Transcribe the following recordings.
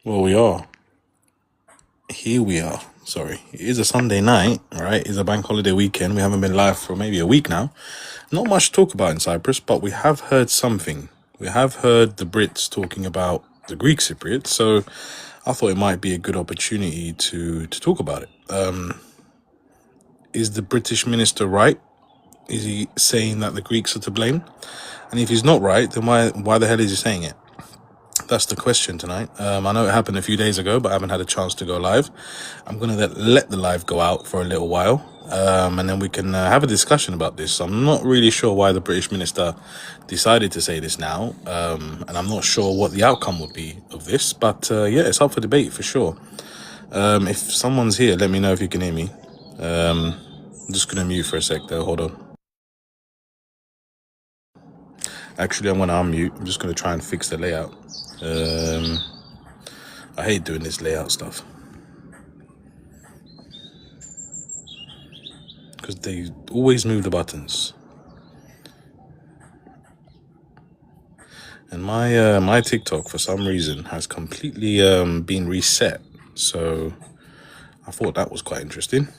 Well, we are. Here we are. Sorry. It is a Sunday night, right? It's a bank holiday weekend. We haven't been live for maybe a week now. Not much to talk about in Cyprus, but we have heard something. We have heard the Brits talking about the Greek Cypriots, so I thought it might be a good opportunity to talk about it. Is the British minister right? Is he saying that the Greeks are to blame? And if he's not right, then why the hell is he saying it? That's the question tonight. I know it happened a few days ago, but I haven't had a chance to go live. I'm going to let the live go out for a little while, and then we can have a discussion about this. I'm not really sure why the British minister decided to say this now, and I'm not sure what the outcome would be of this, but yeah, it's up for debate for sure. If someone's here, let me know if you can hear me. I'm just going to mute for a sec though, hold on. Actually, I'm going to unmute. I'm just going to try and fix the layout. I hate doing this layout stuff because they always move the buttons. And my TikTok for some reason has completely been reset. So I thought that was quite interesting.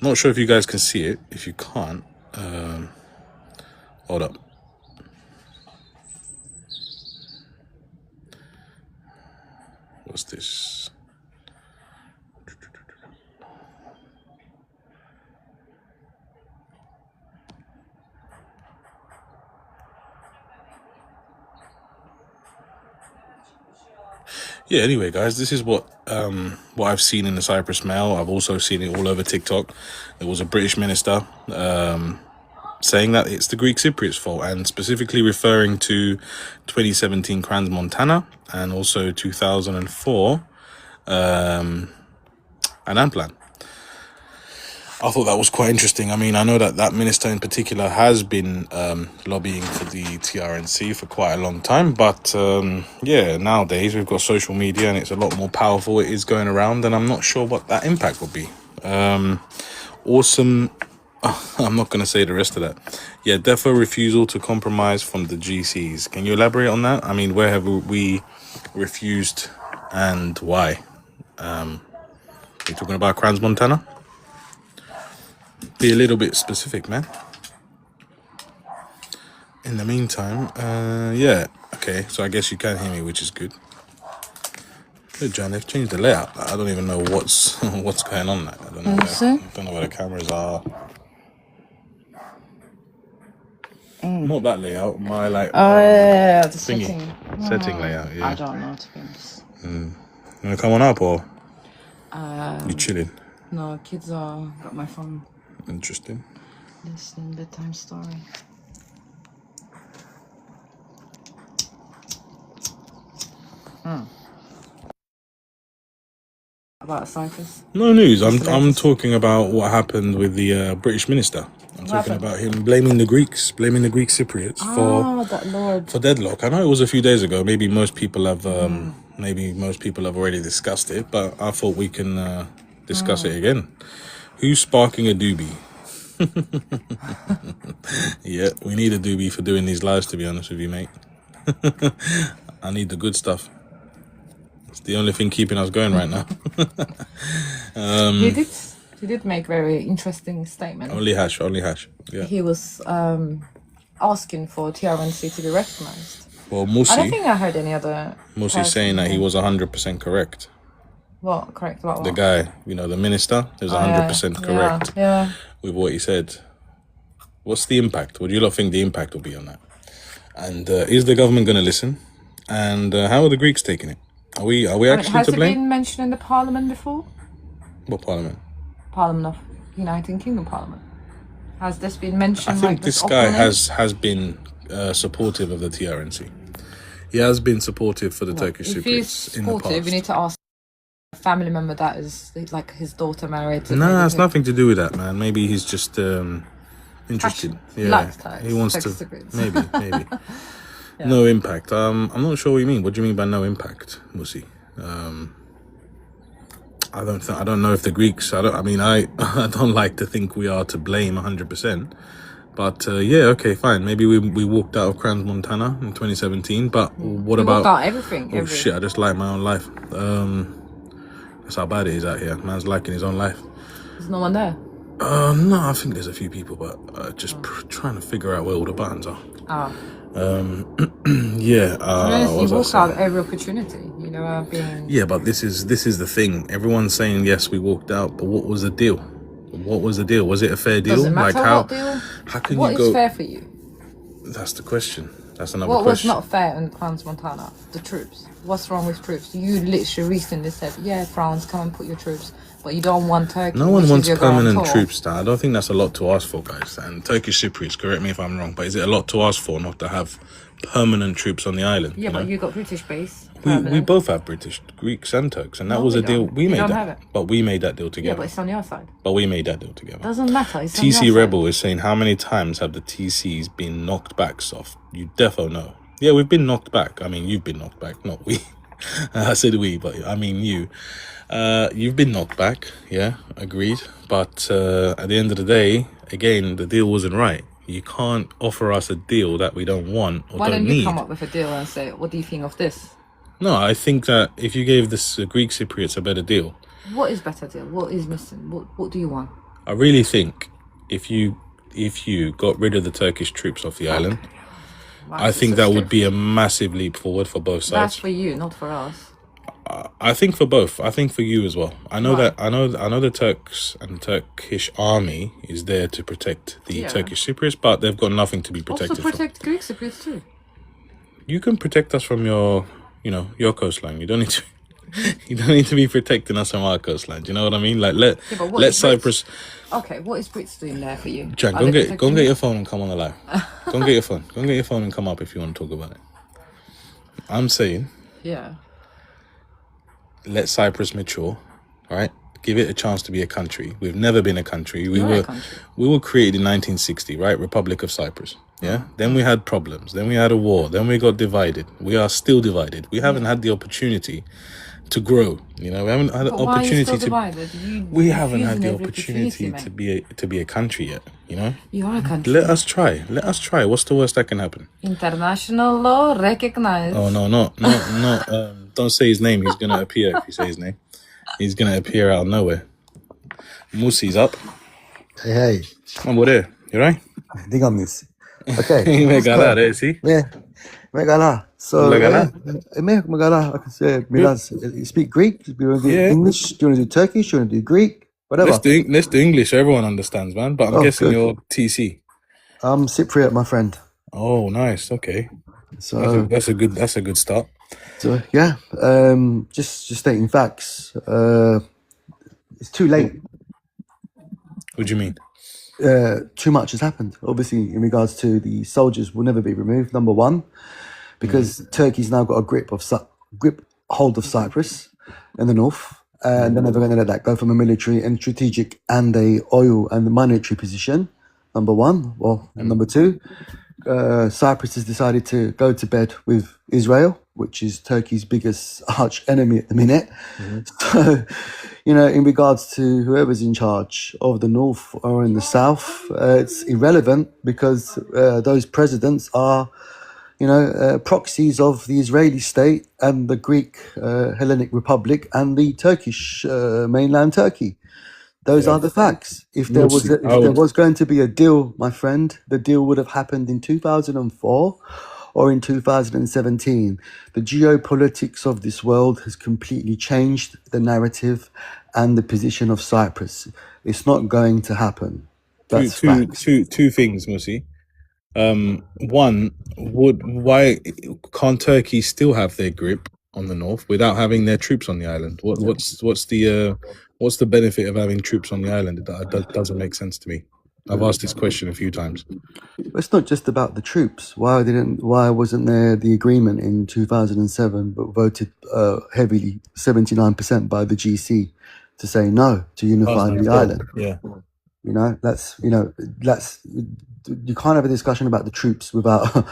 Not sure if you guys can see it. If you can't, hold up. What's this? Yeah, anyway, guys, this is what I've seen in the Cyprus Mail. I've also seen it all over TikTok. There was a British minister saying that it's the Greek Cypriots' fault, and specifically referring to 2017 Crans-Montana and also 2004 Annan Plan. I thought that was quite interesting. I mean, I know that minister in particular has been lobbying for the TRNC for quite a long time, but yeah, nowadays we've got social media and it's a lot more powerful. It is going around, and I'm not sure what that impact will be. Awesome. I'm not going to say the rest of that. Yeah, defo refusal to compromise from the GCs. Can you elaborate on that? I mean, where have we refused and why? Are you talking about Crans-Montana? Be a little bit specific, man. In the meantime, yeah, okay, so I guess you can hear me, which is good. Good, John, they've changed the layout. I don't even know what's going on there. I don't know where the cameras are. Not that layout, my like the thingy. Setting layout, yeah. I don't know, to be honest. You wanna come on up, or you chilling? No, kids are got my phone Interesting. listening bedtime story. About Cyprus. No news. I'm talking about what happened with the British minister. I'm talking about him blaming the Greek Cypriots for deadlock. I know it was a few days ago. Maybe most people have already discussed it, but I thought we can discuss it again. Who's sparking a doobie? Yeah, we need a doobie for doing these lives, to be honest with you, mate. I need the good stuff. It's the only thing keeping us going right now. He did make very interesting statement. Only hash. Yeah. He was asking for TRNC to be recognized. Well, Musi. I don't think I heard any other. Musi saying that he was 100% correct. What correct about what? The guy, the minister, is 100% correct with what he said. What's the impact? What do you lot think the impact will be on that? And is the government going to listen? And how are the Greeks taking it? Are we actually to blame? Has it been mentioned in the Parliament before? What Parliament? Parliament of United Kingdom Parliament. Has this been mentioned? I think this guy has been supportive of the TRNC. He has been supportive for the Turkish Cypriots in the past. We need to ask a family member that is like his daughter married. No, it's nothing to do with that, man. Maybe he's just interested. Yeah, he wants to. Maybe. Yeah. No impact. I'm not sure what you mean. What do you mean by no impact, Musi? I don't know if the Greeks. I don't like to think we are to blame 100%. But yeah, okay, fine. Maybe we walked out of Crans Montana in 2017. But what We about? walked out everything. Oh shit! I just like my own life. That's how bad it is out here. Man's liking his own life. There's no one there. No, I think there's a few people, but just trying to figure out where all the buttons are. Yeah. You walk out every opportunity. You know, being. Yeah, but this is the thing. Everyone's saying yes, we walked out, but what was the deal? What was the deal? Was it a fair deal? Does it matter like how? What deal? How can what you go? is fair for you? That's the question. That's another what question. What was not fair in Crans Montana? The troops. What's wrong with troops? You literally recently said, yeah, France, come and put your troops. But you don't want Turkey. No one wants permanent troops now. I don't think that's a lot to ask for, guys. And Turkish Cypriots, correct me if I'm wrong, but is it a lot to ask for not to have permanent troops on the island? Yeah, but you got British base. We both have British, Greeks and Turks, and that was a deal we made. But we made that deal together. Yeah, but it's on your side. But we made that deal together. Doesn't matter. It's TC Rebel is saying, how many times have the TCs been knocked back, Soft? You defo know. Yeah, we've been knocked back. I mean, you've been knocked back, not we. I said we, but I mean you. You've been knocked back, yeah, agreed. But at the end of the day, again, the deal wasn't right. You can't offer us a deal that we don't want or Why don't need. Why don't you come up with a deal and say, what do you think of this? No, I think that if you gave this Greek Cypriots a better deal. What is better deal? What is missing? What do you want? I really think if you got rid of the Turkish troops off the island, I think that would be a massive leap forward for both sides. That's for you, not for us. I think for both. I think for you as well. I know that I know the Turks and the Turkish army is there to protect the Turkish Cypriots, but they've got nothing to be protected from. Also protect Greek Cypriots too. You can protect us from your coastline. You don't need to. You don't need to be protecting us from our coastline. Do you know what I mean? Like let Cyprus. Okay, what is Brits doing there for you? Jan, go and get your phone and come on the live. Go and get your phone. Go and get your phone and come up if you want to talk about it. I'm saying. Yeah. Let Cyprus mature, all right? Give it a chance to be a country. We've never been a country. We were created in 1960, right? Republic of Cyprus. Yeah. Then we had problems. Then we had a war. Then we got divided. We are still divided. We haven't had the opportunity to grow. We haven't had the opportunity to. We haven't had the opportunity to be a country yet. You are a country. Let us try. What's the worst that can happen? International law recognized. Oh no! Don't say his name. He's gonna appear if you say his name. He's gonna appear out of nowhere. Musi's up. Hey. What there? You right? Diga Musi. Okay. Megala, sì? Megala. So, Megala, I can say, you speak Greek? Do you want to do English? Do you want to do Turkish? Do you want to do Greek? Whatever. Let's do English so everyone understands, man. But I'm guessing you're TC. I'm Cypriot, my friend. Oh, nice. Okay. So that's a good start. So yeah, just stating facts. It's too late. What do you mean? Too much has happened. Obviously, in regards to the soldiers, will never be removed. Number one, because Turkey's now got a grip hold of Cyprus in the north, and they're never going to let that go from a military and strategic and a oil and monetary position. Number one. Well, and number two, Cyprus has decided to go to bed with Israel, which is Turkey's biggest arch enemy at the minute. So, in regards to whoever's in charge of the north or in the south, it's irrelevant because those presidents are, proxies of the Israeli state and the Greek Hellenic Republic and the Turkish mainland Turkey. Those are the facts. If there was going to be a deal, my friend, the deal would have happened in 2004 or in 2017. The geopolitics of this world has completely changed the narrative and the position of Cyprus. It's not going to happen. That's two things, Musi. One, why can't Turkey still have their grip on the north without having their troops on the island? What's the benefit of having troops on the island? That doesn't make sense to me. I've asked this question a few times. It's not just about the troops. Why wasn't there the agreement in 2007, but voted heavily, 79% by the GC, to say no to unifying the island? Yeah. You can't have a discussion about the troops without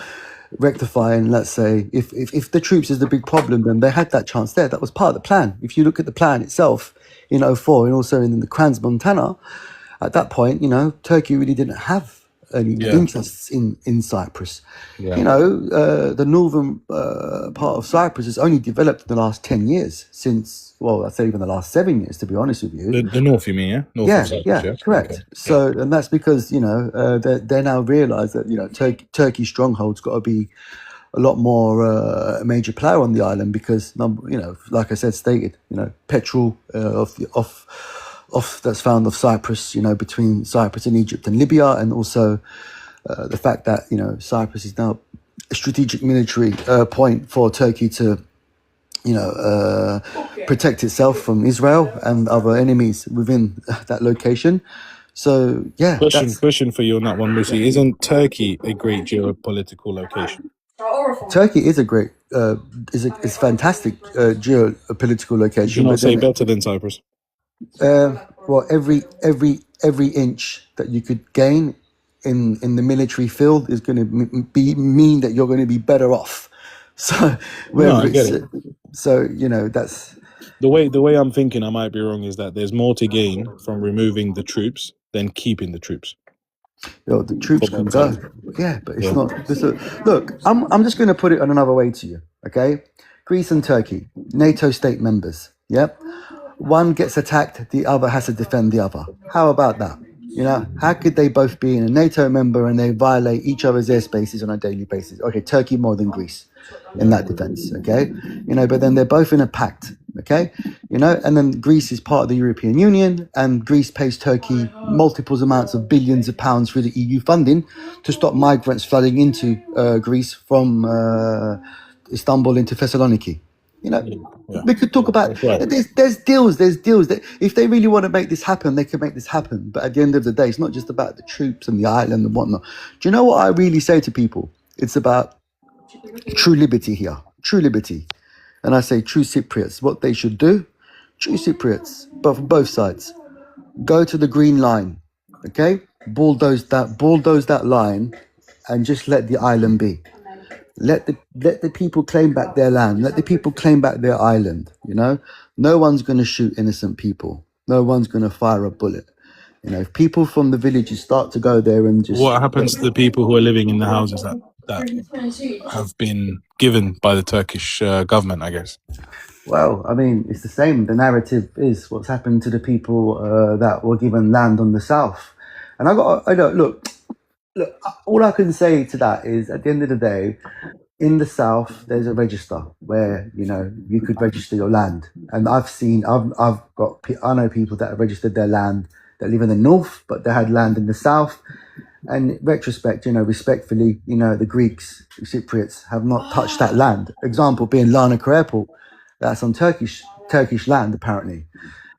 rectifying. Let's say if the troops is the big problem, then they had that chance there. That was part of the plan. If you look at the plan itself in 04 and also in the Crans Montana, at that point, Turkey really didn't have any Yeah. interests in Cyprus. Yeah. You know, the northern part of Cyprus has only developed in the last 10 years since, well, I'd say even the last 7 years, to be honest with you. The north, you mean, yeah? North Yeah, of Cyprus, yeah, yeah? correct. Okay. So, and that's because, you know, they now realize that, you know, Turkey stronghold's got to be a lot more a major player on the island because, you know, like I said, stated, you know, petrol that's found off Cyprus, you know, between Cyprus and Egypt and Libya, and also the fact that, you know, Cyprus is now a strategic military point for Turkey to, you know, protect itself from Israel and other enemies within that location. So yeah, Question for you on that one, Lucy. Isn't Turkey a great geopolitical location? Turkey is a great, is fantastic geopolitical Did you location. not But say then, better than Cyprus? well, every inch that you could gain in the military field is going to mean that you're going to be better off. So No, whether I get it's it. so, you know, that's The way I'm thinking, I might be wrong, is that there's more to gain from removing the troops than keeping the troops. you know, the troops For can both go. sides. Yeah, but it's Yeah. not. Look, I'm just going to put it in another way to you. Okay, Greece and Turkey, NATO state members. Yep. One gets attacked, the other has to defend the other. How about that? You know, how could they both be in a NATO member and they violate each other's airspaces on a daily basis? Okay, Turkey more than Greece in that defense. Okay, you know, but then they're both in a pact. Okay, you know, and then Greece is part of the European Union, and Greece pays Turkey multiples amounts of billions of pounds through the EU funding to stop migrants flooding into Greece from Istanbul into Thessaloniki. You know, Yeah. we could talk about That's right. there's deals that if they really want to make this happen, they can make this happen. But at the end of the day, it's not just about the troops and the island and whatnot. Do you know what I really say to people? It's about true liberty here, true liberty, and I say true Cypriots. What they should do, true Cypriots, but from both sides, go to the green line, okay, bulldoze that line, and just let the island be. Let the people claim back their land. Let the people claim back their island. You know, no one's going to shoot innocent people. No one's going to fire a bullet. You know, if people from the villages start to go there and just What happens to the people who are living in the houses that have been given by the Turkish government, I guess? well, I mean, it's the same. The narrative is what's happened to the people that were given land on the south. And I don't look. All I can say to that is, at the end of the day, in the south, there's a register where, you know, you could register your land. And I know people that have registered their land that live in the north, but they had land in the south. And in retrospect, you know, respectfully, you know, the Greeks, Cypriots, have not touched that land. Example being Larnaca Airport, that's on Turkish land apparently.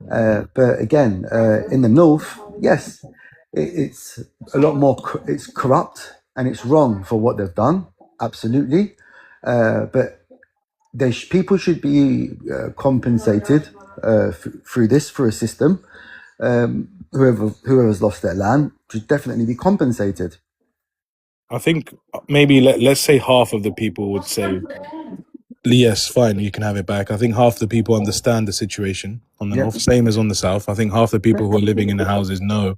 But again, in the north, yes, it's a lot more. It's corrupt and it's wrong for what they've done. Absolutely, but people should be compensated through a system. Whoever's lost their land should definitely be compensated. I think maybe let's say half of the people would say, yes, fine, you can have it back. I think half the people understand the situation on the Yep. north, same as on the south. I think half the people who are living in the houses know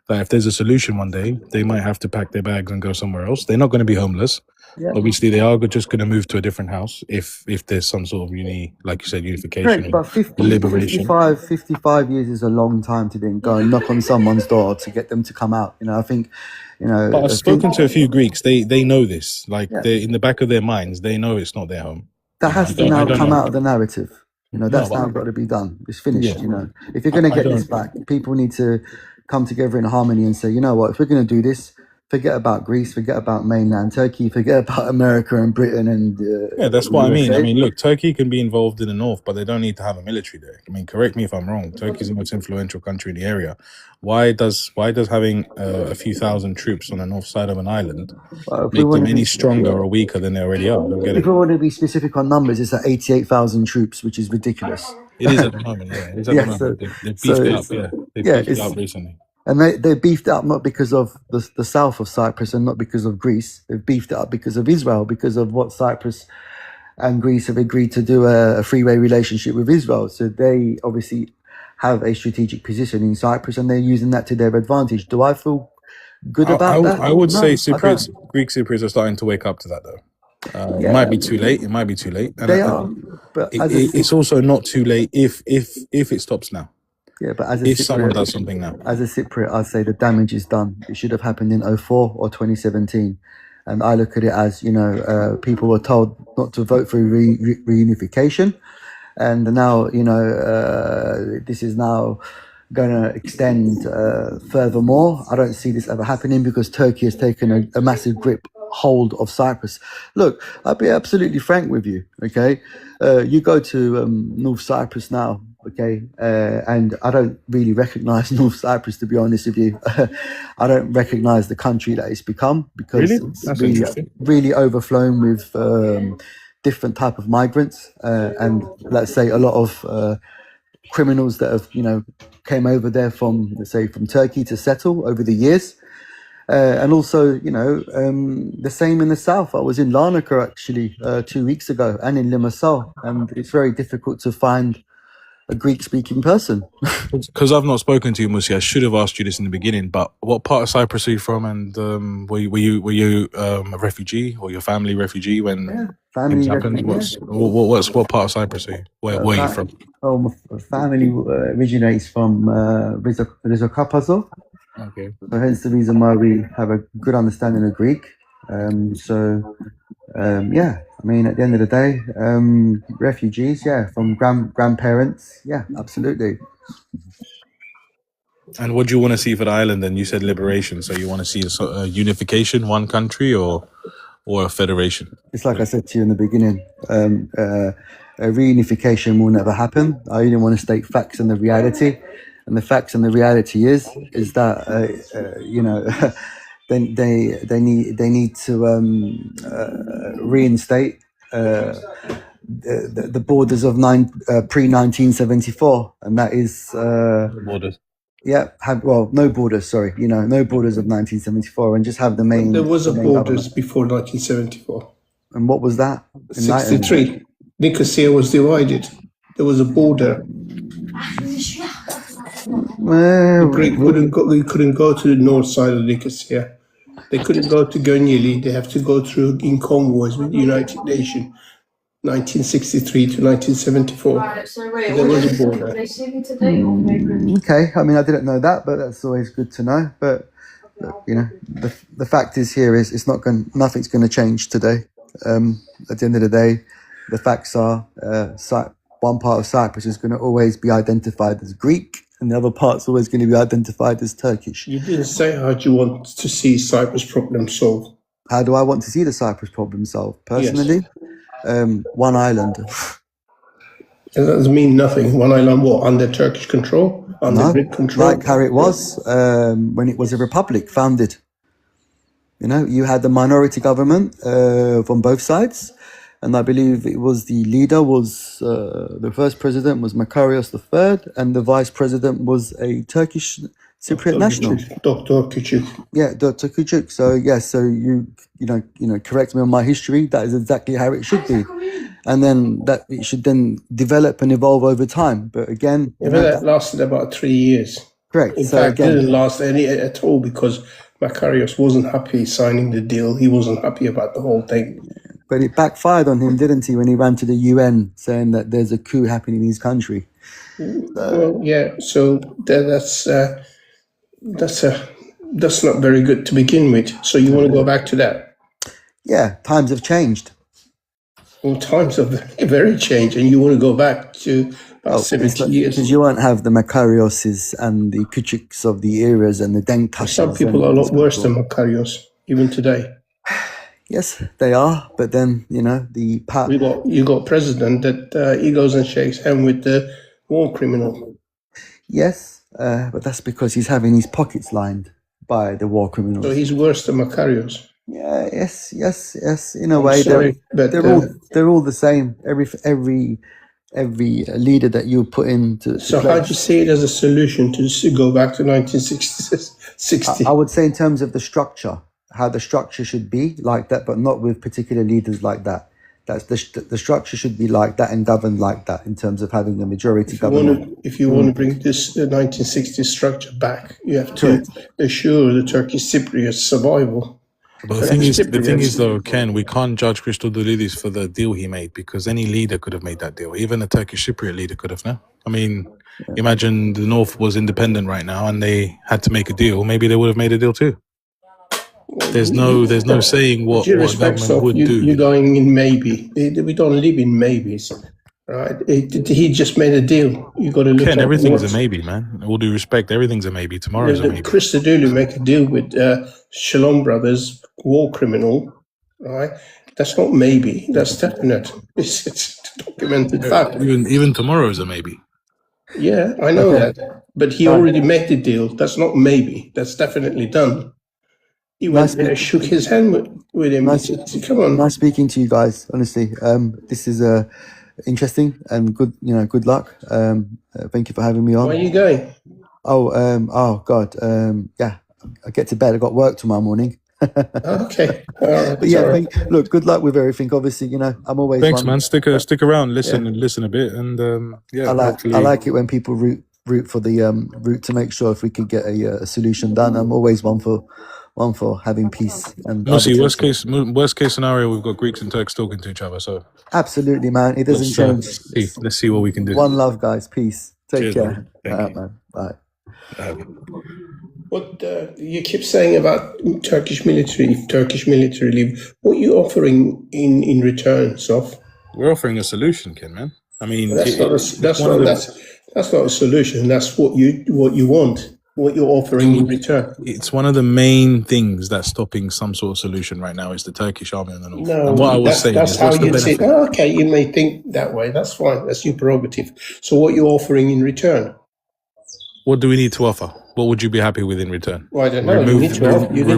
that if there's a solution one day, they might have to pack their bags and go somewhere else. They're not going to be homeless. Yeah. Obviously, they are just going to move to a different house if there's some sort of like you said, unification Correct, or but liberation. 55 years is a long time to then go and knock on someone's door to get them to come out. You know, I think, you know. But I've spoken to a few Greeks. They know this. Like Yeah. they're in the back of their minds. They know it's not their home. That has to now come out of the narrative. You know, that's No, but- now got to be done. It's finished. Yeah. You know, if you're going to I get this don't- back, people need to come together in harmony and say, you know what, if we're going to do this, forget about Greece, forget about mainland Turkey, forget about America and Britain and Yeah, that's what I mean. USA. I mean, look, Turkey can be involved in the north, but they don't need to have a military there. I mean, correct me if I'm wrong. Turkey's the most influential country in the area. Why does having a few thousand troops on the north side of an island Well, if we make want them to any be, stronger or weaker than they already are? I don't get if it. we want to be specific on numbers, it's at 88,000 troops, which is ridiculous. It is at the moment. Yeah, it is at Yeah, the so- moment. They've beefed so it up. it's- Yeah, they've yeah, beefed it it's- up recently. And they beefed it up not because of the south of Cyprus and not because of Greece. They've beefed it up because of Israel, because of what Cyprus and Greece have agreed to do a freeway relationship with Israel. So they obviously have a strategic position in Cyprus and they're using that to their advantage. Do I feel good about that? I would say No, I don't. Greek Cypriots are starting to wake up to that, though. It Yeah, might be too late. It might be too late, and they are. But as a it's also not too late if it stops now. yeah, but as a If someone Cypriot, does something now, as a Cypriot, I'd say the damage is done. It should have happened in 04 or 2017. And I look at it as, people were told not to vote for reunification. And now, this is now going to extend furthermore. I don't see this ever happening because Turkey has taken a massive hold of Cyprus. Look, I'll be absolutely frank with you, okay? You go to North Cyprus now, okay, and I don't really recognize North Cyprus, to be honest with you. I don't recognize the country that it's become because Really? it's That's really, interesting. really overflown with different type of migrants and let's say a lot of criminals that have came over there from, let's say, from Turkey to settle over the years. And also, the same in the south. I was in Larnaca actually 2 weeks ago and in Limassol, and it's very difficult to find a Greek-speaking person. Because I've not spoken to you, Musi, I should have asked you this in the beginning. But what part of Cyprus are you from? And were you a refugee or your family refugee when things Family happened? refugee. What part of Cyprus are you? Where are you from? Oh, my family originates from Rizokapazov. Okay. So hence the reason why we have a good understanding of Greek. I mean, at the end of the day, refugees, from grandparents, absolutely. And what do you want to see for the island? And you said liberation, so you want to see a unification, one country, or a federation? It's like I said to you in the beginning, a reunification will never happen. I only want to state facts and the reality. And the facts and the reality is that then they need to reinstate the borders of pre-1974, and that is Borders. no borders. Sorry, no borders of 1974, and just have the main. There was a main borders government. before 1974. And what was that? Enlighten me. 63. Nicosia was divided. There was a border. Well, Greek couldn't go to the north side of Nicosia. They couldn't go to Gonyeli. They have to go through in convoys with the United Nations. 1963 to 1974. There was a border. Okay, I mean, I didn't know that, but that's always good to know. But the fact is here is nothing's going to change today. At the end of the day, the facts are one part of Cyprus is going to always be identified as Greek, and the other part's always going to be identified as Turkish. You didn't say how do you want to see Cyprus problem solved. How do I want to see the Cyprus problem solved? Personally, one island. That doesn't mean nothing. One island, what? Under Turkish control? Under Greek control? Like how it was when it was a republic founded. You had the minority government from both sides. And I believe it was the leader the first president was Makarios III, and the vice president was a Turkish Cypriot national. Dr. Küçük. Yeah, Dr. Küçük. So you correct me on my history. That is exactly how it should be, and then that it should then develop and evolve over time. But again, that lasted about 3 years. Correct. In So fact, again, didn't last any at all because Makarios wasn't happy signing the deal. He wasn't happy about the whole thing. But it backfired on him, didn't he, when he ran to the UN saying that there's a coup happening in his country? Well, yeah. So that's not very good to begin with. So you want to go back to that? Yeah, times have changed. Well, times have very changed, and you want to go back to about 70 years. Because you won't have the Makarioses and the Küçüks of the eras and the Denktaşs. Some people are a lot worse than Makarios, even today. Yes, they are. But then, the power. You got president that he goes and shakes hand with the war criminal. Yes, but that's because he's having his pockets lined by the war criminals. So he's worse than Makarios. Yeah, yes. In a way, sorry, they're all the same. Every leader that you put into. So how do you see it as a solution to go back to 1960? I would say in terms of the structure, how the structure should be like that, but not with particular leaders like that. That's the structure should be like that and governed like that in terms of having a majority government. If you want to bring this 1960s structure back, you have to Correct. assure the Turkish Cypriots survival. But the thing is though, Ken, we can't judge Christodoulidis for the deal he made, because any leader could have made that deal. Even a Turkish Cypriot leader could have, no? I mean, imagine the North was independent right now and they had to make a deal. Maybe they would have made a deal too. There's no saying what government would do. You're going in maybe. We don't live in maybes, right? He just made a deal. You got to look Ken, at everything's what- a maybe, man. All due respect, everything's a maybe. Tomorrow's a maybe. Christodoulou make a deal with Shalom Brothers, war criminal, right? That's not maybe. That's definite. It's documented fact. Even tomorrow's a maybe. Yeah, I know that. But he already made the deal. That's not maybe. That's definitely done. He went there, shook his hand with him. Come on. Nice speaking to you guys. Honestly, this is interesting and good. Good luck. Thank you for having me on. Where are you going? Oh God. Yeah, I get to bed. I got work tomorrow morning. Okay. All right. But yeah, All right. look, good luck with everything. Obviously, I'm always. Thanks, man. Stick around, listen a bit, and I like it when people root for the route to make sure if we could get a solution done. I'm always one for having peace. And Mostly, worst case scenario, we've got Greeks and Turks talking to each other. So absolutely, man. It doesn't change. let's see what we can do. One love, guys. Peace. Take Cheers, care. man. Thank you. Man. Bye. What you keep saying about Turkish military leave? What are you offering in return, Sof? We're offering a solution, Ken, man. I mean, That's not a solution. That's what you want. What you're offering in return. it's one of the main things that's stopping some sort of solution right now is the Turkish army in the north. No, and what I was saying that's is, how what's the you say. benefit? Oh, okay, you may think that way. That's fine. That's your prerogative. So, what you're offering in return? What do we need to offer? What would you be happy with in return? Well, I don't know. You need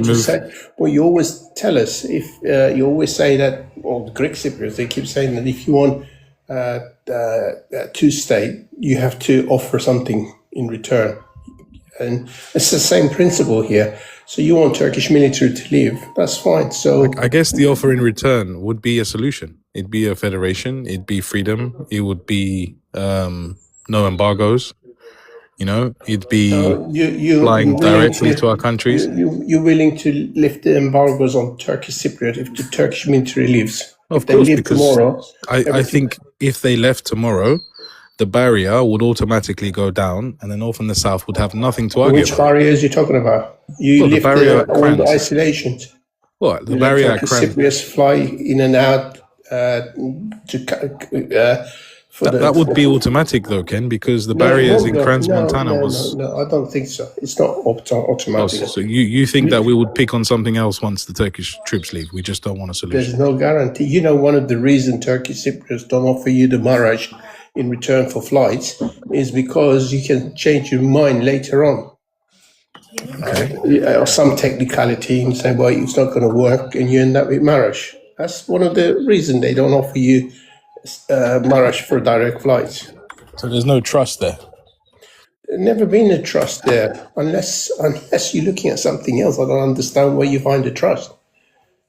to say. Well, you always tell us if you always say that. Well, the Greek Cypriots, they keep saying that if you want two-state, you have to offer something in return, and it's the same principle here. So you want Turkish military to leave? That's fine. So I guess the offer in return would be a solution. It'd be a federation. It'd be freedom. It would be no embargoes. It'd be flying directly to our countries. You're willing to lift the embargoes on Turkish Cypriot if the Turkish military leaves? Of If they course, leave because tomorrow, I think if they left tomorrow, the barrier would automatically go down, and the north and the south would have nothing to argue which about. barriers you talking about? You Well, the lift barrier at all the Kranz. isolations. What? The You let barrier at Turkish Kranz. Cypriots fly in and out for That would be automatic though, Ken, because the barriers in Kranz Montana was... No, I don't think so. It's not automatic. So you think that we would pick on something else once the Turkish troops leave? We just don't want a solution. There's no guarantee. One of the reasons Turkish Cypriots don't offer you the Maraj in return for flights is because you can change your mind later on. Or some technicality and say, well, it's not going to work, and you end up with Maraj. That's one of the reasons they don't offer you Maraj for direct flights. So there's no trust there. There's never been a trust there unless you're looking at something else. I don't understand where you find the trust.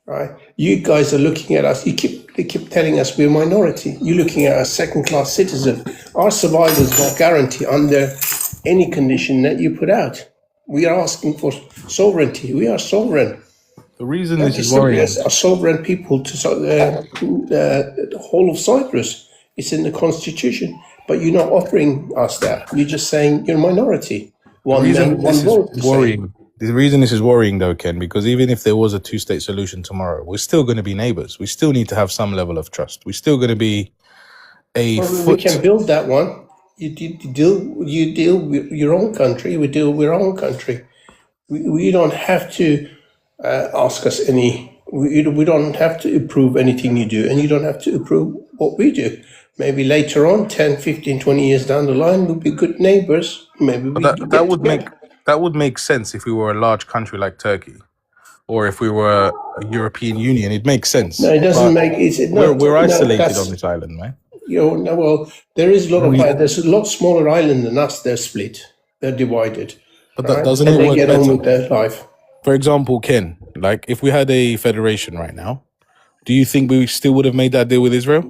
Right? You guys are looking at us. They keep telling us we're a minority. You're looking at a second-class citizen. Our survival is not guaranteed under any condition that you put out. We are asking for sovereignty. We are sovereign. The reason this is worrying... Cypriots are sovereign people to the whole of Cyprus. It's in the constitution. But you're not offering us that. You're just saying you're a minority. One man, one vote. Worrying. The reason this is worrying, though, Ken, because even if there was a two-state solution tomorrow, we're still going to be neighbors. We still need to have some level of trust. We're still going to be a We can build that one. You deal with your own country. We deal with our own country. We don't have to ask us any. We don't have to approve anything you do, and you don't have to approve what we do. Maybe later on, 10, 15, 20 years down the line, we'll be good neighbors. Maybe that would make sense if we were a large country like Turkey, or if we were a European Union. It makes sense. No, it doesn't make. We're isolated on this island, right? Well, there is a lot of. There's a lot smaller island than us. They're split. They're divided. But right? doesn't and it they work get on better? with their life. For example, Ken, like if we had a federation right now, do you think we still would have made that deal with Israel?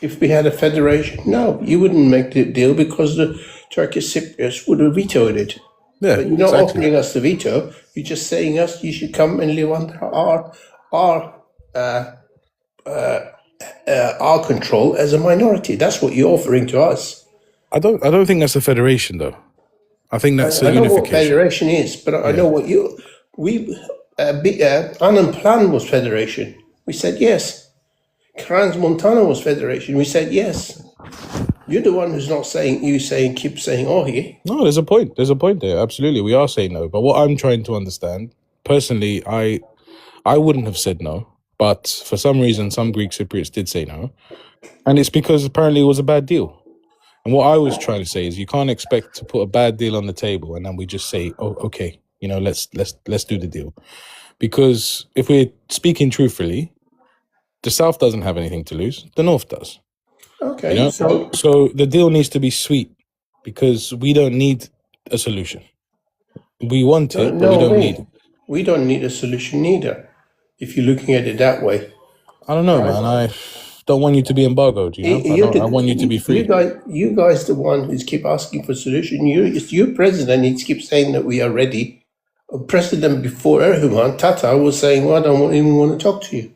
If we had a federation, no, you wouldn't make the deal because the Turkish Cypriots would have vetoed it. Yeah, But you're not exactly. offering us the veto. You're just saying us you should come and live under our control as a minority. That's what you're offering to us. I don't think that's a federation though. I think that's a I know what unification. federation is, but I know what Annan Plan was federation. We said yes. Crans Montana was federation. We said yes. You're the one who's not saying. Keep saying oh here. No, there's a point. There's a point there. Absolutely, we are saying no. But what I'm trying to understand, personally, I wouldn't have said no. But for some reason, some Greek Cypriots did say no, and it's because apparently it was a bad deal. And what I was trying to say is, you can't expect to put a bad deal on the table and then we just say, "Oh, okay, let's do the deal." Because if we're speaking truthfully, the South doesn't have anything to lose. The North does. Okay, So the deal needs to be sweet because we don't need a solution. We want it, but we don't need it. We don't need a solution either. If you're looking at it that way, I don't know, man. I don't want you to be embargoed. I want you to be free. You guys, the one who's keep asking for solution. It's your president. He keeps saying that we are ready. A president before Erdogan, Tata, was saying, "Well, I don't even want to talk to you."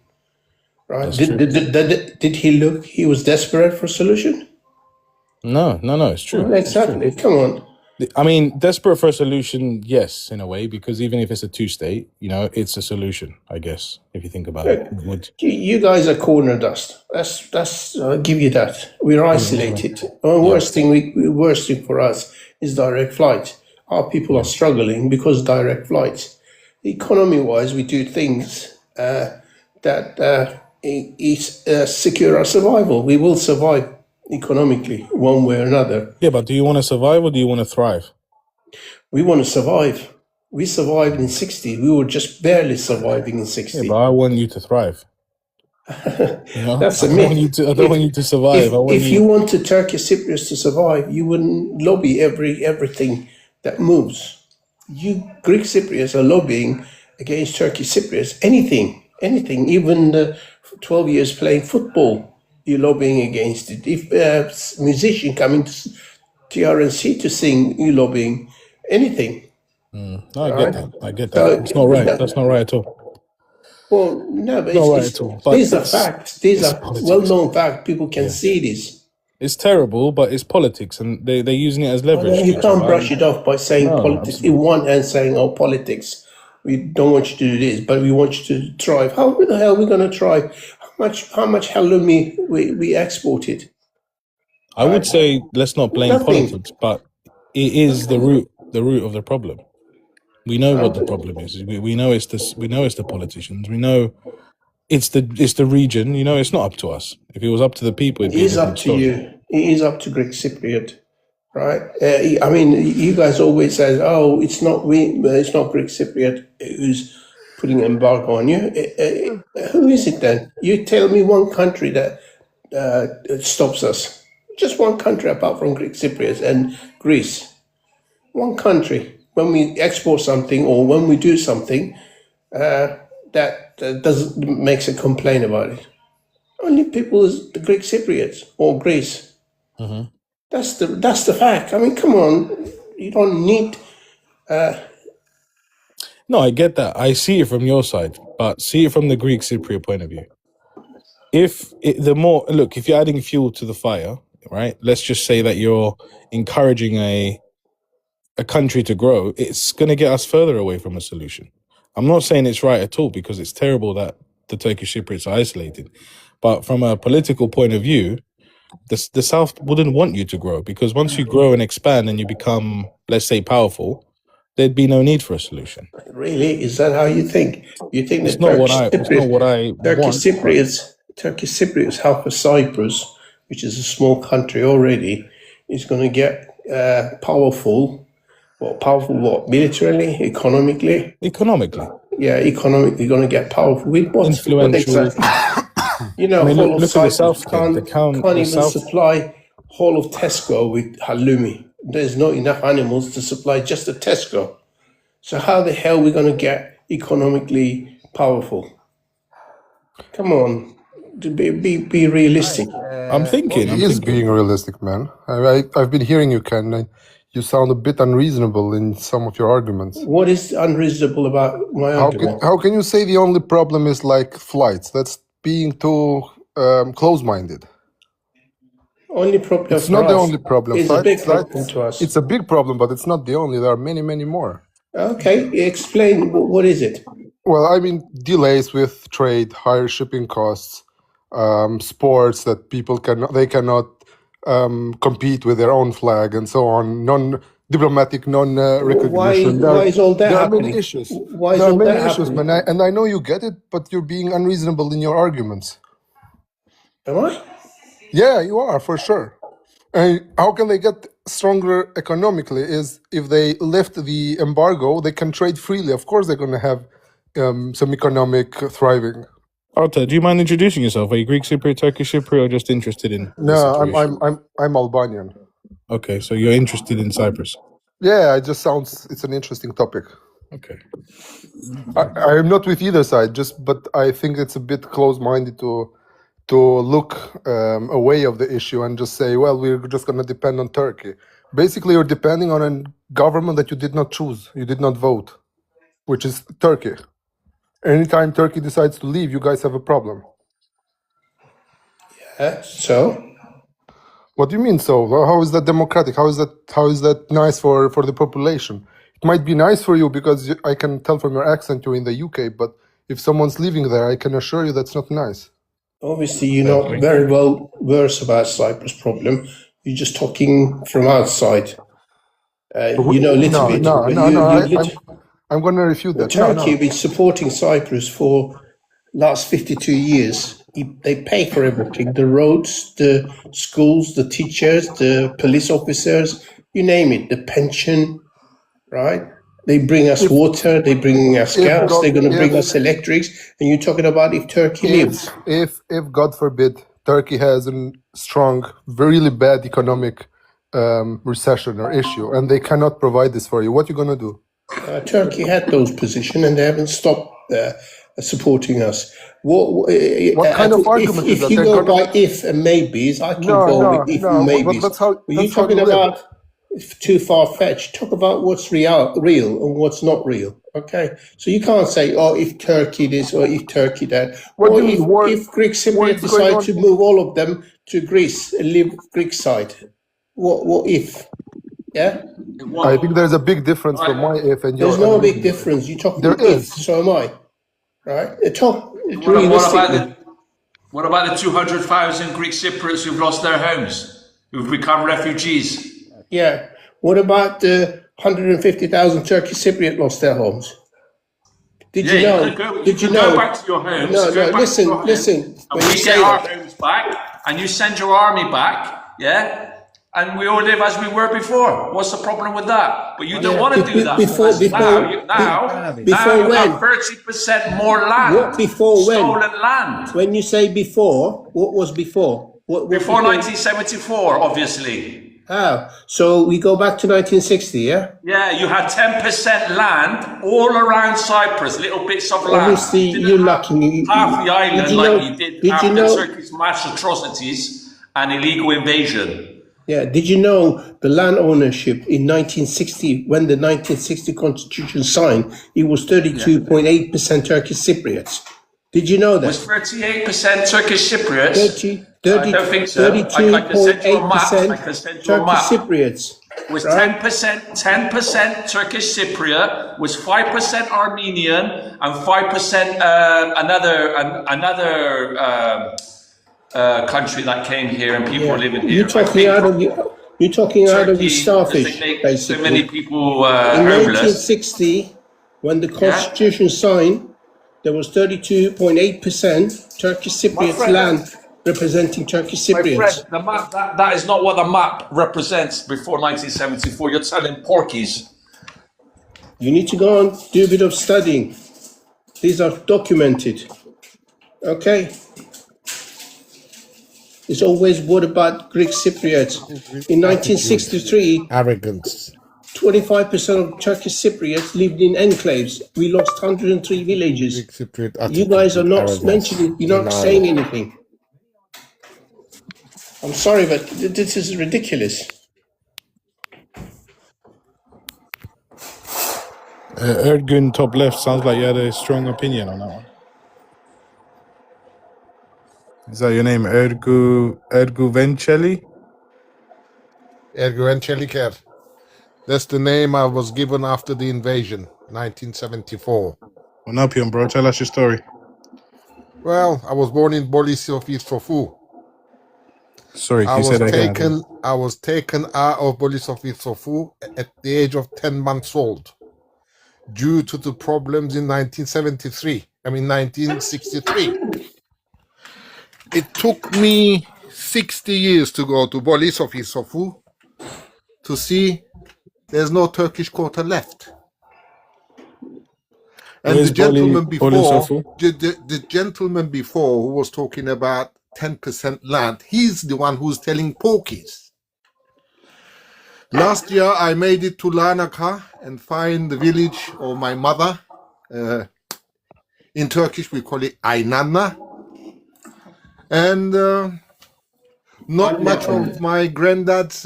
Right? Did he look? He was desperate for a solution. No, it's true. Well, exactly. It's true. Come on. I mean, desperate for a solution, yes, in a way, because even if it's a two-state, it's a solution, I guess, if you think about it. You guys are cornered us. That's I'll give you that. We're isolated. The worst thing for us is direct flight. Our people are struggling because direct flights. Economy-wise, we do things that secure our survival. We will survive economically, one way or another. Yeah, but do you want to survive or do you want to thrive? We want to survive. We survived in 60. We were just barely surviving in 60. Yeah, but I want you to thrive. That's a myth. I don't want you to survive. If you wanted Turkish Cypriots to survive, you wouldn't lobby everything that moves. You Greek Cypriots are lobbying against Turkish Cypriots. Anything, even the 12 years playing football, you're lobbying against it. If a musician coming to TRNC to sing, you're lobbying anything. I get that. It's not right. That's not right at all. Well, no, but these are facts. These are well-known facts. People can see this. It's terrible, but it's politics, and they're using it as leverage. You can't brush it off by saying politics. Absolutely. In one hand, saying, "Oh, politics. We don't want you to do this, but we want you to thrive." How the hell are we going to thrive? How much halloumi we exported? I would say let's not blame politics, but it is the root of the problem. We know what the problem is. We know it's this. We know it's the politicians. We know it's the region. It's not up to us. If it was up to the people, it is up to you. It is up to Greek Cypriot, right? I mean, you guys always say, "Oh, it's not it's not Greek Cypriot who's putting embargo on you." Who is it then? You tell me one country that stops us. Just one country apart from Greek Cypriots and Greece. One country. When we export something or when we do something, that makes a complaint about it. Only people is the Greek Cypriots or Greece. Mm-hmm. That's the fact. I mean, come on, you don't need. No, I get that. I see it from your side, but see it from the Greek Cypriot point of view. If you're adding fuel to the fire, right? Let's just say that you're encouraging a country to grow. It's going to get us further away from a solution. I'm not saying it's right at all because it's terrible that the Turkish Cypriots are isolated. But from a political point of view, the South wouldn't want you to grow because once you grow and expand and you become, let's say, powerful, there'd be no need for a solution. Really? Is that how you think? You think it's not what I Turkish Cypriots, half of Cyprus, which is a small country already, is going to get powerful. Powerful what? Militarily, economically? Economically. Yeah, economically going to get powerful. With what? Influential. Look at the South. Can't even supply whole of Tesco with halloumi. There's not enough animals to supply just a Tesco. So how the hell are we going to get economically powerful. Come on, be realistic. I'm thinking. He is being realistic, man. I've been hearing you, Ken. And you sound a bit unreasonable in some of your arguments. What is unreasonable about my argument? How can you say the only problem is like flights? That's being too close-minded. Only problem. It's not the only problem. It's a big problem to us. It's a big problem, but it's not the only. There are many, many more. Okay, explain. What is it? Well, I mean, delays with trade, higher shipping costs, sports that people cannot compete with their own flag, and so on. Non-diplomatic, non-recognition. Why is all that there happening? are many issues. Why is There are all many that issues, happening? man. And I know you get it, but you're being unreasonable in your arguments. Am I? Yeah, you are, for sure. And how can they get stronger economically is if they lift the embargo, they can trade freely. Of course, they're going to have some economic thriving. Arta, do you mind introducing yourself? Are you Greek Cypriot, Turkish Cypriot, or just interested in the No, situation? I'm Albanian. Okay, so you're interested in Cyprus. Yeah, it's an interesting topic. Okay. I'm not with either side, but I think it's a bit close-minded to look away of the issue and just say, well, we're just going to depend on Turkey. Basically, you're depending on a government that you did not choose, you did not vote, which is Turkey. Anytime Turkey decides to leave, you guys have a problem. So? What do you mean so? How is that democratic? How is that nice for the population? It might be nice for you because I can tell from your accent you're in the UK, but if someone's living there, I can assure you that's not nice. Obviously, you're not very well versed about Cyprus problem. You're just talking from outside. You know a little bit. I'm going to refute that. Turkey been supporting Cyprus for last 52 years. They pay for everything: the roads, the schools, the teachers, the police officers, you name it. The pension, right? They bring us water. They bring us gas. They're going to bring us electrics. And you're talking about if Turkey leaves. If God forbid Turkey has a strong, really bad economic recession or issue, and they cannot provide this for you, what are you going to do? Turkey had those positions, and they haven't stopped supporting us. What kind of argument is that? If you go by if and maybes, I can go with if and maybes. But you're talking about too far-fetched. Talk about what's real and what's not real. Okay, so you can't say, "Oh, if Turkey this or if Turkey that." If Greek Cypriot decide to move all of them to Greece and live Greek side, what if? Yeah. I think there's a big difference from my if and your. There's no big difference. You talk there if, is. so am I. Right? What about the 200,000 Greek Cypriots who've lost their homes, who've become refugees? Yeah. What about the 150,000 Turkish Cypriot lost their homes? Did you know? Go back to your homes. Listen. And we get our homes back, and you send your army back, yeah? And we all live as we were before. What's the problem with that? But you don't want to do that. Now you have 30% more land. Stolen land. When you say before, what was before? Before 1974, obviously. How? So we go back to 1960, yeah? Yeah, you had 10% land all around Cyprus, little bits of land. Obviously, you're lucky. Half the island like you did after Turkey's mass atrocities and illegal invasion. Yeah, did you know the land ownership in 1960, when the 1960 constitution signed, it was 32.8% Turkish Cypriots. Did you know that? Was 38% Turkish Cypriots? 32.8% I don't think so. I can send you a map. Turkish Cypriots. Was 10% Turkish Cypriot, was 5% Armenian, and 5% another country that came here and people are living here. You're talking out of your starfish, basically. So many people in homeless. 1960, when the constitution signed, there was 32.8% Turkish Cypriots land representing Turkish Cypriots. My friend, the map, that is not what the map represents before 1974. You're telling porkies. You need to go and do a bit of studying. These are documented. Okay? It's always what about Greek Cypriots? In 1963, Arrogance. 25% of Turkish Cypriots lived in enclaves. We lost 103 villages. Greek Cypriot You guys are attitude with not arrogance, mentioning, you're not denial. saying anything. I'm sorry, but this is ridiculous. Erdgun top left sounds like you had a strong opinion on that one. Is that your name, Ergu Vencelli? Erguen Çeliker. That's the name I was given after the invasion, 1974. On Upium, bro. Tell us your story. Well, I was born in Bolisovit Sofu. Sorry, can you say that again? I was taken out of Bolisovit Sofu at the age of 10 months old due to the problems in 1963. It took me 60 years to go to Bolisovit Sofu to see there's no Turkish quarter left. And Where's the gentleman Bolisovit? the gentleman before who was talking about 10% land, he's the one who's telling porkies. Last year, I made it to Larnaca and find the village of my mother. In Turkish, we call it Aynanna. And not much of my granddad's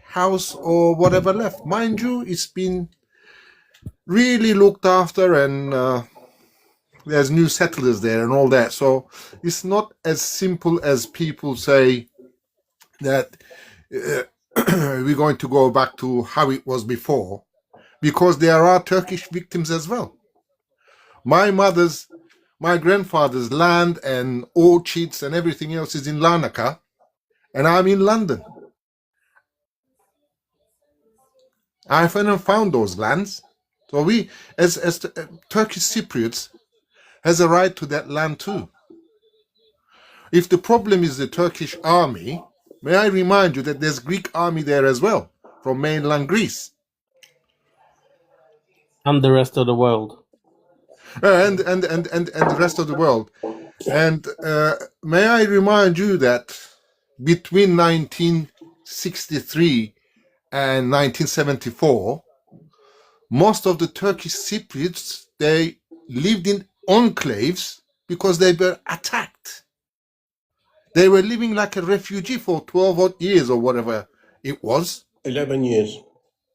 house or whatever left. Mind you, it's been really looked after, and there's new settlers there and all that. So it's not as simple as people say that we're going to go back to how it was before, because there are Turkish victims as well. My grandfather's land and orchards and everything else is in Larnaca, and I'm in London. I haven't found those lands. So we, as Turkish Cypriots, has a right to that land too. If the problem is the Turkish army, may I remind you that there's Greek army there as well, from mainland Greece. And the rest of the world. And the rest of the world. And may I remind you that between 1963 and 1974, most of the Turkish Cypriots, they lived in enclaves because they were attacked. They were living like a refugee for 12 odd years or whatever it was. 11 years.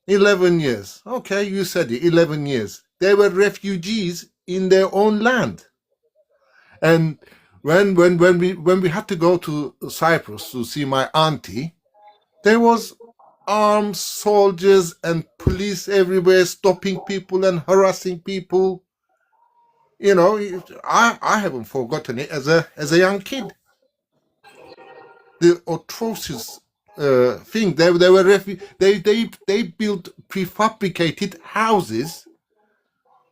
11 years. Okay, you said it, 11 years. They were refugees in their own land. And when we had to go to Cyprus to see my auntie, there was armed soldiers and police everywhere stopping people and harassing people. You know, I haven't forgotten it as a young kid. The atrocious thing. They were they built prefabricated houses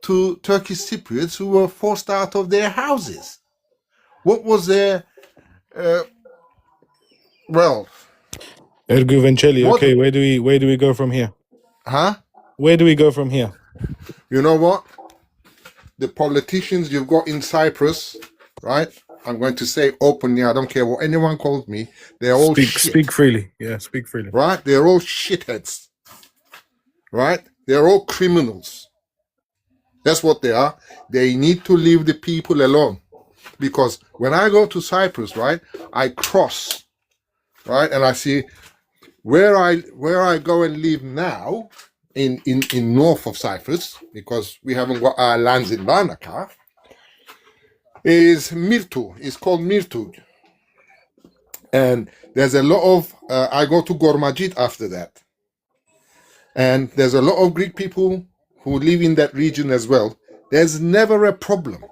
to Turkish Cypriots who were forced out of their houses. What was their well? Ergu Vencelli. What- Okay, where do we go from here? Huh? Where do we go from here? You know what? The politicians you've got in Cyprus, right? I'm going to say openly, I don't care what anyone calls me, they're all shit. Speak freely. Yeah, speak freely. Right? They're all shitheads. Right? They're all criminals. That's what they are. They need to leave the people alone. Because when I go to Cyprus, right, I cross, right, and I see where I go and live now in north of Cyprus, because we haven't got our lands in Larnaca, is Mirtu. It's called Mirtu. And there's a lot of, I go to Gormajit after that. And there's a lot of Greek people who live in that region as well. There's never a problem.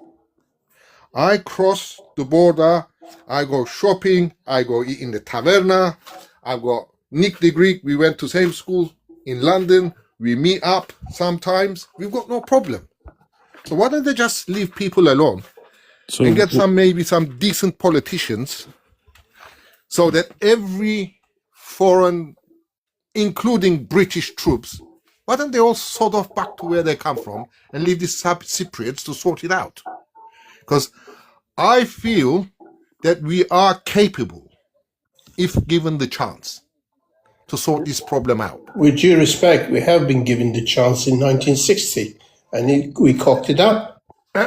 I cross the border, I go shopping, I go eat in the taverna, I've got Nick the Greek, we went to same school in London, we meet up sometimes, we've got no problem. So why don't they just leave people alone and get maybe some decent politicians so that every foreign, including British troops, why don't they all sort of back to where they come from and leave the Cypriots to sort it out? Because I feel that we are capable, if given the chance. to sort this problem out. With due respect, we have been given the chance in 1960, and we cocked it up.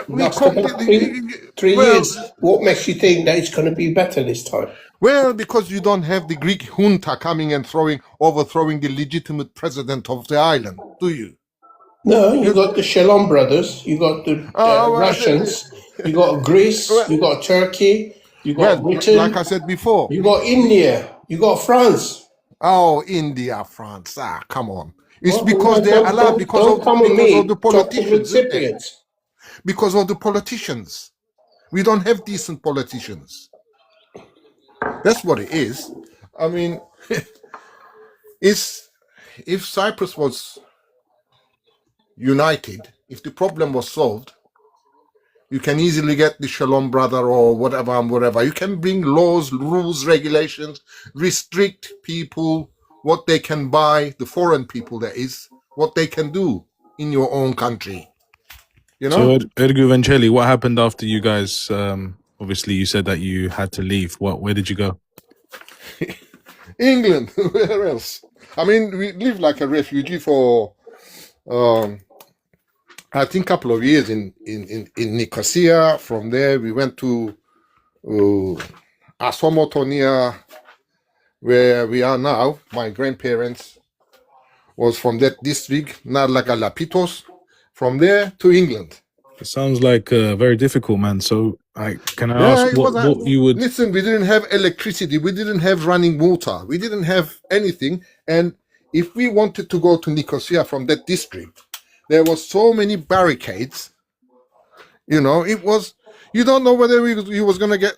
We Lost cocked about it. three Well, years. What makes you think that it's going to be better this time? well, because you don't have the Greek junta coming and overthrowing the legitimate president of the island, do you? No, you got the Shalom brothers, you got the Russians, you got Greece, you got Turkey, you got Britain, like I said before. you got India, you got France. Oh, India, France. Come on. It's Well, because no, they're don't- allowed don't- because don't of come with me, the talk to the politicians. isn't it? Cypriots. Because of the politicians. We don't have decent politicians. That's what it is. I mean, if Cyprus was united, if the problem was solved, you can easily get the Shalom brother or whatever and whatever. You can bring laws, rules, regulations, restrict people what they can buy, the foreign people that is, what they can do in your own country. You know? So Edgar Vancelli, what happened after you guys? Obviously, you said that you had to leave. Where did you go? England, where else? I mean, we lived like a refugee for, I think, a couple of years in Nicosia. From there, we went to Asomotonia, where we are now. My grandparents was from that district, Narlagalapitos. From there to England. It sounds like very difficult, man. So, can I Yeah, ask it was what you would? Listen, we didn't have electricity. We didn't have running water. We didn't have anything. And if we wanted to go to Nicosia from that district, there was so many barricades. You know, it was. You don't know whether you was gonna get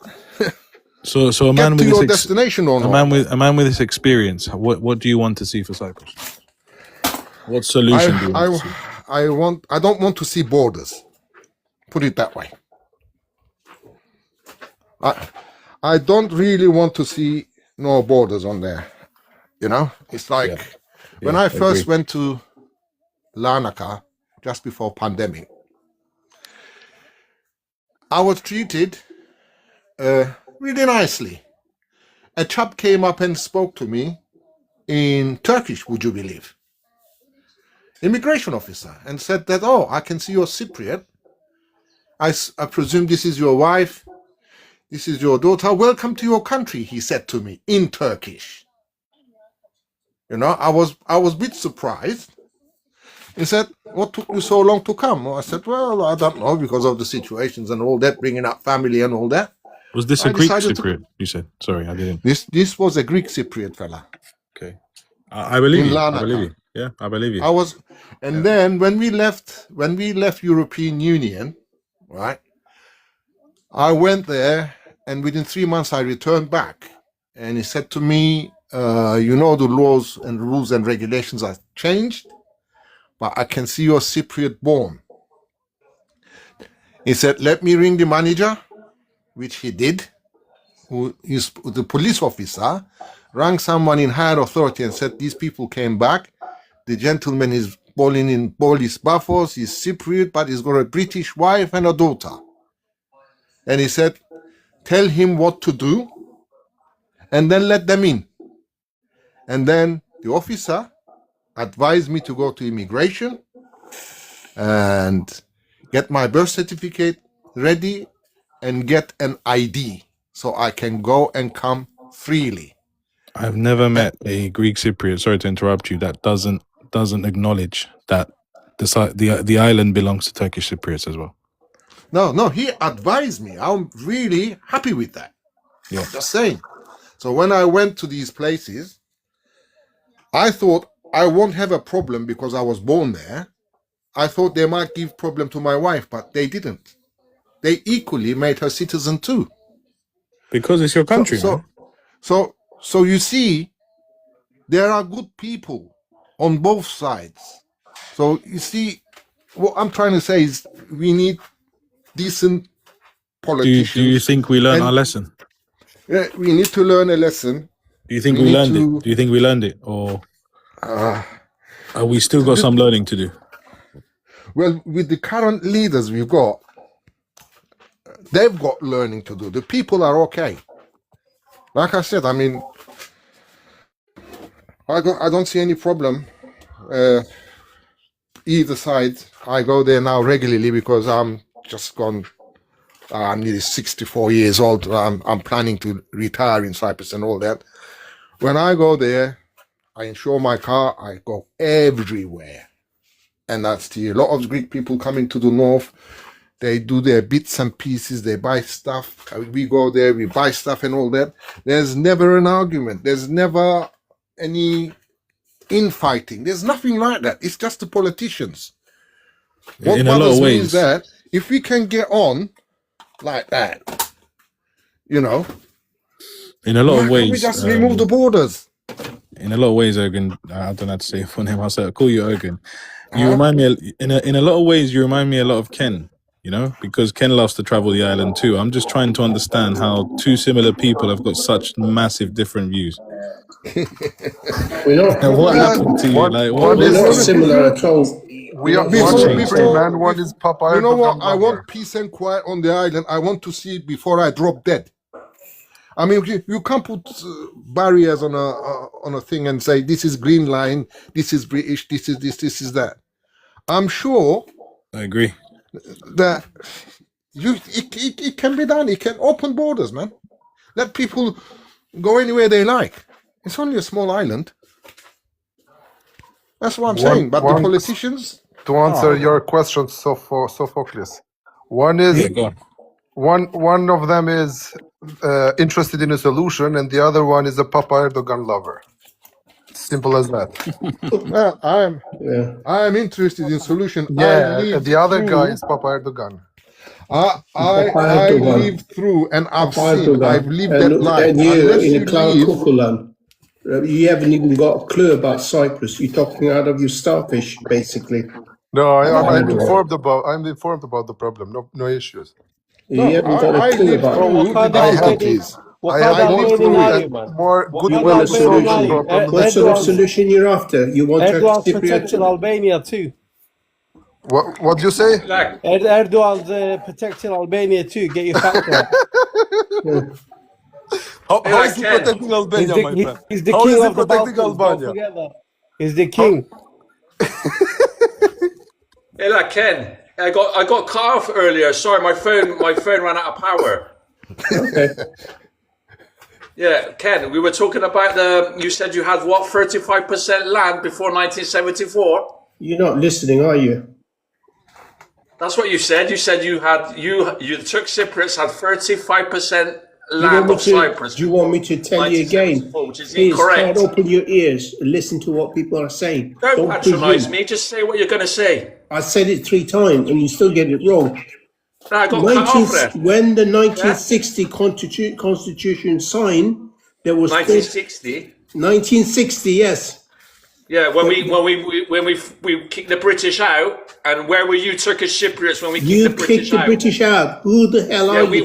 So a get man to with your this destination or a not. man with this experience. What do you want to see for Cyprus? What solution do you want to see? I don't want to see borders. Put it that way. I don't really want to see no borders on there. You know, it's like when I first went to Larnaca just before pandemic, I was treated really nicely. A chap came up and spoke to me in Turkish, would you believe? Immigration officer, and said that, oh, I can see you're Cypriot. I presume this is your wife. This is your daughter. Welcome to your country, he said to me in Turkish. You know, I was a bit surprised. He said, what took you so long to come? I said, well, I don't know, because of the situations and all that, bringing up family and all that. Was this I a Greek decided Cypriot? You said. Sorry, I didn't. This was a Greek Cypriot fella. Okay, I believe In you. I Larnaca. believe you. Yeah, I believe you. I was, and then when we left European Union, right? I went there, and within 3 months I returned back, and he said to me, "You know, the laws and rules and regulations are changed, but I can see you're Cypriot born." He said, "Let me ring the manager," which he did. The police officer rang someone in higher authority and said, "These people came back. The gentleman is born in Polish Bafos, he's Cypriot, but he's got a British wife and a daughter." And he said, "Tell him what to do, and then let them in." And then the officer advised me to go to immigration and get my birth certificate ready and get an ID so I can go and come freely. I've never met a Greek Cypriot. Sorry to interrupt you. That doesn't acknowledge that the island belongs to Turkish Cypriots as well. No, he advised me. I'm really happy with that. Yeah. Just saying. So when I went to these places, I thought I won't have a problem because I was born there. I thought they might give problem to my wife, but they didn't. They equally made her citizen too. Because it's your country, man. So you see, there are good people on both sides. So you see, what I'm trying to say is we need decent politicians. Do you think we learned and- our lesson? Yeah, we need to learn a lesson. Do you think we we need learned to- it? Do you think we learned it, or are we still got some learning to do? Well, with the current leaders we've got, they've got learning to do. The people are okay. Like I said, I mean, I don't see any problem. Either side. I go there now regularly because I'm just gone. I'm nearly 64 years old. I'm planning to retire in Cyprus and all that. When I go there, I insure my car. I go everywhere, and that's a lot of Greek people coming to the north. They do their bits and pieces. They buy stuff. We go there. We buy stuff and all that. There's never an argument. There's never any infighting. There's nothing like that. It's just the politicians. What In a lot bothers of me is ways, that if we can get on like that, you know, in a lot why of can't we ways, just remove the borders? in a lot of ways, Ergun, I don't know how to say your full name. I'll call you Ergun. You Huh? remind me in a lot of ways. You remind me a lot of Ken. You know, because Ken loves to travel the island too. I'm just trying to understand how two similar people have got such massive different views. We're not, And what we're happened to you? One, Like, one we're is not similar at all. we are Before, one is changed? free before, man, one is Papa you know what? Erdogan I want lover. peace and quiet on the island. I want to see it before I drop dead. I mean, you can't put barriers on a thing and say this is green line, this is British, this is this, this is that. I'm sure I agree. that it can be done. It can open borders, man. Let people go anywhere they like. It's only a small island. That's what I'm saying. But the One politicians, to answer your question, Sophocles. One Yeah, is go on. one of them is interested in a solution, and the other one is a Papa Erdogan lover. Simple as that. well, Yeah. I am interested in solution. I Yeah, lived the other guy through. is Papa Erdogan. Papa I Erdogan. lived through, and I've Papa seen. I've Erdogan. lived that life. And you Unless in you the cloud leave, cuckooland. You haven't even got a clue about Cyprus. You're talking out of your starfish, basically. No, Papa I'm Erdogan. informed about the problem. No issues. You no, haven't got I a clue lived about Bro, it. what through the kind of I have Albanian, difficulties. what I kind have of gone lived through Albanian through are it. you, man? more What good You kind want of a quality social Albanian are you? solution. problems What sort of Erdogan's, solution you're after? You want Erdogan's Cypriot? protecting Albania too. What do you say? Like, Erdogan's protecting Albania too. Get your facts right. How like is he Ken. protecting He's Albania, the, my he, friend? he's the How king is he of the protecting Balkans. Don't Albania? forget that. He's the How, king. Hey, like Ken, I got cut off earlier. Sorry, my phone ran out of power. Okay. Yeah, Ken, we were talking about you said you had what, 35% land before 1974? You're not listening, are you? That's what you said. You said you Turk Cypriots had 35% Do you land want me of to? Cyprus Do you before want me to tell you again? 1974, which is Please try incorrect. and open your ears and listen to what people are saying. Don't Don't patronize presume. me. Just say what you're going to say. I said it 3 times and you still get it wrong. No, I got cut off there. When the Yeah? 1960 Constitution signed, there was 1960. 1960, yes. Yeah, when we kicked the British out, and where were you Turkish Cypriots when we kicked You the British kicked the out? British out. Who the hell are Yeah, we you?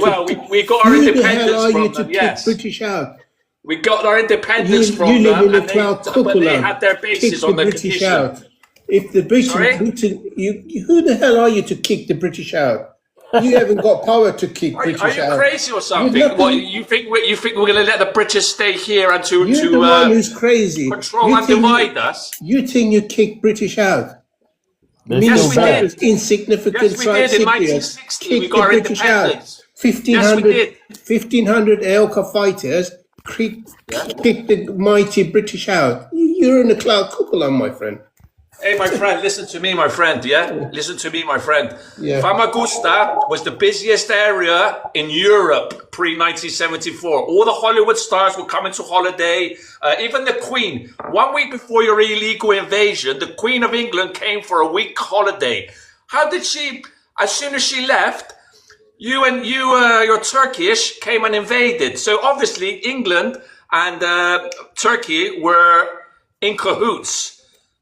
we got our Who the hell independence are you from to them. kick Yes, British out? we got our independence You from live them, in a and cloud but cuckoo they land. had their Kick bases the on the British condition. out. If the Sorry? who the hell are you to kick the British out? You haven't got power to kick Are British you out. crazy or You're something? nothing- What you think we're going to let the British stay here and You're the one who's crazy. control You and think divide us? You think you kicked British out? They're Me Yes, still we bad. did. Insignificant Yes, we did. In Cypriots 1960, we kicked got the our British out. independence. Yes, we 1500, did. 1500 Aoka fighters kicked the mighty British out. You're in a cloud cuckoo land, my friend. Hey, my friend, listen to me, my friend, yeah? Listen to me, my friend. Yeah. Famagusta was the busiest area in Europe pre-1974. All the Hollywood stars were coming to holiday. Even the Queen. 1 week before your illegal invasion, the Queen of England came for a week holiday. How did she, as soon as she left, you're Turkish, came and invaded. So obviously England and Turkey were in cahoots.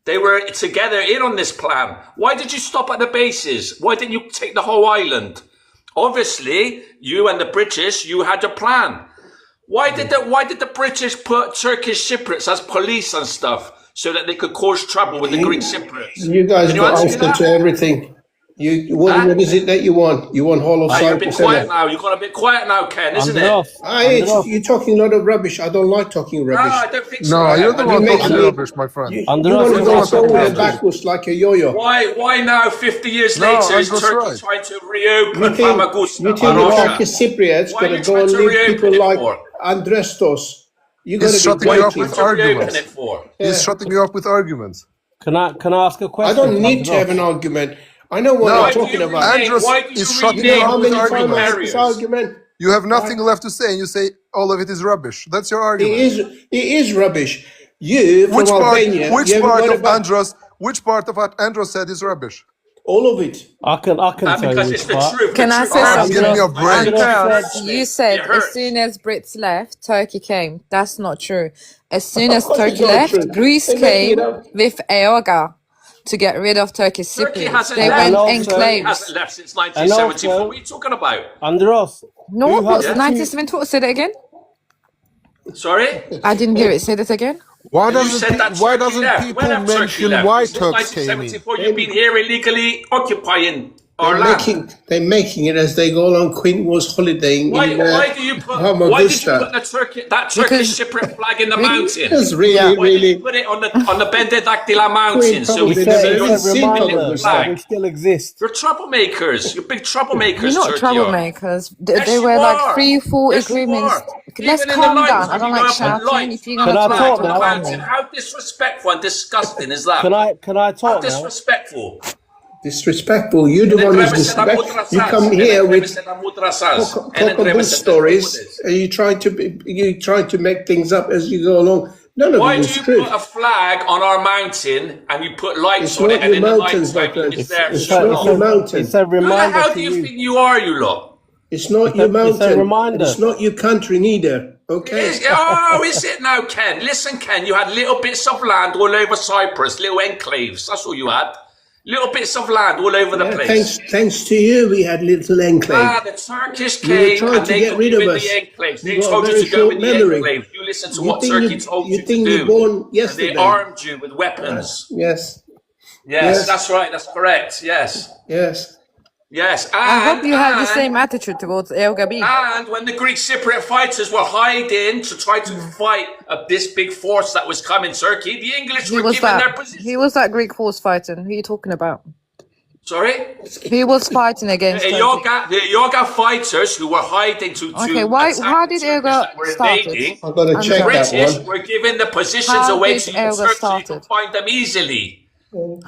They were together in on this plan. Why did you stop at the bases? Why didn't you take the whole island? Obviously, you and the British, you had a plan. Why did the British put Turkish Cypriots as police and stuff so that they could cause trouble with the Greek Cypriots? You guys Can you got answer answer that? to everything. What is it that you want? You want whole of You're a bit Cyprus? quiet now. You've got a bit quiet now, Ken, isn't it? Andros, You're talking a lot of rubbish. I don't like talking No, rubbish. I don't think so. No, you're the Ken. one make talking me- rubbish, my friend. You Andros, want to you go don't forward talk and backwards like a yo-yo. Why now, 50 years No, later, is Andros Turkey right. trying to reopen You think Famagusta? the Turkish Cypriots Why got are to you go trying and to leave reopen people it like for? Andrestos? You got He's to be shutting you up waiting. with What's to reopen arguments. it for? He's shutting you up with arguments. can I ask a I question? don't need to have Andros? an argument. I know what No, I'm talking about. Andros Why do you is shutting rename you up How with many times I have arguments. this argument? You have nothing left to say, and you say all of it is rubbish. That's your argument. It is rubbish. You from Which Albania, part? Which you haven't part got of about Andros? Which part of what Andros said is rubbish? all of it. I can tell you Because which it's the part. truth. Can The I truth say hurts. something? Give me a break. Andros, It you hurts. said It as hurts. soon as Brits left, Turkey came. That's not true. As soon as Of course it's Turkey not left, true. Greece They're making came it up. with EOGA to get rid of Turkish Turkey Cypriots. hasn't They left. went also- Turkey enclaves. hasn't left since 1974. What are you talking about? Andros, No, who has what's the 1974? Say that again. Sorry? I didn't hear it. Say that again. Why You said that why Turkey doesn't left. people When have Turkey mention left? why Since Turks came in? 1974, you've been here illegally occupying our land. They're making it as they go along. Queen was holidaying Why in do you put that Turkish Because- Cypriot flag in the mountain? That's really, Yeah. Why did you really. put it on the Benedictila mountain? So probably we never can see even your seen little Columbus. flag. we still exist. You're troublemakers. You're big troublemakers. You're not Turkey are. troublemakers. Yes, They you were like are. 3-4 Yes, you agreements. are. Let's Even in calm the lights, down. I when don't you like go up on shouting. lights, If you're gonna Can I talk, talk on the now? mountain. How disrespectful and disgusting is that? Can I How talk now? disrespectful. Disrespectful. You're the one who's disrespectful. You come here with cockaboo stories, and you try to make things up as you go along. None of Why it do is you true. put a flag on our mountain and you put lights It's on not it and your in the night mountains, my time friend. it's there? It's shut not off? your mountain. It's a Who the reminder hell to do you you. think you are, you lot? It's not your It's a mountain. reminder. It's not your country neither. Okay. Is it now, Ken? Listen, Ken, you had little bits of land all over Cyprus, little enclaves. That's all you had. Little bits of land all over the Yeah, place. thanks to you, we had little enclave. The Turkish You were came trying and to they get got rid you of in us. the enclaves. They You got a told you very to go short in the memory. enclaves. You listened to You what think Turkey you- told you you to think you do. born And yesterday. they armed you with weapons. Yes, Yes, Yes. that's right. That's correct. Yes. yes. Yes. I hope you have the and- same attitude towards El Gabi. And when the Greek Cypriot fighters were hiding to try to fight this big force that was coming Turkey, the English Who were was given their that? position. Who was that Greek force fighting? Who are you talking about? Sorry? Who was fighting against The Turkey? Yoga fighters who were hiding to Okay, attack how the did Turkish Yoga that were started? invading. I'm gonna I'm check sorry. that British one. were given the positions How away did to Elga Turkey so you started? could find them easily.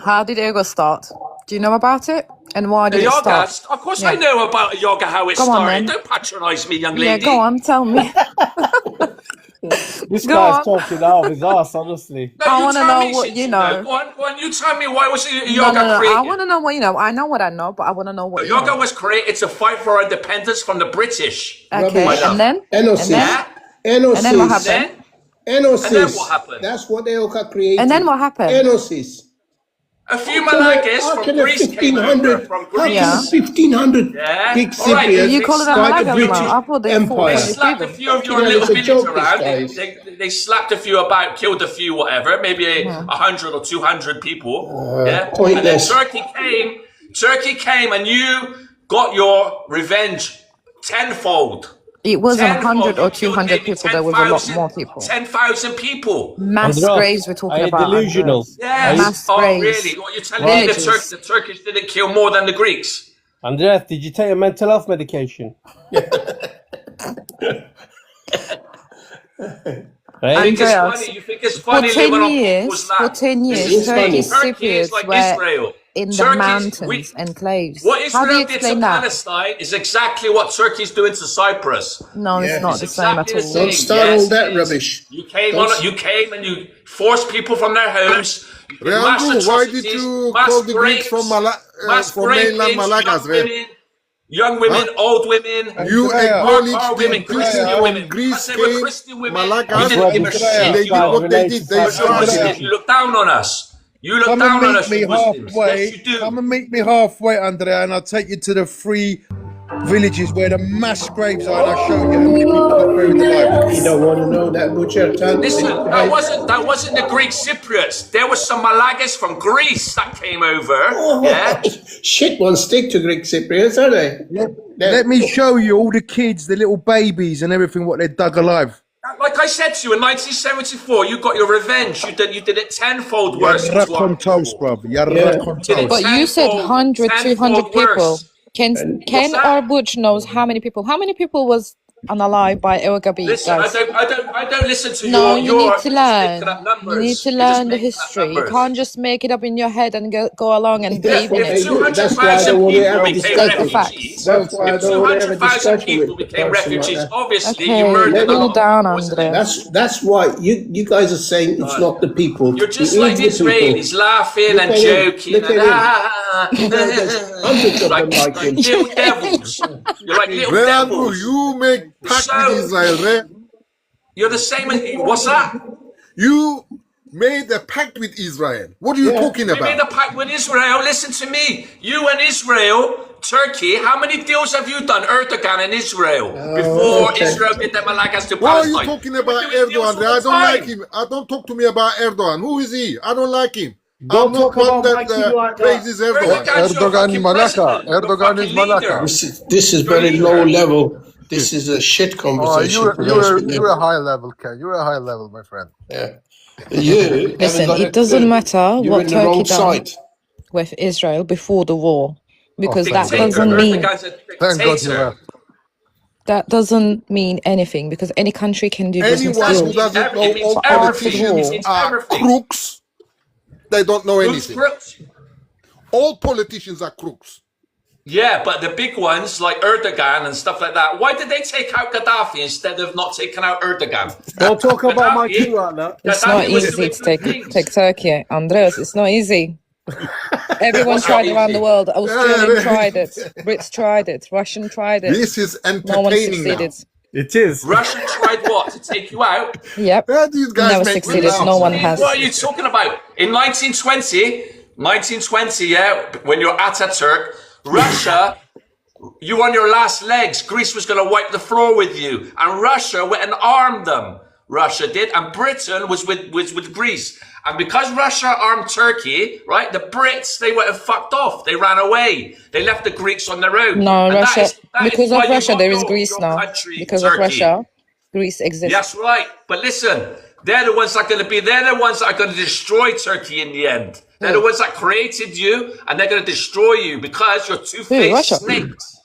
How did Yoga start? Do you know about it? And why The did it yoga, start? of course Yeah. I know about yoga, how it Go on, started. then. Don't patronise me, young Yeah, lady. go on, tell me. This Go guy's on. talking out of his ass, honestly. No, I you wanna tell know me what since you know. Go on, you tell me why was yoga No. created? I want to know what you know. I know what I know, but I want to know what you Yoga know. was created to fight for independence from the British. Okay, Rubbish. and then? NOC. Yeah? NOCs. And then what happened? Then, NOCs. And then what happened? That's what Elka created. And then what happened? NOCs. a few Malagas How from can a Greece came over. 1500, From how Greece. Yeah. can a 1500 Yeah. Greek All right, Cypriots You call it a Fight fight the Malaga British now? I thought they They Empire? fought slapped a freedom. few of your You know, little it's a villages joke, this around. guy They slapped a few about, killed a few, whatever, maybe 100 or 200 people. Yeah. And then pointless. Turkey came and you got your revenge tenfold. It wasn't Tenfold. 100 or You killed 200 maybe people. There was a lot 10,000 more people. 10,000 people. Mass Andros, graves we're talking are you about. delusional? Andros. Yes. Mass Oh, graves. really? What you're telling me? Villages. The Turkish didn't kill more than the Greeks? Andres, did you take your mental health medication? Hey? Andreas, You think it's For funny 10 living on years, people's for land? 10 years, is funny. Turkish Turkey is Cypriots like were Israel. in the Turkey's- mountains, enclaves. What How do you Israel did to explain that? Palestine is exactly what Turkey's doing to Cyprus. No, Yeah. it's not It's the same exactly at the all. same. Don't start Yes, all that it is. rubbish. You came and you forced people from their homes. You did mass Reandro, why did atrocities, you mass call the Greeks from mass from mainland raping, Malagas? young women, old women. You Andrea, acknowledge Our the women, Christian Christians women. from Greece Because they were came, Christian women. Malagas, We didn't give a Andrea, shit. they did what they did. They started. You look down on us. You look Come down and on meet us, me you Muslims. halfway. Yes, you do. Come and meet me halfway, Andrea, and I'll take you to the free villages where the mass graves are, and I showed you how many people got buried alive. You don't want to know that, Butcher. Listen, that wasn't the Greek Cypriots. There were some Malagas from Greece that came over. Yeah. Shit won't stick to Greek Cypriots, are they? Let me show you all the kids, the little babies and everything, what they dug alive. Like I said to you, in 1974, you got your revenge. You did it tenfold worse. You're racontos, bruv. You're racontos. But you said 100, 200 people. Worse. Can our Butch knows how many people? How many people was unalive by El Gabi, Listen, guys? I don't listen to No, your. you need to learn. Numbers. You need to learn the history. You can't just make it up in your head and go along and believe in If it. 200,000 people became refugees, That's why I if don't want to have a 200,000 discussion people with became refugees, like obviously Okay, you murdered a cool lot. down, Andre. that's why you guys are saying it's not the people. You're just It like is the people. Israelis, laughing Look and at him. joking. Look And, at him. Hundreds of them like him. little devils. You're like little Where do devils. you make pact So- with Israel, Ray? You're the same as what's that? You made a pact with Israel. What are you talking We made a about? pact with Israel. Listen to me. You and Israel, Turkey, how many deals have you done, Erdogan and Israel, before okay. Israel did the Malagas to Why are Palestine? you talking about We're doing deals Erdogan? all I the don't like time. him. I don't talk to me about Erdogan. Who is he? I don't like him. Don't I'm not talk one about that Mikey like that. praises Erdogan. Erdogan's your Erdogan fucking Malaka. president, your Erdogan fucking is Malaka. leader. This is very low level. This is a shit conversation. to be honest with you. You're a high level, Ken. You're a high level, my friend. Yeah. You Listen, haven't got it doesn't matter you're what in the Turkey wrong done side. with Israel before the war, because Oh, that thank God. doesn't mean Erdogan's a Thank God you dictator. left. that doesn't mean anything, because any country can do business Anyone who deals. doesn't know It means all everything. politicians It means are everything. crooks, they don't know Who's anything. crooks? All politicians are crooks. Yeah, but the big ones like Erdogan and stuff like that, why did they take out Gaddafi instead of not taking out Erdogan? Don't talk about my Gaddafi- king like that. It's Gaddafi not was easy doing to good things. take Turkey, Andreas. It's not easy. Everyone What's tried not around easy? the world. Australian Yeah. tried it. Brits tried it. Russian tried it. This is No one entertaining now. succeeded. It is. Russia tried what? To take you out? Yep. Yeah, these guys Never make me succeeded. laugh. No one has. What are you talking about? In 1920, yeah, when you're Ataturk, Russia, you were on your last legs. Greece was going to wipe the floor with you. And Russia went and armed them. Russia did. And Britain was with Greece. And because Russia armed Turkey, right, the Brits, they went and fucked off. They ran away. They left the Greeks on their own. No, And Russia. that is Because why of you Russia, got there is your- Greece your now. country, Because of Turkey. Russia, Greece exists. That's right. But listen, they're the ones that are going to be, they're the ones that are going to destroy Turkey in the end. They're the ones that created you, and they're going to destroy you because you're two-faced Russia? snakes.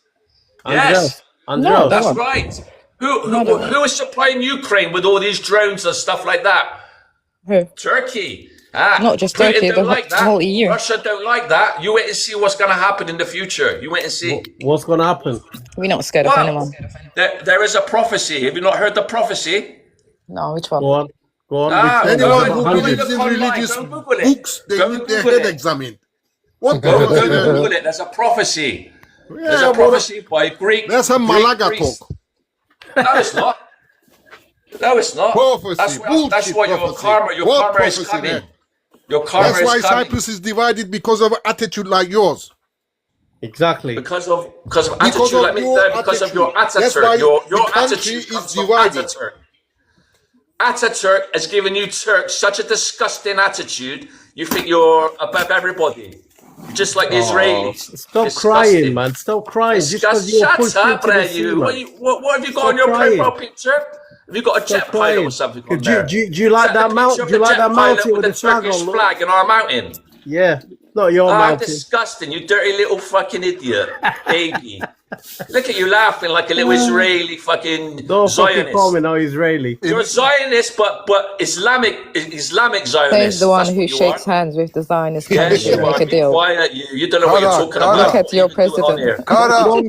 Andreas. Yes, No, Andreas. that's one. right. Who is supplying Ukraine with all these drones and stuff like that? Who? Turkey. Ah, Not just Britain Turkey, don't the like that. whole EU. Russia don't like that. You wait and see what's going to happen in the future. You wait and see. What's going to happen? We're not scared of Well, anyone. there is a prophecy. Have you not heard the prophecy? No, which one? Go on. Go on. Ah, Before Anyone there's who 100. believes in Online, religious go Google it. books, they Go need their Google head it. examined. What Go prophecy? Google it. There's a prophecy. There's Yeah, a prophecy by Greek. That's some Greek Malaga priest. talk. No, it's not. No, it's not. Prophecy, That's bullshit what your prophecy. karma is What prophecy coming. then? Your karma That's why is coming. Cyprus is divided because of attitude like yours. Exactly. Because of attitude. Because of Let me your because of your attitude. That's why Ataturk. Your the country attitude is comes from divided. Ataturk. Ataturk has given you Turks such a disgusting attitude. You think you're above everybody. Just like the Israelis. Stop Disgusting. crying, man. Stop crying. Just because you're Shut pushed up, into the sea, you. man. What have you got Stop on your crying. profile picture? Have you got a jet Stop pilot crying. or something Do on there? you like Is that the mount? picture of Do you the like jet that pilot mountain with the flag Turkish on? Look? flag in our mountain? Yeah. Not your mountain. Disgusting, you dirty little fucking idiot. Baby. Look at you laughing like a little Israeli fucking Don't fucking Zionist. call me no Israeli. You're a Zionist, but Islamic Zionist. He's the one That's who what you shakes are. hands with the Zionist Yes, country you and make are. a Be deal. quiet. You don't know what you're Kara, talking Kara. about. Look at your What are you doing on president. here? Kara,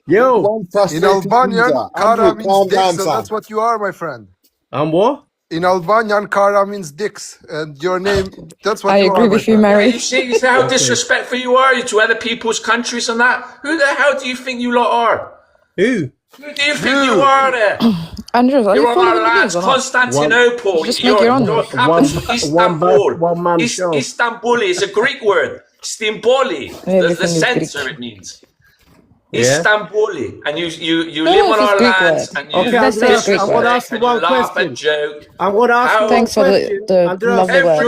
Yo, in Albanian, Kara means calm down, dicks, and son. that's what you are, my friend. and what? In Albanian, Kara means dicks, and your name, that's what I you agree are, my with you, friend. Mary. You see how disrespectful you are to other people's countries and that? Who the hell do you think you lot are? Who? Who do you think you are there? Andrews, are you You're on following our the lands, news or not? Constantinople. Just make your own. Your capital, Istanbul. one man show. Istanbul is a Greek word. Stimboli. The Everything is center Greek. it means. Istanbuli, and you No, live on it's our Greek lands, word. and you Okay, Let's say it's Greek I'm going word. to ask you one laugh and question. joke. I'm going to ask you one Thanks for question. the Andreas, lovely words.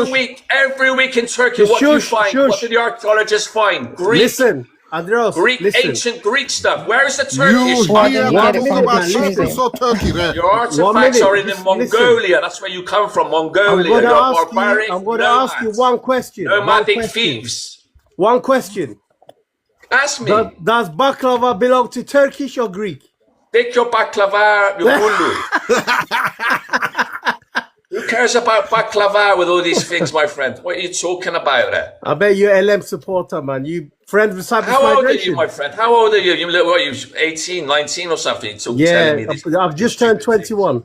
Every week in Turkey, Just what do you shush, find? What shush. do the archaeologists find? Listen, Andreas, listen. Ancient Greek stuff. Where is the You Turkish? Why here didn't you to get it talk from the about British Cyprus Museum? or Turkey, right? Your 1 artifacts minute. are in Just Mongolia. listen. That's where you come from, I'm Mongolia. going to You're ask you. barbaric I'm going to ask you nomads, one question. nomadic thieves. One question. Ask me. Does baklava belong to Turkish or Greek? Take your baklava, your gulu. Who cares about baklava with all these things, my friend? What are you talking about there? I bet you're LM supporter, man. You friends with Cyprus How old are you, Migration? my friend? How old are you? You look, what, you 18, 19 or something? Telling Yeah, me this. I've just turned 21.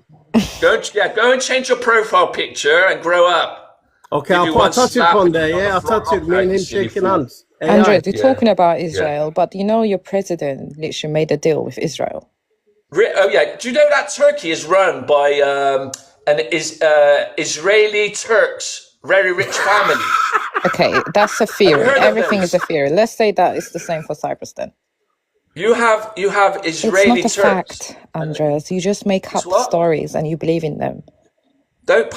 Go and change your profile picture and grow up. Okay, Give I'll you put a one tattoo slap on and there. you're on Yeah, the I'll front tattoo knock me out, and you him silly shaking fool. hands. Andrew, AI. you're talking about Israel, but you know your president literally made a deal with Israel. Oh yeah, do you know that Turkey is run by Israeli Turks, very rich family? Okay, that's a Have you theory. heard of Everything those? is a theory. Let's say that it's the same for Cyprus then. You have It's Israeli not a Turks. fact, Andreas. You just make It's up what? stories and you believe in them. Don't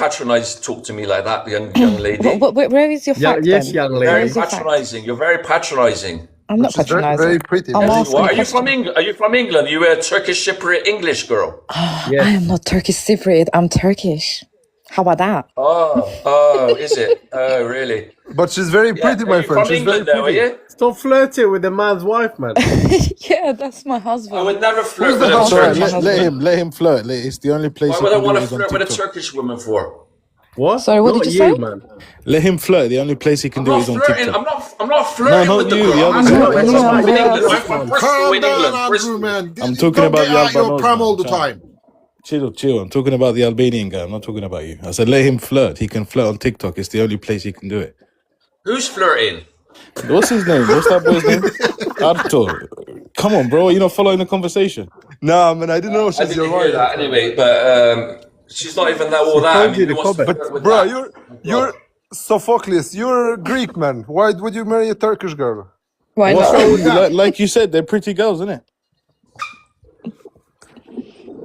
talk to me like that, young lady. Where is your fact Yes, then? young You're Where very lady. is your fact? patronising. You're very patronising. I'm not Which is very, very patronizing. pretty. I'm Yes, you asking are. a Are you from question. England? Are you from England? You a Turkish Cypriot English girl? I Yes. am not Turkish Cypriot. I'm Turkish. How about that? Oh, is it? Oh, really? But she's very Yeah. pretty, Are my you friend. from She's very England, though? Are pretty. you? Stop flirting with the man's wife, man. Yeah, that's my I husband. would never flirt Who's with the a It's all right. Turkish. Let him flirt. It's the only place Why he would I can do want it to is on flirt with a TikTok. Turkish woman for? What? Sorry, what Not did you say? man. Let him flirt. The only place he can I'm do it not is on flirting. TikTok. I'm not flirting not with the you, girl. the I'm other asking girl. her where You she's are from in England. Andreas. I'm from Bristol Calm in down, England. Andrew, Bristol. man. I'm talking Don't about get the out your Albanos, pram man. all the Chill. time. Chill. I'm talking about the Albanian guy. I'm not talking about you. I said let him flirt. He can flirt on TikTok. It's the only place he can do it. Who's flirting? What's his name? What's that boy's name? Arto. Come on, bro. You're not following the conversation. Nah, man, I didn't know I she's didn't your hear wife. that anyway, but she's not even that all She that. I told mean, you who the wants to comment. flirt with Bro, that? you're Sophocles. You're Greek, man. Why would you marry a Turkish girl? Why What's not? wrong with that? Like you said, they're pretty girls, isn't it?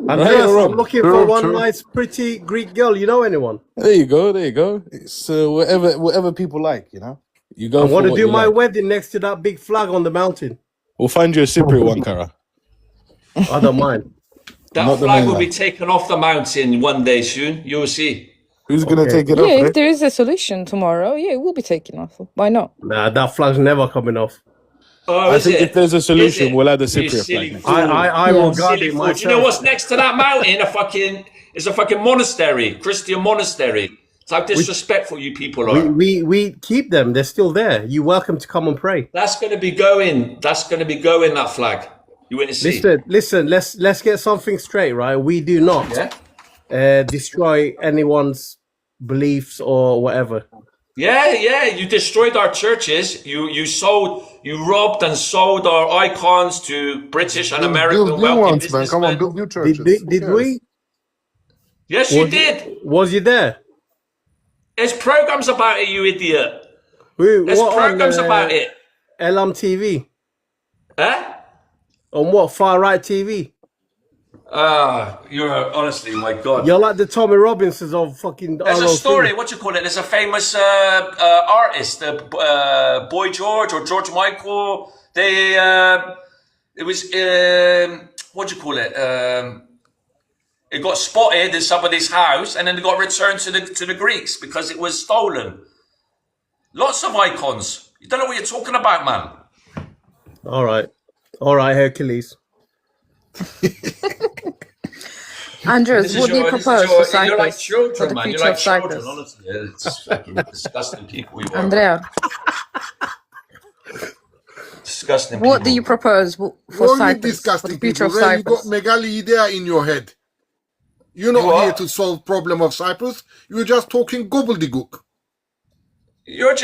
Right Andreas, or I'm wrong? looking for one nice, pretty Greek girl. You know anyone? There you go. It's whatever people like, you know. You go I for want to what do you my like. wedding next to that big flag on the mountain. We'll find you a Cypriot one, Kara. I don't mind. That Not the flag will mainland. be taken off the mountain one day soon. You'll see. Who's gonna Okay. take it Yeah, off? if Eh? there is a solution tomorrow, yeah, it will be taken off. Why not? Nah, that flag's never coming off. Oh, I is think it? if there's a Is solution, it? we'll add a You Cypriot silly flag next. fool. I Yeah. will guard Silly it fool. Do you know myself. what's next to that mountain? It's a fucking monastery, Christian monastery. It's how disrespectful you people are. We keep them. They're still there. You're welcome to come and pray. That's going to be going. That flag. You want to see? Listen. Let's get something straight, right? We do not destroy anyone's beliefs or whatever. Yeah. You destroyed our churches. You robbed and sold our icons to British and American Build new wealthy ones, man. Come on, businessmen. build new churches. Did Who cares? we? Yes, you did. Was you there? There's programs about it, you idiot. There's What programs on about it. LMTV? Huh? On what? Far Right TV? You're honestly, my God. You're like the Tommy Robinsons of fucking. There's a ROC. story. What you call it? There's a famous artist, Boy George or George Michael. They it was what do you call it? It got spotted in somebody's house, and then it got returned to the Greeks because it was stolen. Lots of icons. You don't know what you're talking about, man. All right, Hercules. Andreas, what do you propose for Cyprus? You're like For children, the man. You're future like of children, Cyprus? honestly. It's fucking disgusting people you are. Andrea, Disgusting what people. do you propose for What are you Cyprus? For disgusting the future people? of Ray, you got Cyprus? Megali idea in your head. You're You not are? here to solve problem of Cyprus. You're just talking gobbledygook. You're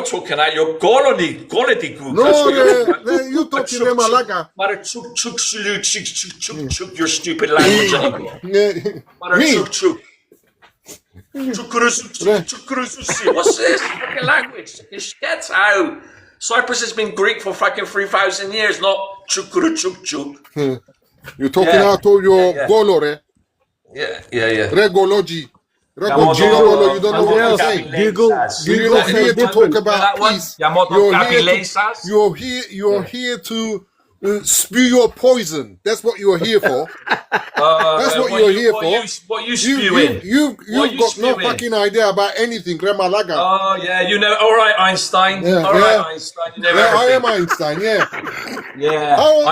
talking out your gobbledygook. No, That's what you're you're talking them Malaga. Mara chuk chuk sulu chuk chuk chuk chuk your stupid language anymore. Mara Me? chuk chuk. Chukurusu chuk chukurusu si. What's this fucking language? Get out. Cyprus has been Greek for fucking 3,000 years, not chukuru chuk chuk. You're talking out of your golore. Yeah. Regology. You don't know what you're saying. Google. You're not here to talk about peace. You're here to spew your poison. That's what you're here for. That's what you're here for. What you spewing? You've got no fucking idea about anything, Remalaga. Oh, yeah, you know. All right, Einstein. Einstein. You know I am Einstein, yeah.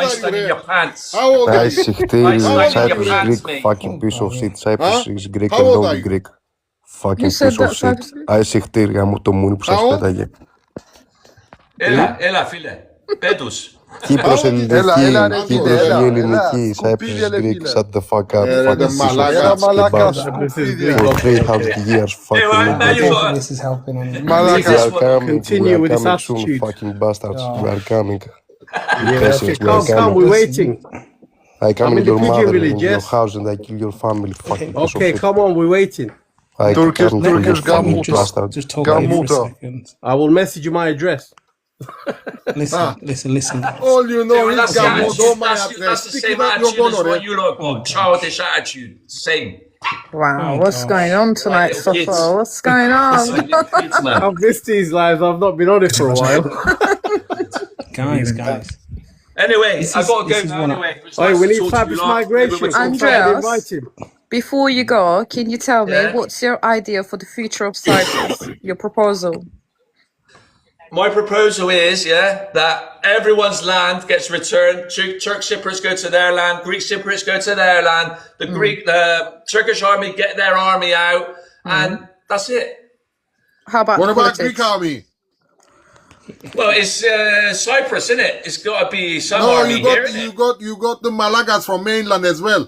Einstein in your pants. How old are you? Cyprus is Greek, fucking piece of shit. Cyprus is Greek and only Greek. Fucking piece of shit. Αισιχτήρ γαμώ το μουνί που σας πέταγε. Έλα, φίλε. Πέτους. Κύπρος ελληνική, Cyprus is Greek, shut the fuck up, fucking piece of shit, for 300 years, fucking This is helping. we are coming soon, fucking bastards, we are coming. Come, we're waiting. I come in your mother, in your house, and I kill your family, fucking piece of Okay, shit. come on, we're waiting. I Turkish bastard. Just talk for a second. I will message you my address. Listen. All you know is That's the same attitude as what you lot Oh, got. Childish attitude. Same. Wow, what's going on tonight, Safa? What's going on? I've missed these lives. I've not been on it for a while. guys. Anyway, I got to go now anyway. We need Fabrice migration. Andreas, before you go, can you tell me what's your idea for the future of Cyprus? Your proposal? My proposal is, that everyone's land gets returned. Turk Cypriots go to their land. Greek Cypriots go to their land. The Turkish army get their army out, and that's it. How about What about politics? Greek army? Well, it's Cyprus, isn't it? It's got to be some No, army here. you got the Malagas from mainland as well.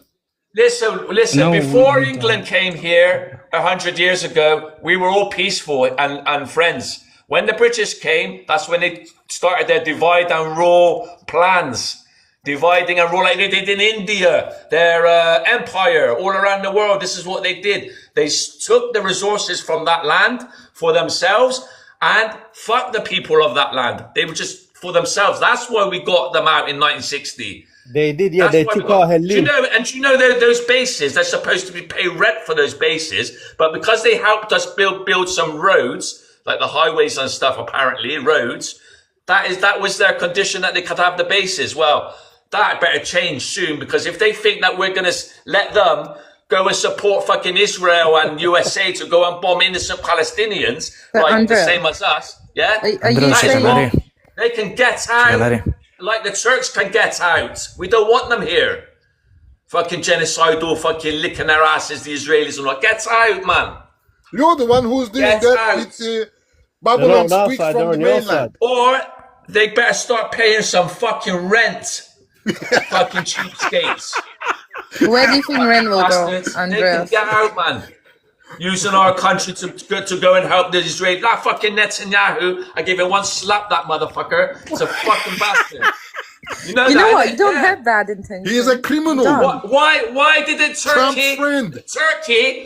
Listen. Before England came here 100 years ago, we were all peaceful and friends. When the British came, that's when they started their divide and rule plans. Dividing and rule like they did in India, their empire all around the world. This is what they did. They took the resources from that land for themselves and fuck the people of that land. They were just for themselves. That's why we got them out in 1960. They did, yeah. They took our Do you know those bases? They're supposed to be pay rent for those bases, but because they helped us build some roads, like the highways and stuff, apparently roads. That was their condition that they could have the bases. Well, that better change soon, because if they think that we're gonna let them go and support fucking Israel and USA to go and bomb innocent Palestinians, like the same as us, Are you saying they can get out? Like the Turks can get out. We don't want them here. Fucking genocidal, fucking licking their asses, the Israelis and all. Get out, man. You're the one who's doing that. It's Babylon speaks from the mainland. Or they better start paying some fucking rent. Fucking cheapskates. where do you think rent will go, Bastards. They can Andreas? get out, man. Using our country to go and help the Israelis. That fucking Netanyahu, I gave him one slap, that motherfucker. It's a fucking bastard. You know what? You don't have bad intentions. He is a criminal. Why didn't Turkey,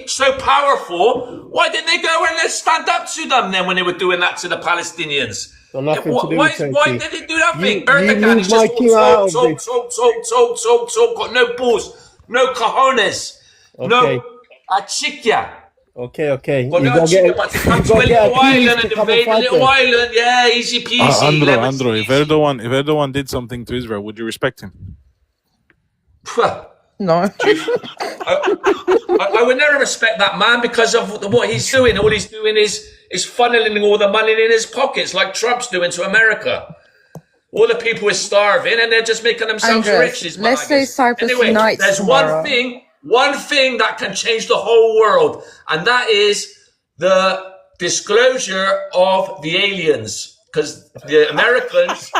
so powerful, why didn't they go and stand up to them then when they were doing that to the Palestinians? Why did they do nothing? Erdogan is just talk, got no balls, no cojones, no achikya. Okay. Well, no, but to come to a little island and invade a little island, easy peasy. Andrew, if Erdogan did something to Israel, would you respect him? No. I would never respect that man because of what he's doing. All he's doing is funneling all the money in his pockets like Trump's doing to America. All the people are starving and they're just making themselves rich. Let's say Cyprus unites there's tomorrow. one thing that can change the whole world, and that is the disclosure of the aliens. Because the Americans,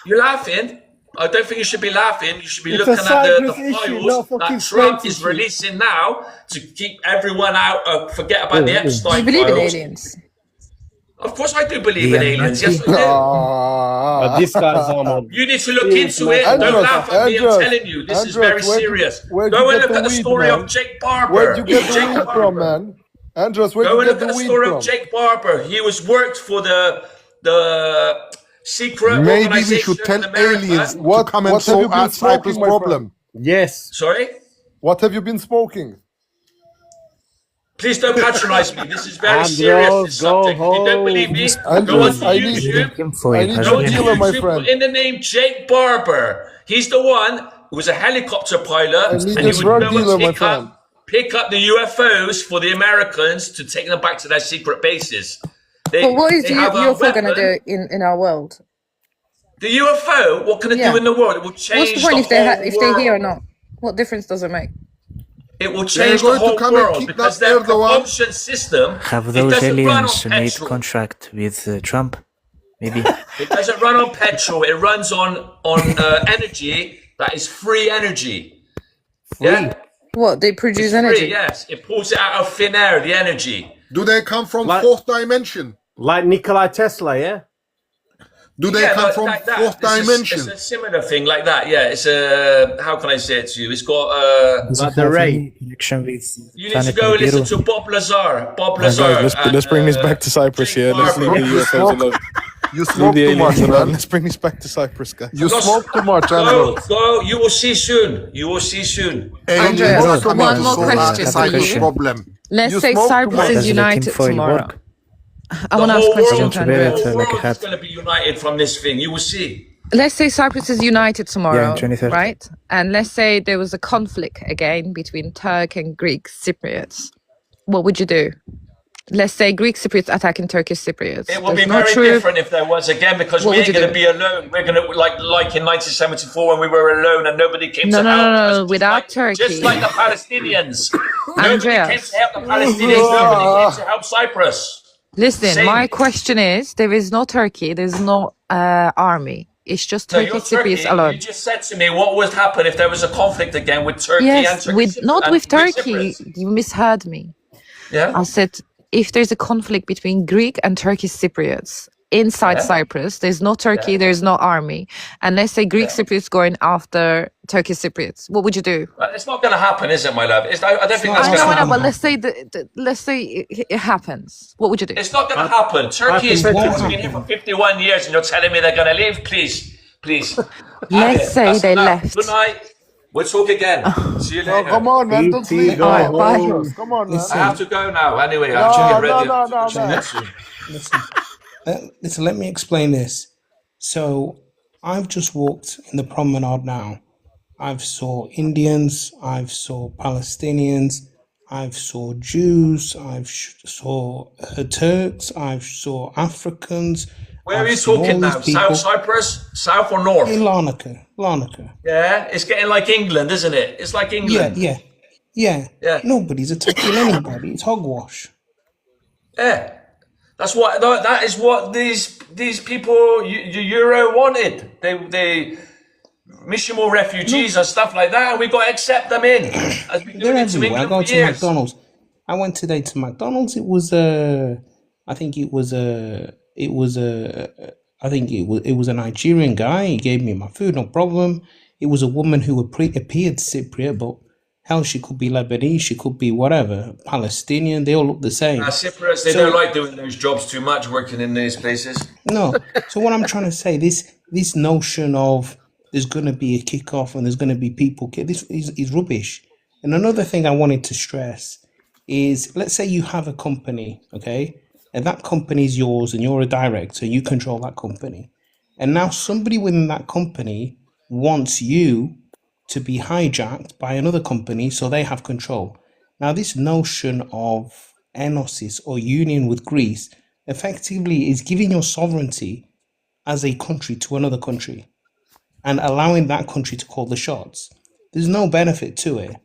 you're laughing. I don't think you should be laughing. You should be looking at the files that Trump is releasing now to keep everyone out. Forget about the Epstein Do you believe in files. aliens? Of course I do believe in aliens. Yes, I do. This guy's on. You need to look into it. Don't laugh at me. I'm telling you, this is very serious. Go and look at the story of Jake Barber. Where'd you get the weed from, man? Andrews, where'd you get the weed from? Go and look at the story of Jake Barber. He worked for the the secret Maybe we organization should tell in America. aliens to come and What have you sort been out Cyprus smoking, my problem. Yes. Sorry? What have you been smoking? Please don't patronize me. This is very serious, Andros, this go subject. If you don't believe me, go Andros, onto I need YouTube. I need Go your to dealer, my YouTube, friend. put in the name Jake Barber. He's the one who was a helicopter pilot, I need and a he would drug go dealer, and my friend. pick up the UFOs for the Americans to take them back to their secret bases. But what is they have a UFO going to weapon. do in our world? The UFO, what can it Yeah. do in the world? It will change What's the point if they whole if they're here or world. not? What difference does it make? It will They're change the going to whole come and world kidnap because their Erdogan. propulsion system, Have it those doesn't run aliens on made petrol. contract with Trump? Maybe. It doesn't run on petrol. It runs on energy that is free energy. Yeah, What, they produce it's free. energy? Yes, it pulls it out of thin air. The energy. Do they come from Like- fourth dimension? Like Nikola Tesla, yeah? Do they Yeah, come like from that. fourth It's dimension? it's a similar thing like that. Yeah, it's a. How can I say it to you? It's got Does Like it the have ray. any connection with You need to Planet go listen Nibiru? to Bob Lazar. Bob Right, Lazar. guys, let's bring this back to Cyprus here. Let's leave the UFOs alone. You Leave smoke the too much, aliens alone. man. Let's bring this back to Cyprus, guys. You smoke too much, Go, Andros. go. You will see soon. You will see soon. Aliens Andreas, are coming one to more sort out question the for you. Cyprus problem. Let's You say smoke too Cyprus much. is Does it united looking for tomorrow. work? I want to ask a question world, to to wear Andreas. it the whole like a world hat. is going to be united from this thing. You will see. Let's say Cyprus is united tomorrow, 2030. right? And let's say there was a conflict again between Turk and Greek Cypriots. What would you do? Let's say Greek Cypriots attacking Turkish Cypriots. It will There's be no very truth. different if there was again, because What we would ain't you going to do? be alone. We're going to like in 1974 when we were alone and nobody came No, to no, help no, us. no, without Just Turkey. like the Palestinians. Nobody came Andreas. to help the Palestinians. Nobody came to help Cyprus. Listen, Same. my question is, there is no Turkey, there's no army. It's just No, you're Turkish Turkey. Cypriots alone. You just said to me what would happen if there was a conflict again with Turkey and Yes, Turkey. with not and with Greek Turkey. Cyprus. You misheard me. Yeah. I said if there's a conflict between Greek and Turkish Cypriots inside Yeah. Cyprus, there's no Turkey, Yeah. there's no army, and let's say Greek Cypriots going after Turkish Cypriots, what would you do? Well, it's not going to happen, is it, my love? I don't think I that's going know, to I know, happen. but let's say it happens. What would you do? It's not going to happen. Turkey is hypothetically. been here for 51 years and you're telling me they're going to leave? Please. Let's say That's they enough. left. Good night. We'll talk again. See you Oh, later. come on, man. Don't ET, sleep. go Alright, bye. home. Come on, man. I have to go now. Anyway, I No, have to get ready. no. Listen, listen, let me explain this. So, I've just walked in the promenade now. I've saw Indians, I've saw Palestinians, I've saw Jews, I've saw Turks, I've saw Africans. Where are I've you seen all talking these now? people. South Cyprus? South or north? In Larnaca. Yeah, it's getting like England, isn't it? It's like England. Yeah. Yeah. Nobody's attacking anybody. It's hogwash. Yeah. That is what these people Euro wanted. They mission more refugees and stuff like that, and we got to accept them in. As we do They're it to everywhere. I England go for to years. McDonald's. I went today to McDonald's. It was a Nigerian guy. He gave me my food, no problem. It was a woman who appeared Cypriot, but hell, she could be Lebanese, she could be whatever, Palestinian. They all look the same. Cypriots, they So- don't like doing those jobs too much, working in these places. No. So what I'm trying to say, this notion of there's going to be a kickoff and there's going to be people, this is rubbish. And another thing I wanted to stress is, let's say you have a company, okay, and that company is yours and you're a director, you control that company. And now somebody within that company wants you to be hijacked by another company so they have control. Now, this notion of enosis or union with Greece effectively is giving your sovereignty as a country to another country and allowing that country to call the shots. There's no benefit to it.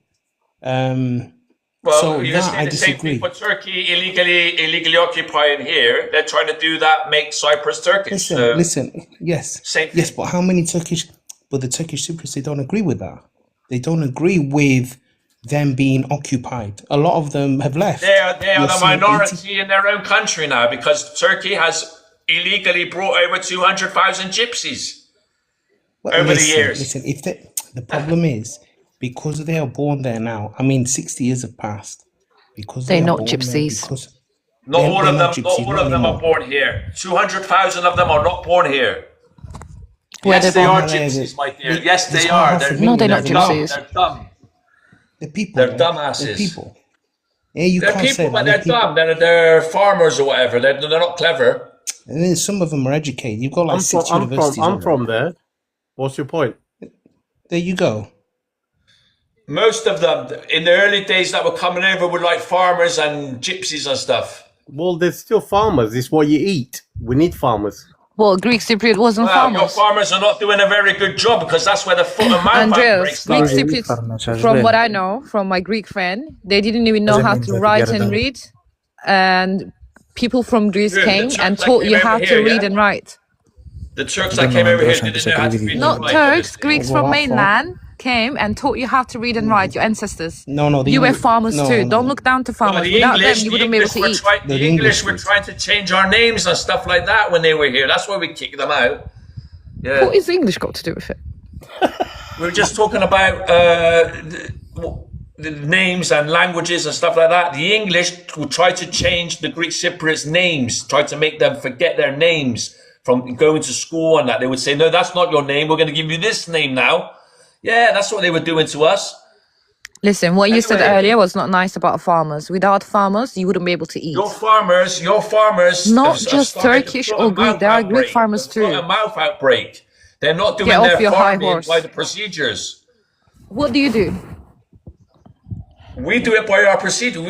Well, So you can that say I the same disagree. thing for Turkey illegally occupying here. They're trying to do that, make Cyprus Turkish. Listen, yes, Same yes, but how many but the Turkish Cypriots, they don't agree with that. They don't agree with them being occupied. A lot of them have left. They are You're the seeing minority in their own country now because Turkey has illegally brought over 200,000 gypsies over the years. Listen, the problem is because they are born there now. I mean, 60 years have passed. Because They're they are not born there, gypsies. because Not all they're of not them. Not gypsies, all not of them are anymore. born here. 200,000 of them are not born here. Where Yes, they they born? are gypsies, my dear. There's- Yes, there's they half are. of They're, No, they're England not that dumb. gypsies. They're dumb. They're people. They're They're dumbasses. people. Yeah, you They're can't say people, but that. they're dumb. They're farmers or whatever. They're not clever. And then some of them are educated. You've got like six universities. I'm over from there. What's your point? there. There you go. Most of them, in the early days that were coming over, were like farmers and gypsies and stuff. Well, there's still farmers. It's what you eat. We need farmers. Well, Greek Cypriot wasn't Well, your farmers. farmers are not doing a very good job because that's where the foot and mouth Andreas, outbreaks Greek start. Cypriots, from what I know from my Greek friend, they didn't even know how to write and read. And people from Greece Good, the came Turks and that taught came you over how here, to read yeah? and write. The Turks that came over here didn't know how to read and Not write. Turks, Greeks from mainland came and taught you how to read and write, your ancestors. No, You were farmers too. Don't look down to No, farmers. Without them, you wouldn't be able to eat. The English were trying to change our names and stuff like that when they were here. That's why we kicked them out. Yeah. What is English got to do with it? We were just talking about the names and languages and stuff like that. The English would try to change the Greek Cypriots' names, try to make them forget their names from going to school and that. They would say, no, that's not your name. We're going to give you this name now. Yeah, that's what they were doing to us. Listen, what you said Anyway. earlier was not nice about farmers. Without farmers, you wouldn't be able to eat. Your farmers. Not have just started Turkish a or Greek. foot-and-mouth There are Greek outbreak. farmers A too. foot-and-mouth outbreak. They're not doing Get off their your high farming horse. by the procedures. What do you do? We do it by our procedure.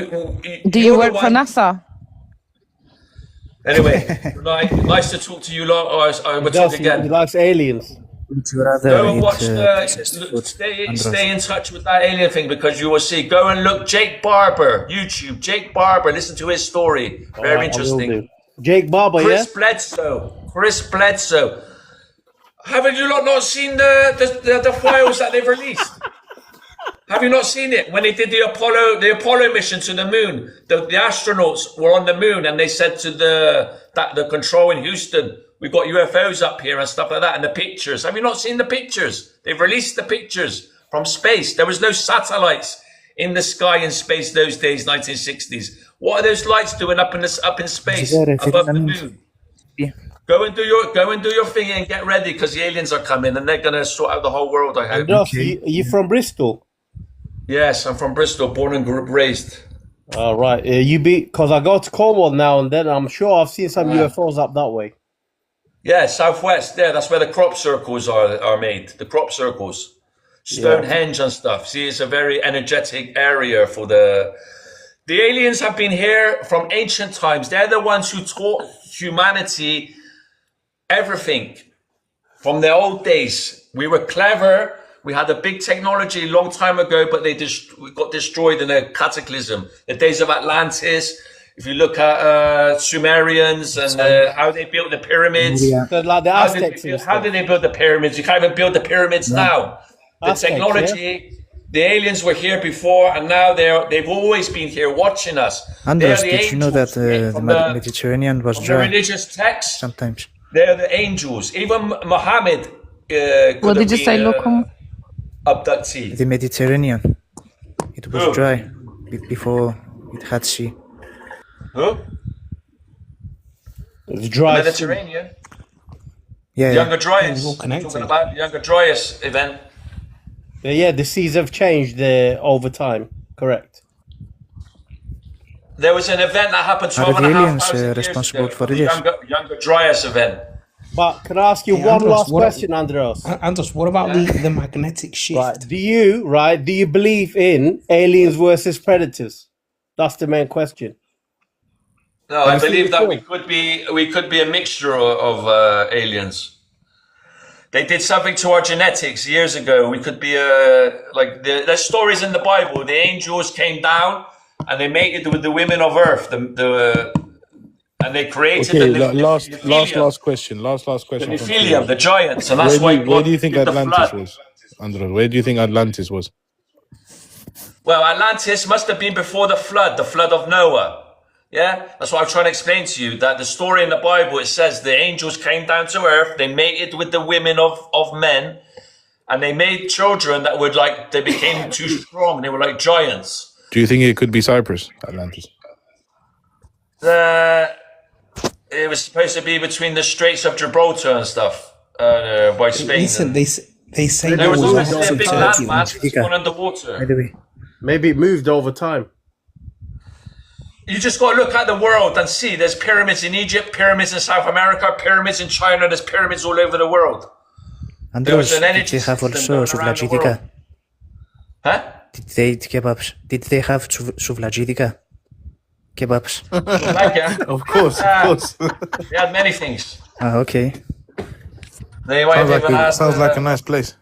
Do you work for NASA? Anyway, nice to talk to you lot. We'll talk He again. likes aliens. Would you rather Go and eat watch processed food? stay in touch with that alien thing because you will see. Go and look Jake Barber, YouTube, Jake Barber, listen to his story. Very I will interesting. do. Jake Barber, Chris yeah? Bledsoe. Haven't you not seen the files that they've released? Have you not seen it? When they did the Apollo mission to the moon, the astronauts were on the moon and they said to the control in Houston, we've got UFOs up here and stuff like that, and the pictures. Have you not seen the pictures? They've released the pictures from space. There was no satellites in the sky in space those days, 1960s. What are those lights doing up in space above the moon? Yeah. Go and do your thing and get ready because the aliens are coming and they're gonna sort out the whole world. I hope. Andros, you from Bristol? Yes, I'm from Bristol, born and raised. All right. Because I go to Cornwall now and then. I'm sure I've seen some UFOs up that way. Yeah, southwest. There, that's where the crop circles are made. The crop circles, Stonehenge and stuff. See, it's a very energetic area for the aliens have been here from ancient times. They're the ones who taught humanity everything from the old days. We were clever. We had a big technology a long time ago, but we got destroyed in a cataclysm. The days of Atlantis. If you look at Sumerians and how they built the pyramids. So like the Aztecs How did they build the pyramids? You can't even build the pyramids now. The Aztecs, technology, the aliens were here before, and now they've always been here watching us. Andros, They're the did you know that angels the from Mediterranean was from the dry religious texts? sometimes? They're the angels. Even Muhammad What did you say, Lokum? Abductee. The Mediterranean, it was Who? dry before it had sea. Who? It's dry. Mediterranean. Yeah, Younger It's Dryas. all connected. Talking about the Younger Dryas event. Yeah, the seas have changed over time. Correct. There was an event that happened Are 12 and a the half aliens thousand years responsible ago, for the this? Younger Dryas event. But can I ask you Hey, one Andros, last what- question, Andros? Andros, what about the magnetic shift? Right. Do you believe in aliens versus predators? That's the main question. No, I believe that we could be a mixture of aliens. They did something to our genetics years ago. We could be like there's stories in the Bible. The angels came down and they mated with the women of Earth. And they created Okay, the last question. Last the question. from Nephilim, Felix. the giants, and that's why Where do you think God did the Atlantis flood. was, Andros? Where do you think Atlantis was? Well, Atlantis must have been before the flood of Noah. Yeah, that's what I'm trying to explain to you. That the story in the Bible, it says the angels came down to earth, they mated with the women of men, and they made children that would they became too strong. They were like giants. Do you think it could be Cyprus, Atlantis? It was supposed to be between the Straits of Gibraltar and stuff by Spain. Listen, they say There there was was obviously lots a of big Turkey. landmass that's gone underwater. By the way, Maybe it moved over time. You just got to look at the world and see there's pyramids in Egypt, pyramids in South America, pyramids in China, there's pyramids all over the world. There was Andros, an did energy they have system also going around the souvlagidica? world. Huh? Did they eat kebabs? Did they have souvlagidica? Kebabs. Like, yeah. Of course, of course. They had many things. Ah, okay. They might have even had, sounds like a nice place.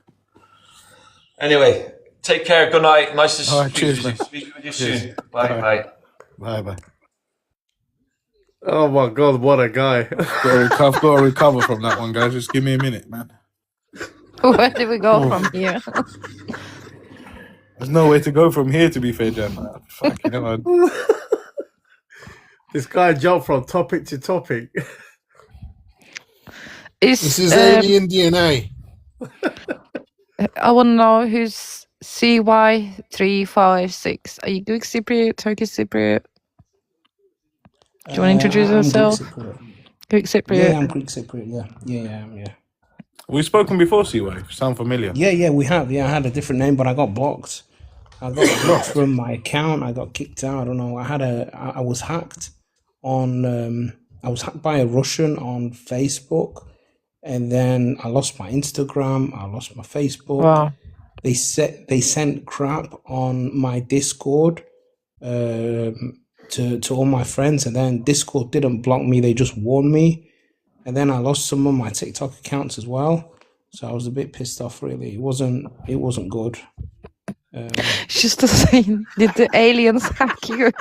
Anyway, take care. Good night. Nice to All right, speak, cheers, with you. man. Speak with you Cheers. soon. Bye. Bye. Bye. Bye bye. Oh my God, what a guy. I've got to recover from that one, guys. Just give me a minute, man. Where do we go from here? There's no way to go from here, to be fair, Jan. Fucking hell. This guy jumped from topic to topic. This is alien DNA. I want to know who's CY356. Are you Greek Cypriot, Turkish Cypriot? Do you want to introduce I'm yourself? Greek Cypriot. Yeah, I'm Greek Cypriot. Yeah. We've spoken before, CY. Sound familiar? Yeah, we have. Yeah, I had a different name, but I got blocked. I got blocked from my account. I got kicked out. I don't know. I was hacked on. I was hacked by a Russian on Facebook, and then I lost my Instagram. I lost my Facebook. Wow. They sent crap on my Discord to all my friends, and then Discord didn't block me. They just warned me, and then I lost some of my TikTok accounts as well. So I was a bit pissed off. Really, it wasn't good. It's just the same. Did the aliens hack you?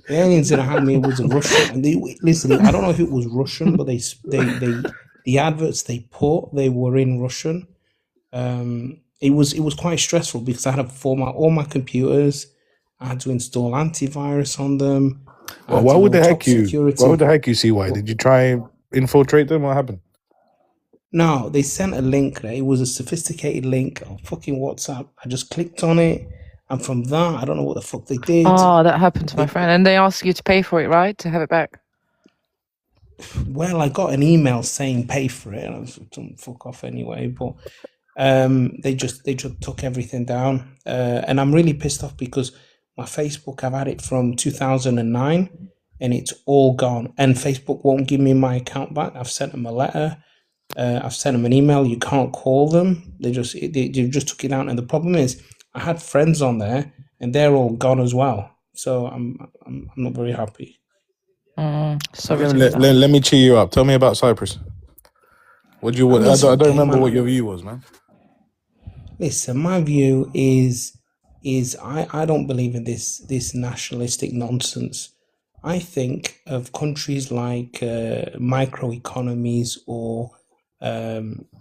The aliens didn't have me. It was a Russian. And listen, I don't know if it was Russian, but the adverts they put, they were in Russian. It was quite stressful because I had to format all my computers. I had to install antivirus on them. Well, why would they hack you? Why would they hack you, CY? Did you try infiltrate them? What happened? No, they sent a link. Right? It was a sophisticated link on fucking WhatsApp. I just clicked on it, and from that, I don't know what the fuck they did. Oh, that happened to my friend. And they asked you to pay for it, right? To have it back. Well, I got an email saying pay for it, and I was don't fuck off anyway. But they just took everything down, and I'm really pissed off because my Facebook, I've had it from 2009, and it's all gone. And Facebook won't give me my account back. I've sent them a letter. I've sent them an email. You can't call them. They just took it down. And the problem is, I had friends on there, and they're all gone as well. So I'm not very happy. Let me cheer you up. Tell me about Cyprus. What do you want? I don't remember what your view was, man. Listen, my view is I don't believe in this nationalistic nonsense. I think of countries like microeconomies or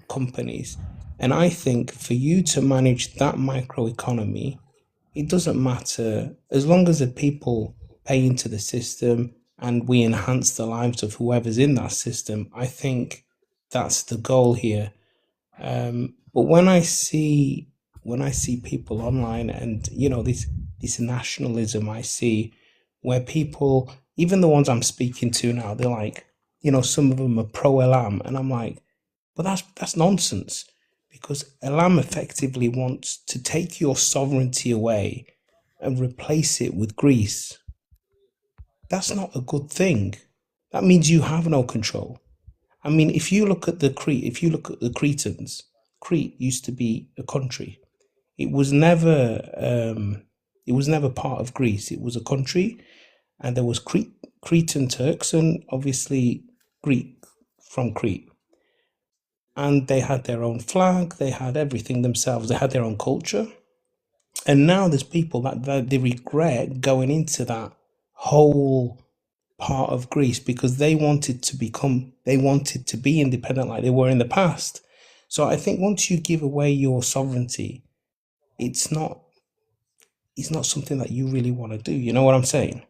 companies, and I think for you to manage that microeconomy, it doesn't matter as long as the people pay into the system and we enhance the lives of whoever's in that system. I think that's the goal here. But when I see people online and this nationalism, I see where people, even the ones I'm speaking to now, they're like, some of them are pro Elam, and I'm like, but that's nonsense, because Elam effectively wants to take your sovereignty away and replace it with Greece. That's not a good thing. That means you have no control. I mean, if you look at the Cretans, Crete used to be a country. It was never part of Greece. It was a country, and there was Cretan Turks and obviously Greek from Crete. And they had their own flag, they had everything themselves, they had their own culture. And now there's people that they regret going into that whole part of Greece because they wanted to be independent like they were in the past. So I think once you give away your sovereignty, it's not something that you really want to do. You know what I'm saying?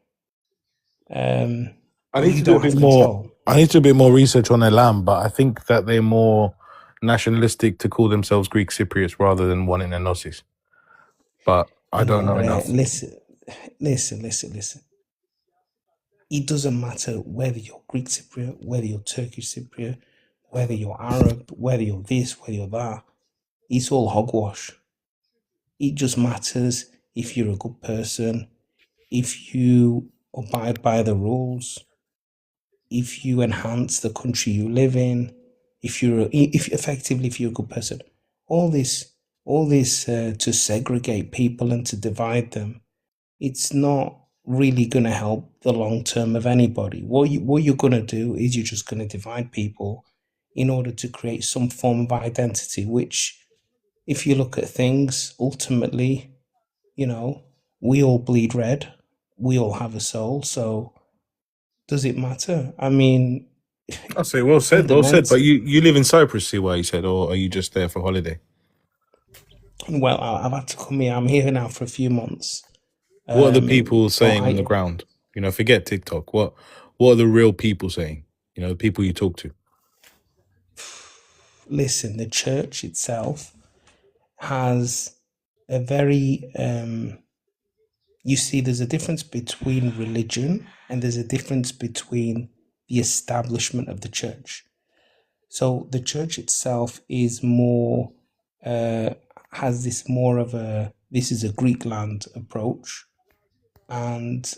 I need to do a bit more. I need to do a bit more research on Elam, but I think that they're more nationalistic to call themselves Greek Cypriots rather than wanting Enosis. But I don't know enough. Listen. it doesn't matter whether you're Greek Cypriot, whether you're Turkish Cypriot, whether you're Arab, whether you're this, whether you're that. It's all hogwash. It just matters if you're a good person, if you abide by the rules, if you enhance the country you live in, if you're a good person. All this to segregate people and to divide them, it's not really going to help the long term of anybody. What you're going to do is you're just going to divide people in order to create some form of identity, which, if you look at things, ultimately, you know, we all bleed red, we all have a soul, so does it matter? I mean, I say, well said. But you live in Cyprus, see why you said, or are you just there for holiday? Well, I've had to come here. I'm here now for a few months. What are the people saying on the ground? You know, forget TikTok. What are the real people saying? You know, the people you talk to. Listen, the church itself has a very you see, there's a difference between religion and there's a difference between the establishment of the church. So the church itself is more has this more of a this is a Greek land approach. And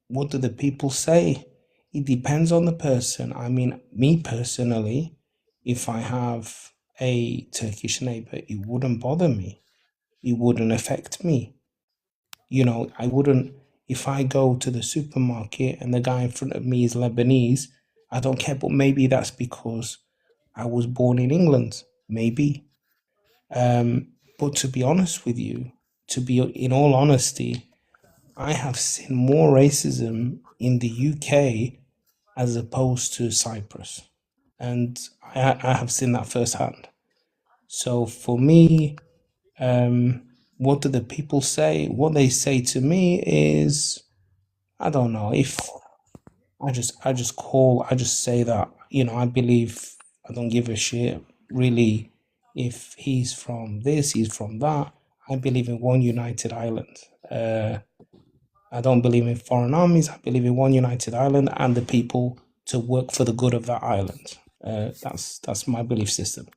what do the people say? It depends on the person. I mean, me personally, if I have a Turkish neighbor, it wouldn't bother me. It wouldn't affect me. You know, I wouldn't, if I go to the supermarket and the guy in front of me is Lebanese, I don't care. But maybe that's because I was born in England. Maybe. But to be honest with you, to be in all honesty, I have seen more racism in the UK as opposed to Cyprus. And I have seen that firsthand. So for me, what do the people say? What they say to me is, I don't know, if I just say that, you know, I believe, I don't give a shit really if he's from this, he's from that. I believe in one united Ireland. I don't believe in foreign armies. I believe in one united Ireland and the people to work for the good of that island. That's my belief system.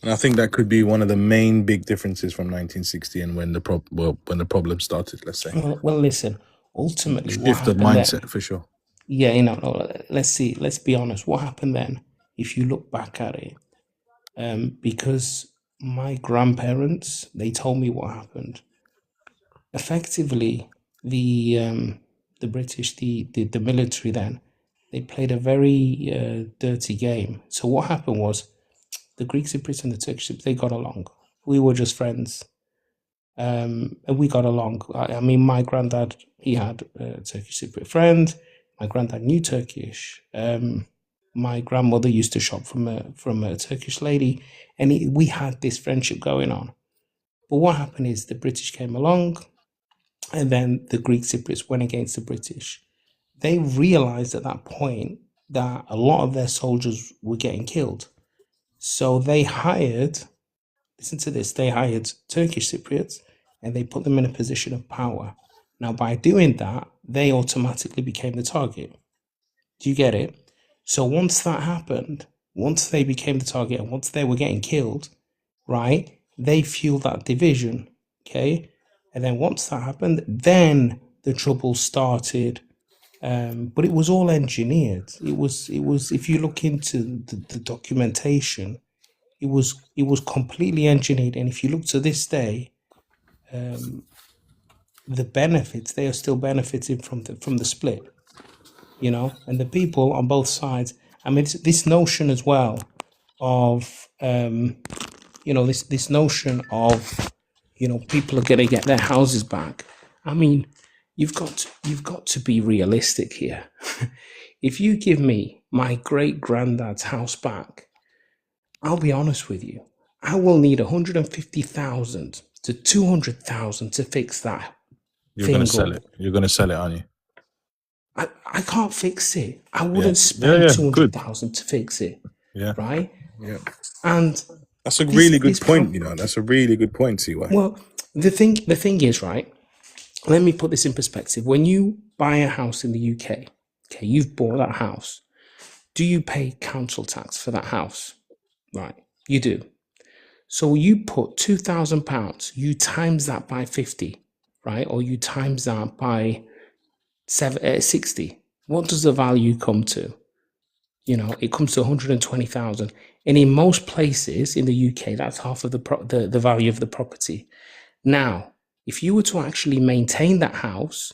And I think that could be one of the main big differences from 1960 and when the problem started, let's say. Well, listen, ultimately, shift of mindset then, for sure. Yeah, you know, let's be honest. What happened then, if you look back at it, because my grandparents, they told me what happened. Effectively, the British, the military then, they played a very dirty game. So what happened was, the Greek Cypriots and the Turkish Cypriots, they got along. We were just friends. And we got along. I mean, my granddad, he had a Turkish Cypriot friend. My granddad knew Turkish. My grandmother used to shop from a Turkish lady. And we had this friendship going on. But what happened is the British came along, and then the Greek Cypriots went against the British. They realized at that point that a lot of their soldiers were getting killed. So they hired, listen to this, they hired Turkish Cypriots and they put them in a position of power. Now, by doing that, they automatically became the target. Do you get it? So once that happened, once they became the target and once they were getting killed, right, they fueled that division, okay? And then once that happened, then the trouble started. But it was all engineered. It was. If you look into the documentation, it was completely engineered. And if you look to this day, the benefits, they are still benefiting from the split, you know. And the people on both sides. I mean, this notion as well of you know, this notion of, you know, people are going to get their houses back. I mean, you've got to be realistic here. If you give me my great granddad's house back, I'll be honest with you, I will need 150,000 to 200,000 to fix that. You're going to sell it. You're going to sell it, aren't you? I can't fix it. I wouldn't spend 200,000 to fix it. Yeah. Right. Yeah. And that's a really good point. You know, that's a really good point. See why? Well, the thing is, right, let me put this in perspective. When you buy a house in the UK, okay, you've bought that house. Do you pay council tax for that house? Right, you do. So you put £2,000, you times that by 50, right? Or you times that by 60. What does the value come to? You know, it comes to 120,000. And in most places in the UK, that's half of the value of the property. Now, if you were to actually maintain that house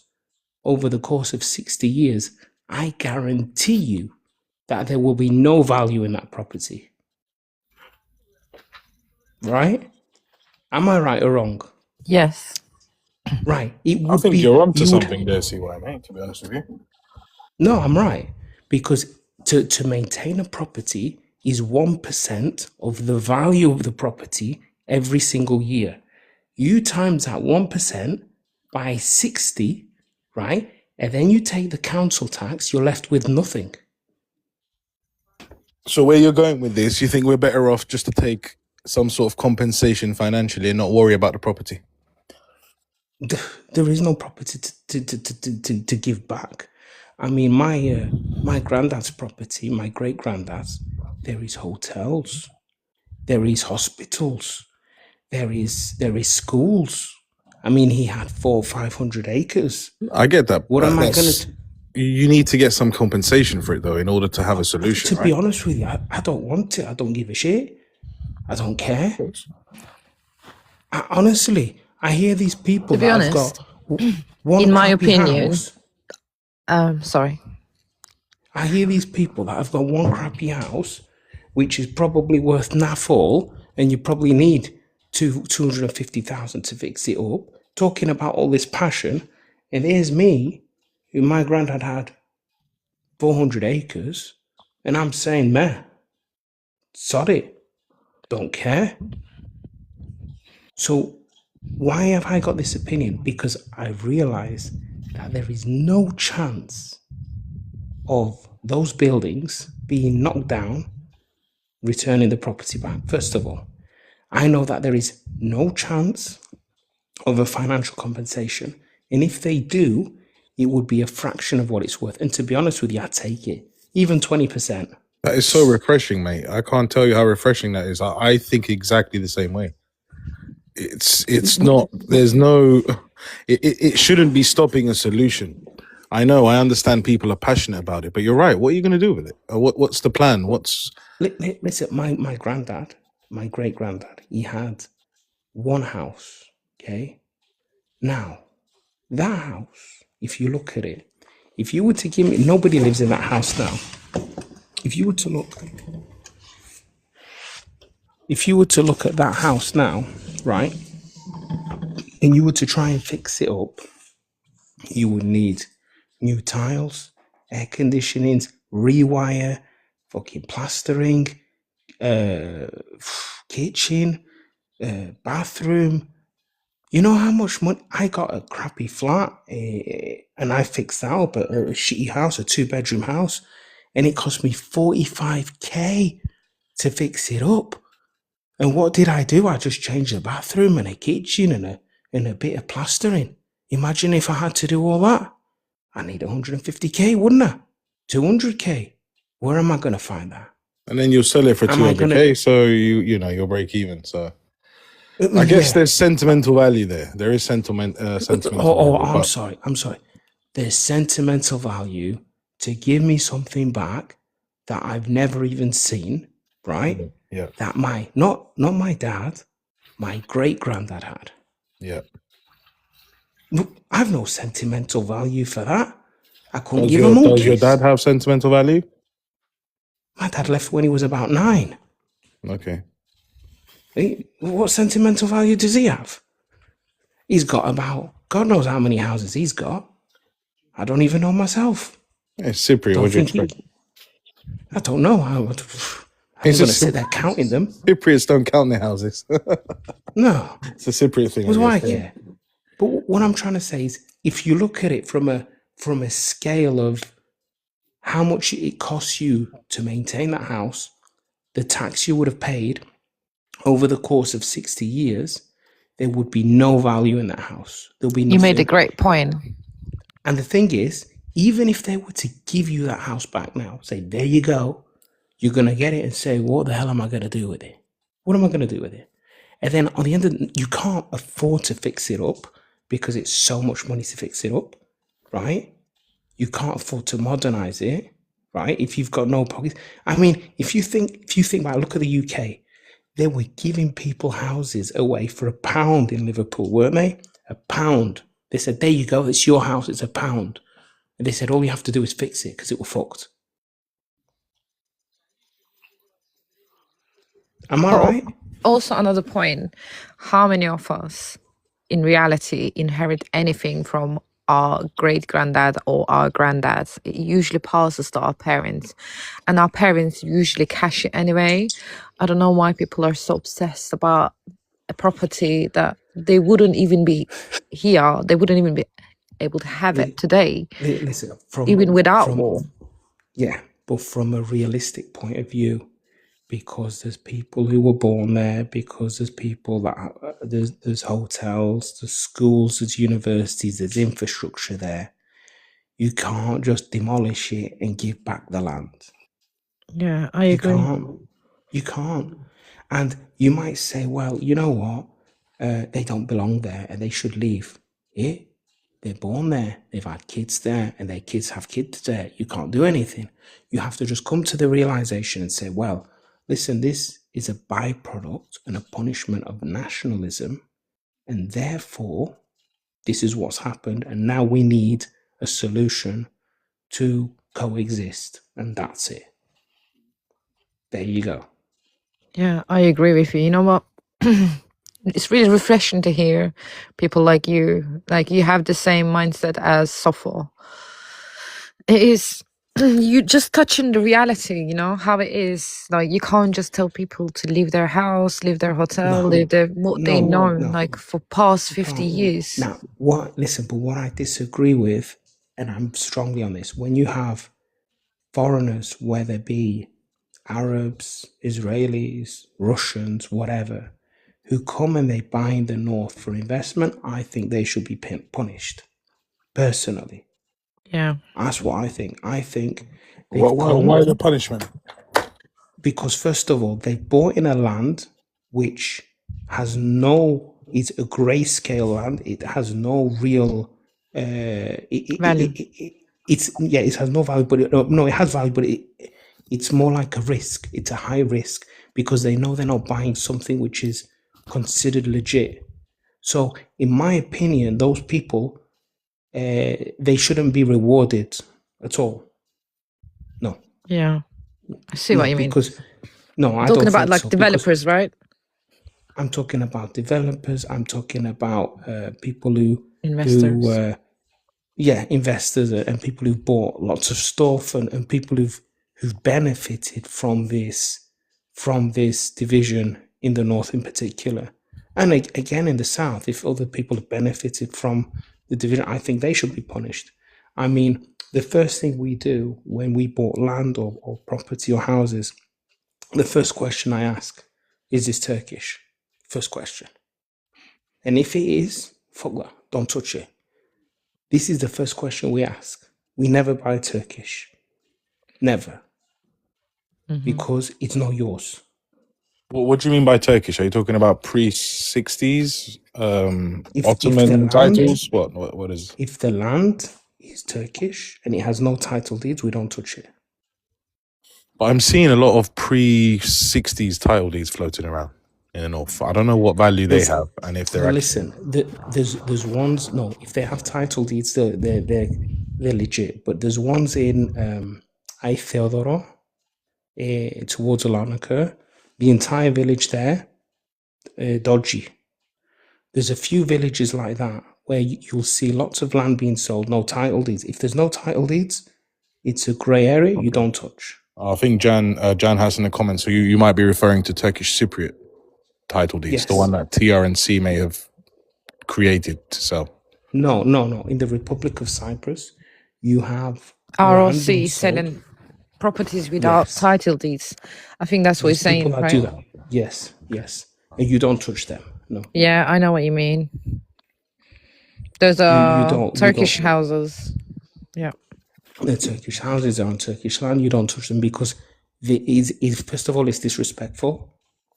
over the course of 60 years, I guarantee you that there will be no value in that property. Right? Am I right or wrong? Yes. Right. It would I think be, you're onto you would, something there, CY, mate, to be honest with you. no, I'm right. Because to maintain a property is 1% of the value of the property every single year. You times that 1% by 60, right? And then you take the council tax, you're left with nothing. So where you're going with this, you think we're better off just to take some sort of compensation financially and not worry about the property? There is no property to give back. I mean, my granddad's property, my great granddad's, there is hotels, there is hospitals, there is schools. I mean, he had 400 or 500 acres. I get that. What am I going that's- to? You need to get some compensation for it, though, in order to have a solution, To be right? honest with you, I don't want it. I don't give a shit. I don't care. Honestly, I hear these people To be that honest, have got one in my crappy opinion, house. sorry. I hear these people that have got one crappy house, which is probably worth naff all, and you probably need 250,000 to fix it up, talking about all this passion, and here's me, who my granddad had 400 acres, and I'm saying, meh, sod it, don't care. So why have I got this opinion? Because I've realized that there is no chance of those buildings being knocked down, returning the property back. First of all, I know that there is no chance of a financial compensation. And if they do, it would be a fraction of what it's worth. And to be honest with you, I'd take it. Even 20%. That is so refreshing, mate. I can't tell you how refreshing that is. I think exactly the same way. It's not, there's no, it shouldn't be stopping a solution. I know, I understand people are passionate about it, but you're right. What are you going to do with it? What's the plan? Listen, my granddad, my great granddad, he had one house, okay? Now, that house, if you look at it, if you were to give me, nobody lives in that house now. If you were to look at that house now, right, and you were to try and fix it up, you would need new tiles, air conditionings, rewire, fucking plastering, kitchen, bathroom. You know how much money I got? A crappy flat, and I fixed that up, a shitty house, a 2-bedroom house, and it cost me 45k to fix it up. And what did I do? I just changed the bathroom and a kitchen and a bit of plastering. Imagine if I had to do all that. I need 150k, wouldn't I? 200k. Where am I going to find that? And then you'll sell it for 200k, so you'll break even. So I guess there's sentimental value there. There is sentimental value, I'm sorry. There's sentimental value to give me something back that I've never even seen, right? Yeah. That not my dad, my great granddad had. Yeah. Look, I've no sentimental value for that. I couldn't give a monkey. Does your dad have sentimental value? My dad left when he was about 9. Okay. What sentimental value does he have? He's got about, God knows how many houses he's got. I don't even know myself. Hey, Cypriot, what do you expect? I don't know. I'm going to sit there counting them. Cypriots don't count their houses. No. It's a Cypriot thing. That's why I care. But what I'm trying to say is, if you look at it from a scale of how much it costs you to maintain that house, the tax you would have paid over the course of 60 years, there would be no value in that house. There'll be You made a nothing. great point. And the thing is, even if they were to give you that house back now, say, there you go, you're going to get it and say, what the hell am I going to do with it? What am I going to do with it? And then on the end of you can't afford to fix it up because it's so much money to fix it up, right? You can't afford to modernize it, right? If you've got no pockets. I mean, if you think about, look at the UK, they were giving people houses away for £1 in Liverpool, weren't they? £1. They said, there you go, it's your house, it's £1. And they said, all you have to do is fix it because it was fucked. Am I right? Also, another point, how many of us in reality inherit anything from our great granddad or our granddads? It usually passes to our parents, and our parents usually cash it anyway. I don't know why people are so obsessed about a property that they wouldn't even be here, they wouldn't even be able to have it today, Listen, even without war. Yeah, but from a realistic point of view, because there's people who were born there, because there's people that there's hotels, there's schools, there's universities, there's infrastructure there. You can't just demolish it and give back the land. Yeah, I agree. You can't. And you might say, well, you know what? They don't belong there and they should leave. Yeah, they're born there, they've had kids there, and their kids have kids there. You can't do anything. You have to just come to the realization and say, well, listen, this is a byproduct and a punishment of nationalism, and therefore this is what's happened, and now we need a solution to coexist, and that's it. There you go. Yeah, I agree with you. You know what? It's really refreshing to hear people like you have the same mindset as Sofo. It is, you just touching the reality, you know, how it is. Like, you can't just tell people to leave their house, leave their hotel, leave their, what they know, like, for past 50 years. Now, what I disagree with, and I'm strongly on this, when you have foreigners, whether it be Arabs, Israelis, Russians, whatever, who come and they buy in the north for investment, I think they should be punished, personally. Yeah. That's what I think. I think why the punishment? Because first of all, they bought in a land which has it's a grayscale land. It has no real value. It has no value, but it has value, but it's more like a risk. It's a high risk because they know they're not buying something which is considered legit. So, in my opinion, those people, they shouldn't be rewarded at all. No. Yeah, I see what you mean. Because I talking don't about think like so, developers, right? I'm talking about developers. I'm talking about people who Investors. Investors and people who bought lots of stuff and people who've benefited from this division in the north in particular, and again in the south. If other people have benefited from the division, I think they should be punished. I mean, the first thing we do when we bought land or property or houses, the first question I ask, is this Turkish? First question. And if it is, fuck that, don't touch it. This is the first question we ask. We never buy Turkish. Never. Mm-hmm. Because it's not yours. What do you mean by Turkish? Are you talking about pre-60s Ottoman titles? What is? If the land is Turkish and it has no title deeds, we don't touch it. But I'm seeing a lot of pre-60s title deeds floating around in the north. I don't know what value they have, and if they're there's ones. No, if they have title deeds, they're legit. But there's ones in Ay Theodoro, towards Larnaca. The entire village there, dodgy. There's a few villages like that where you'll see lots of land being sold, no title deeds. If there's no title deeds, it's a grey area. You don't touch. I think Jan has in the comments. So you might be referring to Turkish Cypriot title deeds, yes. The one that TRNC may have created to sell. No. In the Republic of Cyprus, you have ROC selling properties without title deeds. I think that's what he's saying, right? Do that. Yes. And you don't touch them. no. Yeah, I know what you mean. Those You are don't. Turkish houses. Yeah. The Turkish houses are on Turkish land. You don't touch them because first of all, it's disrespectful.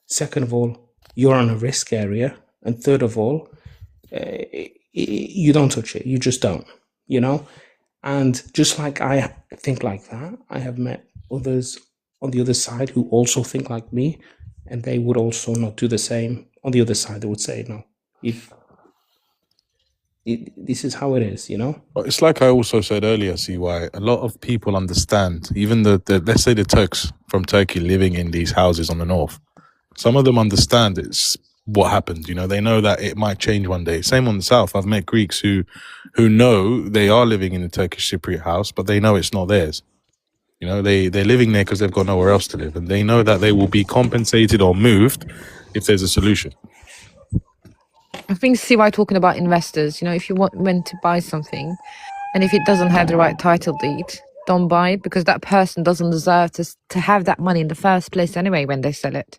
Second of all, you're on a risk area, and third of all, you don't touch it. You just don't. You know. And just like I think like that, I have met others on the other side who also think like me, and they would also not do the same. On the other side, they would say, no, this is how it is, you know? But it's like I also said earlier, CY, a lot of people understand, even the let's say the Turks from Turkey living in these houses on the north, some of them understand it's what happened. You know, they know that it might change one day. Same on the south. I've met Greeks who know they are living in a Turkish Cypriot house, but they know it's not theirs. You know, they're living there because they've got nowhere else to live, and they know that they will be compensated or moved if there's a solution. I think CY talking about investors. You know, if you went to buy something, and if it doesn't have the right title deed, don't buy it, because that person doesn't deserve to have that money in the first place anyway when they sell it.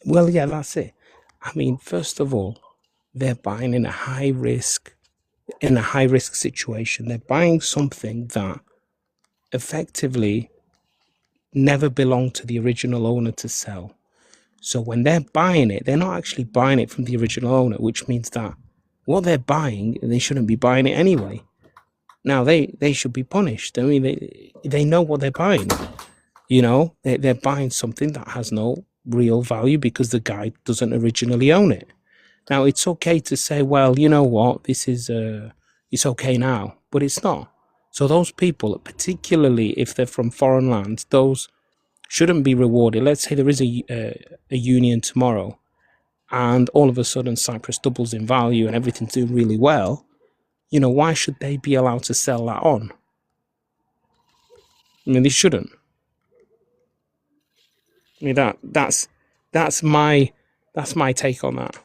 Well, yeah, that's it. I mean, first of all, they're buying in a high risk situation. They're buying something that effectively never belonged to the original owner to sell. So when they're buying it, they're not actually buying it from the original owner, which means that what they're buying, they shouldn't be buying it anyway. Now, they should be punished. I mean, they know what they're buying. You know, they're buying something that has no real value because the guy doesn't originally own it. Now, it's okay to say, well, you know what, this is, it's okay now, but it's not. So those people, particularly if they're from foreign lands, those shouldn't be rewarded. Let's say there is a union tomorrow and all of a sudden Cyprus doubles in value and everything's doing really well. You know, why should they be allowed to sell that on? I mean, they shouldn't. I mean, that's my take on that.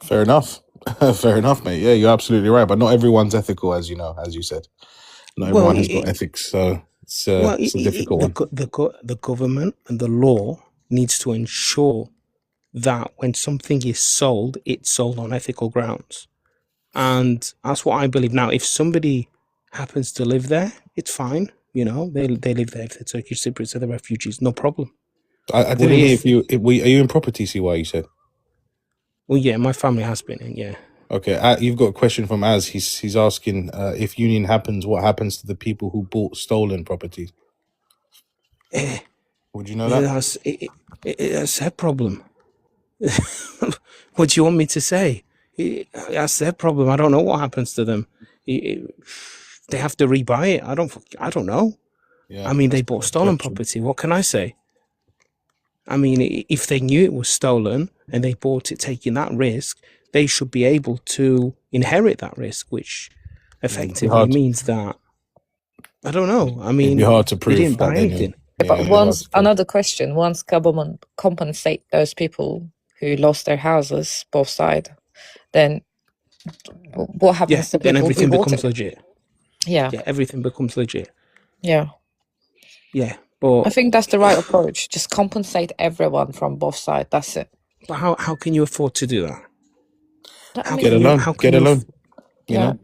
Fair enough. Fair enough, mate. Yeah, you're absolutely right. But not everyone's ethical, as you know, as you said. Not everyone has got ethics, so it's a difficult one. The government and the law needs to ensure that when something is sold, it's sold on ethical grounds. And that's what I believe. Now, if somebody happens to live there, it's fine. You know, they live there. If they're Turkish Cypriots, they're refugees, no problem. I didn't hear are you in property, CY, you said? Well, yeah, my family has been in, yeah. Okay, you've got a question from Az. He's asking if union happens, what happens to the people who bought stolen property? Would you know that? That's their problem. What do you want me to say? That's their problem. I don't know what happens to them. They have to rebuy it. I don't know. Yeah, I mean, they bought stolen property. What can I say? I mean, if they knew it was stolen and they bought it taking that risk, they should be able to inherit that risk, which effectively means that, I don't know. I mean, it'd be hard to prove they didn't buy anything. But another question, once government compensate those people who lost their houses, both sides, then what happens to people then everything who bought becomes it? legit. Yeah, everything becomes legit. Yeah. But I think that's the right approach. Just compensate everyone from both sides. That's it. But how can you afford to do that? Get a loan. You know,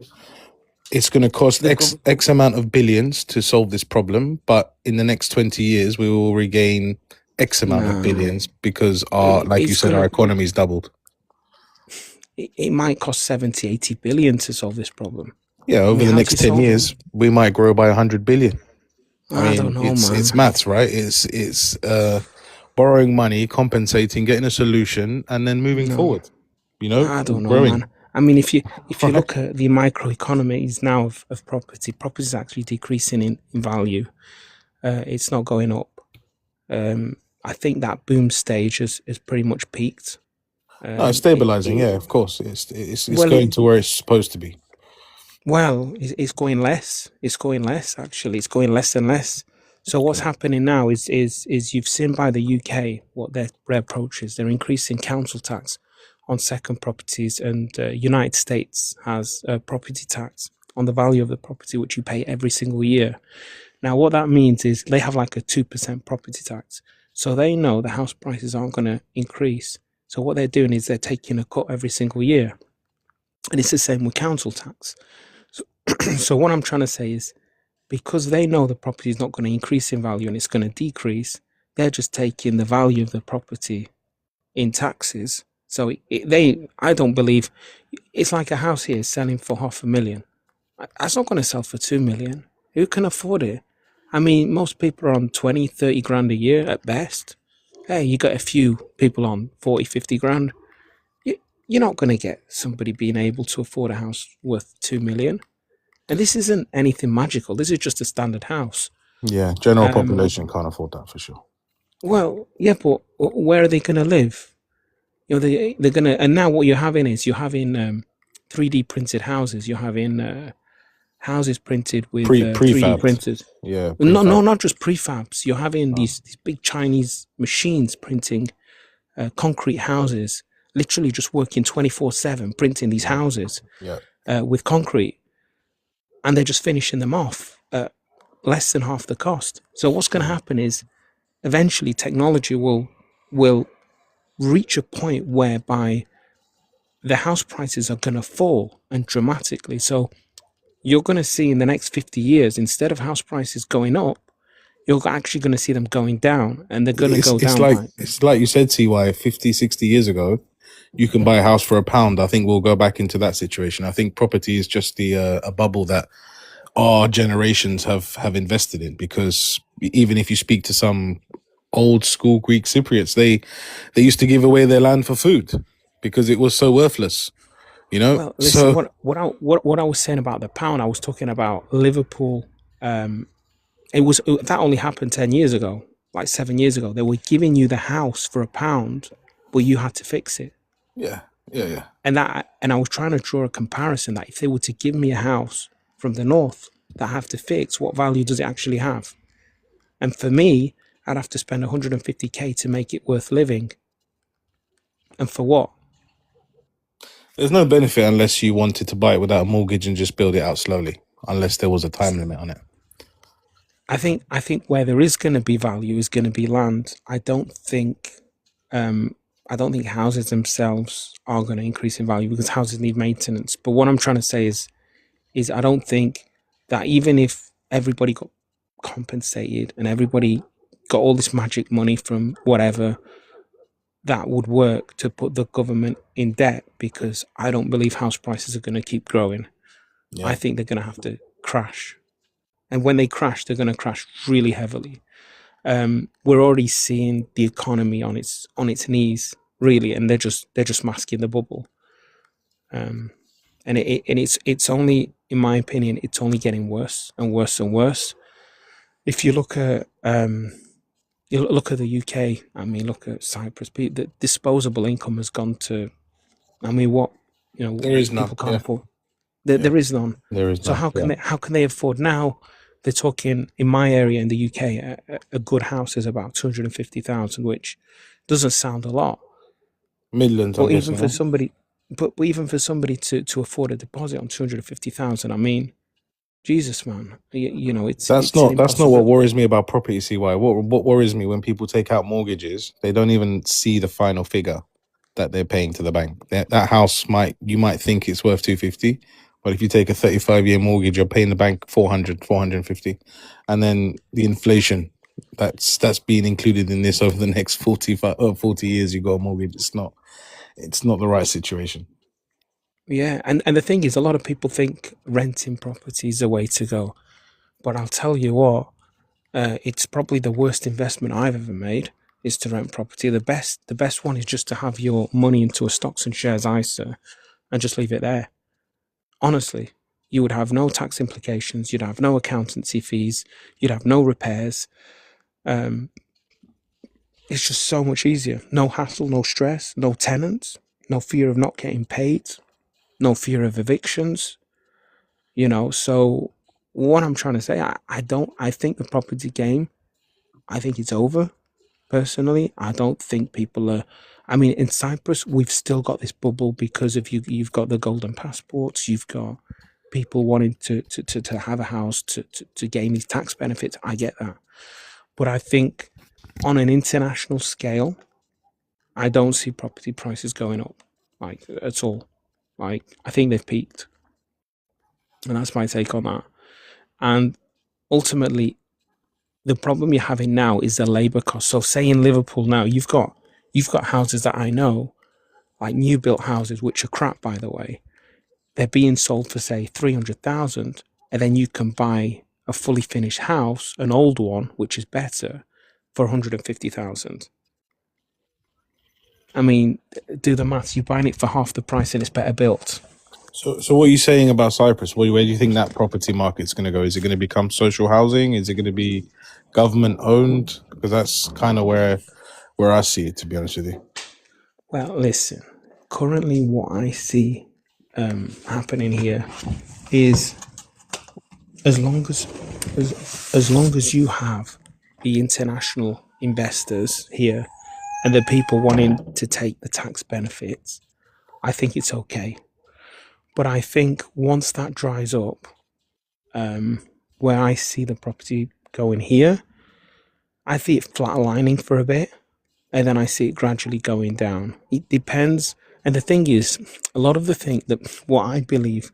it's going to cost X amount of billions to solve this problem, but in the next 20 years, we will regain X amount of billions because like you said, our economy's doubled. It might cost 70, 80 billion to solve this problem. Yeah, over the next 10 years, we might grow by 100 billion. I mean, don't know, it's maths, right? It's borrowing money, compensating, getting a solution, and then moving forward. You know, I don't know, growing. man. I mean, if you look at the microeconomies now of property is actually decreasing in value. It's not going up. I think that boom stage has pretty much peaked. It's stabilizing. Yeah, of course. It's going to where it's supposed to be. Well, it's going less. It's going less, actually. It's going less and less. So what's happening now is you've seen by the UK what their approach is. They're increasing council tax on second properties, and United States has a property tax on the value of the property, which you pay every single year. Now, what that means is they have like a 2% property tax. So they know the house prices aren't going to increase. So what they're doing is they're taking a cut every single year. And it's the same with council tax. So what I'm trying to say is, because they know the property is not going to increase in value and it's going to decrease, they're just taking the value of the property in taxes. So I don't believe, it's like a house here selling for $500,000. That's not going to sell for 2 million. Who can afford it? I mean, most people are on 20, 30 grand a year at best. Hey, you got a few people on 40, 50 grand. You're not going to get somebody being able to afford a house worth 2 million. And this isn't anything magical. This is just a standard house. Yeah, general population can't afford that for sure. Well, yeah, but where are they going to live? You know, they're going to, and now what you're having is 3D printed houses. You're having houses printed with 3D printers. Yeah. Not just prefabs. You're having these big Chinese machines printing concrete houses, literally just working 24/7, printing these houses with concrete. And they're just finishing them off at less than half the cost. So what's going to happen is eventually technology will reach a point whereby the house prices are going to fall, and dramatically. So you're going to see in the next 50 years, instead of house prices going up, you're actually going to see them going down, and they're going to go down. It's like you said, TY, 50, 60 years ago, you can buy a house for £1. I think we'll go back into that situation. I think property is just a bubble that our generations have invested in, because even if you speak to some old school Greek Cypriots, they used to give away their land for food because it was so worthless, you know. Well, listen, what I was saying about the pound, I was talking about Liverpool. That only happened 10 years ago, like 7 years ago. They were giving you the house for £1, but you had to fix it. Yeah. And I was trying to draw a comparison that if they were to give me a house from the north that I have to fix, what value does it actually have? And for me, I'd have to spend 150k to make it worth living. And for what? There's no benefit unless you wanted to buy it without a mortgage and just build it out slowly, unless there was a time limit on it. I think where there is going to be value is going to be land. I don't think houses themselves are going to increase in value, because houses need maintenance. But what I'm trying to say is I don't think that even if everybody got compensated and everybody got all this magic money from whatever, that would work to put the government in debt, because I don't believe house prices are going to keep growing. Yeah. I think they're going to have to crash. And when they crash, they're going to crash really heavily. We're already seeing the economy on its knees, really, and they're just masking the bubble. And it's only, in my opinion, it's only getting worse and worse and worse. If you look at the UK, I mean, look at Cyprus. The disposable income has gone to, I mean, what, you know, there is none. Can't afford. There is none. There is. So none. How can they afford now? They're talking in my area in the UK, a good house is about 250,000, which doesn't sound a lot. Millions. But even for somebody, to afford a deposit on 250,000, I mean, Jesus, man, you know, that's not what worries me about property. CY, what worries me when people take out mortgages, they don't even see the final figure that they're paying to the bank. That house you might think it's worth 250. But if you take a 35-year mortgage, you're paying the bank 400, 450. And then the inflation, that's being included in this over the next 40 years, you got a mortgage. It's not the right situation. Yeah, and the thing is, a lot of people think renting property is the way to go. But I'll tell you what, it's probably the worst investment I've ever made is to rent property. The best one is just to have your money into a stocks and shares ISA and just leave it there. Honestly, you would have no tax implications. You'd have no accountancy fees. You'd have no repairs. It's just so much easier. No hassle, no stress, no tenants, no fear of not getting paid, no fear of evictions. You know, so what I'm trying to say, I think the property game, I think it's over. Personally, I don't think people are. I mean, in Cyprus, we've still got this bubble because of you've got the golden passports. You've got people wanting to have a house to gain these tax benefits. I get that. But I think on an international scale, I don't see property prices going up, like, at all. Like, I think they've peaked, and that's my take on that. And ultimately, the problem you're having now is the labor cost. So, say in Liverpool now, you've got houses that I know, like new built houses, which are crap, by the way. They're being sold for, say, 300,000, and then you can buy a fully finished house, an old one, which is better, for 150,000. I mean, do the maths. You're buying it for half the price, and it's better built. So what are you saying about Cyprus? Where do you think that property market's going to go? Is it going to become social housing? Is it going to be government owned? Because that's kind of where I see it, to be honest with you. Well, listen. Currently, what I see happening here is as long as you have the international investors here and the people wanting to take the tax benefits, I think it's okay. But I think once that dries up, where I see the property going here, I see it flatlining for a bit, and then I see it gradually going down. It depends. And the thing is, a lot of the thing that what I believe,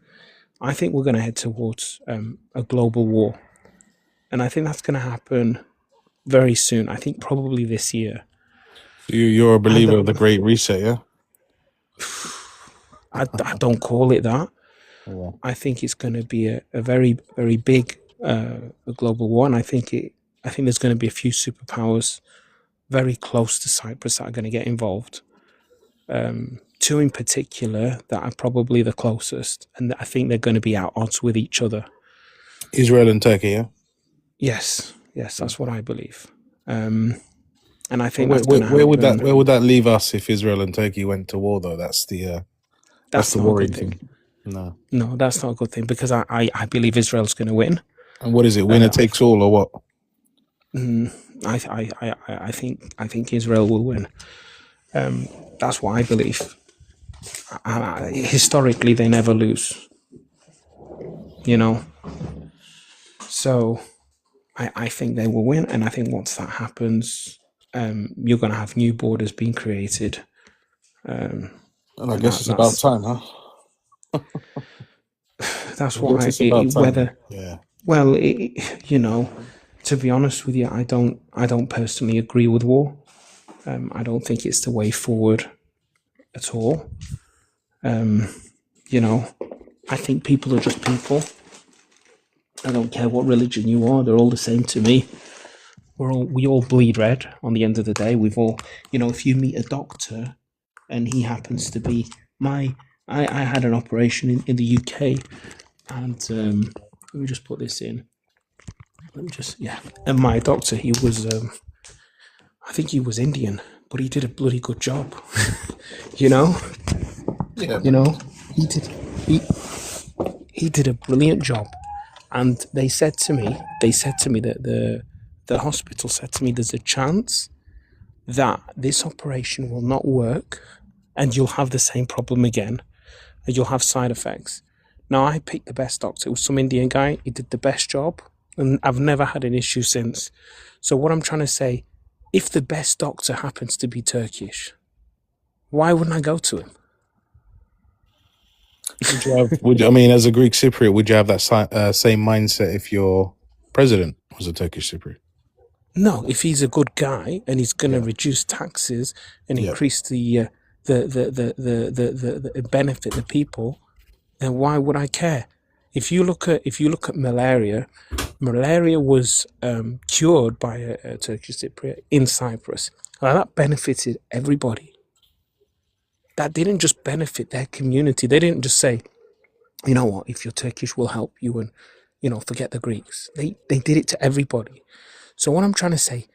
I think we're going to head towards a global war. And I think that's going to happen very soon. I think probably this year. You're a believer of the Great Reset, yeah? I don't call it that. Yeah. I think it's going to be a very, very big a global war. And I think there's going to be a few superpowers very close to Cyprus that are going to get involved. Two in particular that are probably the closest, and I think they're going to be at odds with each other. Israel and Turkey, yeah? Yes, that's what I believe. And I think where would that leave us if Israel and Turkey went to war, though? That's the worrying thing. No, that's not a good thing, because I believe Israel's going to win. And what is it? Winner takes all, or what? I think Israel will win. That's what I believe. Historically, they never lose. So I think they will win, and I think once that happens, you're going to have new borders being created. And I guess it's about time, huh? That's why yeah. Well, to be honest with you, I don't personally agree with war. I don't think it's the way forward at all. I think people are just people. I don't care what religion you are; they're all the same to me. We all bleed red. On the end of the day, we've all, if you meet a doctor, and he happens to be I had an operation in the UK, and let me just put this in. And my doctor, he was, I think he was Indian, but he did a bloody good job. Yeah. He did a brilliant job, and they said to me that the hospital said to me, there's a chance that this operation will not work, and you'll have the same problem again, and you'll have side effects. Now, I picked the best doctor. It was some Indian guy. He did the best job, and I've never had an issue since. So what I'm trying to say, if the best doctor happens to be Turkish, why wouldn't I go to him? As a Greek Cypriot, would you have that same mindset if your president was a Turkish Cypriot? No, if he's a good guy and he's going to reduce taxes and increase the benefit the people, then why would I care? If you look at malaria was cured by a Turkish Cypriot in Cyprus. Now, that benefited everybody. That didn't just benefit their community. They didn't just say, you know what, if you're Turkish, we'll help you, and forget the Greeks. They did it to everybody. So what I'm trying to say,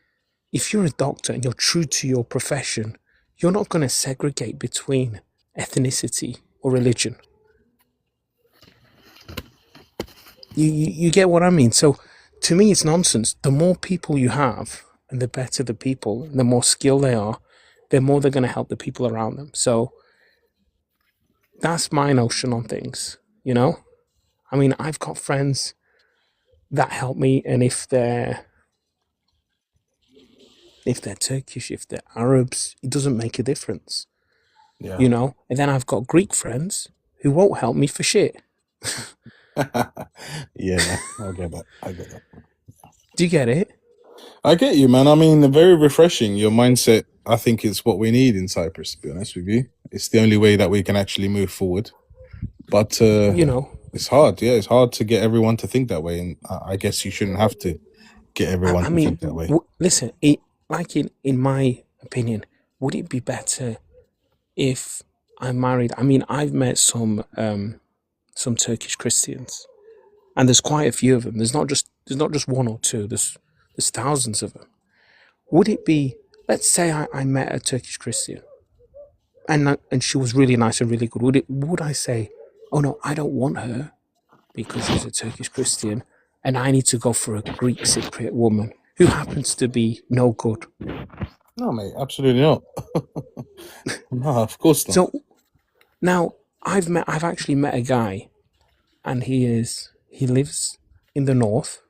if you're a doctor and you're true to your profession, you're not going to segregate between ethnicity or religion. You get what I mean? So to me, it's nonsense. The more people you have, and the better the people, and the more skilled they are, the more they're going to help the people around them. So that's my notion on things, I've got friends that help me, and if they're if they're Turkish, if they're Arabs, it doesn't make a difference, Yeah. you know? And then I've got Greek friends who won't help me for shit. Yeah, I get that. I get that. Do you get it? I get you, man. I mean, very refreshing. Your mindset, I think, is what we need in Cyprus, to be honest with you. It's the only way that we can actually move forward. But You know, it's hard. Yeah, it's hard to get everyone to think that way. And I guess you shouldn't have to get everyone I to mean, think that way. listen, in my opinion, would it be better if I'm married? I mean, I've met some Turkish Christians, and there's quite a few of them. There's not just one or two. There's thousands of them. Would it be, let's say I met a Turkish Christian, and she was really nice and really good. Would I say, oh no, I don't want her because she's a Turkish Christian, and I need to go for a Greek Cypriot woman who happens to be no good? No, mate, absolutely not. No, of course not. So now I've actually met a guy, and he lives in the north.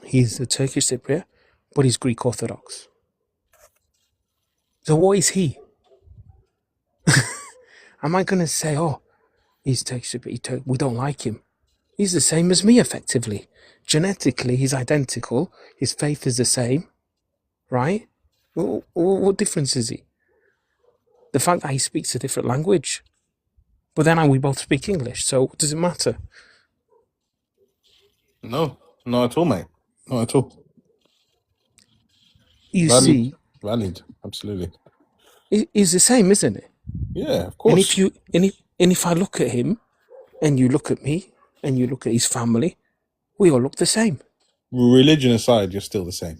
He's a Turkish Cypriot, but he's Greek Orthodox. So what is he? Am I going to say, oh, he's Turkish Cypriot, we don't like him? He's the same as me, effectively. Genetically, he's identical. His faith is the same, right? What difference is he? The fact that he speaks a different language. But then we both speak English, so does it matter? No, not at all, mate. Not at all. You Valid. see, Valid. Absolutely. it's the same, isn't it? Yeah, of course. And if I look at him, and you look at me, and you look at his family, we all look the same. Religion aside, you're still the same.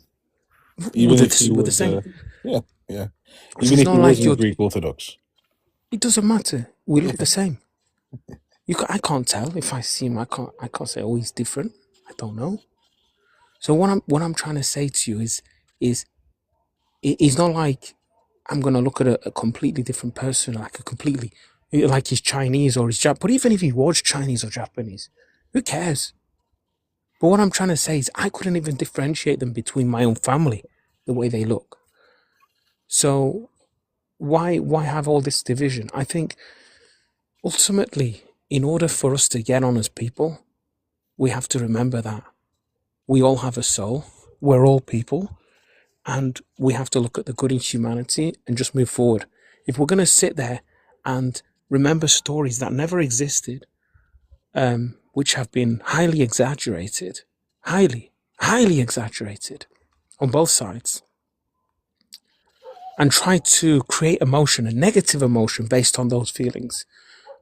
Even if he We're the was, same. yeah. So Even it's if not he like wasn't Greek Orthodox. It doesn't matter. We look the same. I can't tell if I see him. I can't say, oh, he's different. I don't know. So what I'm trying to say to you is it's not like I'm gonna look at a completely different person, like he's Chinese or he's Japanese. But even if he was Chinese or Japanese, who cares? But what I'm trying to say is I couldn't even differentiate them between my own family, the way they look. So why have all this division? I think ultimately, in order for us to get on as people, we have to remember that we all have a soul. We're all people, and we have to look at the good in humanity and just move forward. If we're going to sit there and remember stories that never existed, which have been highly exaggerated, highly exaggerated on both sides, and try to create emotion, a negative emotion based on those feelings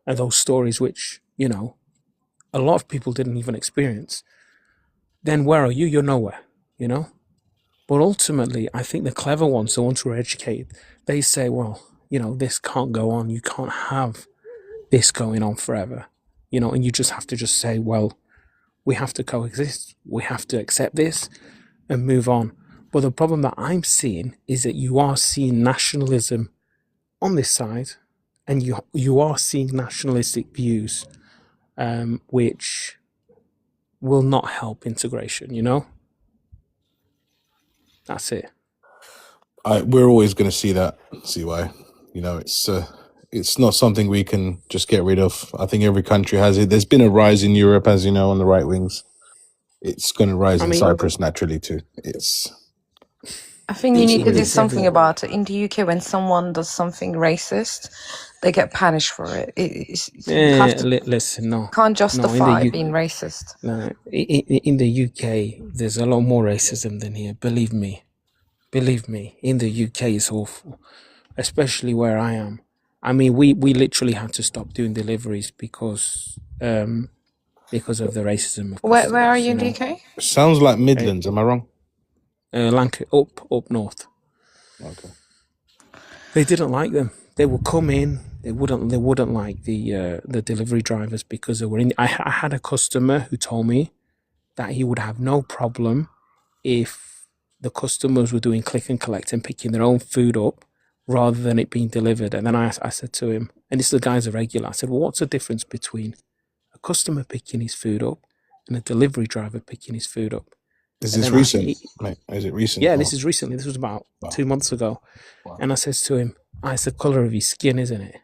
and those stories, which, you know, a lot of people didn't even experience, then where are you? You're nowhere, you know? But ultimately, I think the clever ones, the ones who are educated, they say, well, you know, this can't go on. You can't have this going on forever, you know, and you just have to just say, well, we have to coexist. We have to accept this and move on. But the problem that I'm seeing is that you are seeing nationalism on this side, and you are seeing nationalistic views, which will not help integration, you know? That's it. We're always going to see that, CY. You know, it's not something we can just get rid of. I think every country has it. There's been a rise in Europe, as you know, on the right wings. It's going to rise in Cyprus naturally too. I think you need to do something about it. In the UK, when someone does something racist, they get punished for it. Listen, no. Can't justify being racist. No, in the UK, there's a lot more racism than here. Believe me. In the UK, it's awful, especially where I am. I mean, we literally had to stop doing deliveries because of the racism. Of Where are you in the UK? Sounds like Midlands. Am I wrong? Lancaster, up north. Okay. They didn't like them. They would come in. They wouldn't like the delivery drivers because they were in. I had a customer who told me that he would have no problem if the customers were doing click and collect and picking their own food up rather than it being delivered. And then I said to him, and this the guy's a regular, I said, well, what's the difference between a customer picking his food up and a delivery driver picking his food up? Is And this then recent, mate? Is it recent? yeah, Or? this is recently. This was about 2 months ago. And I says to him, it's the colour of his skin, isn't it?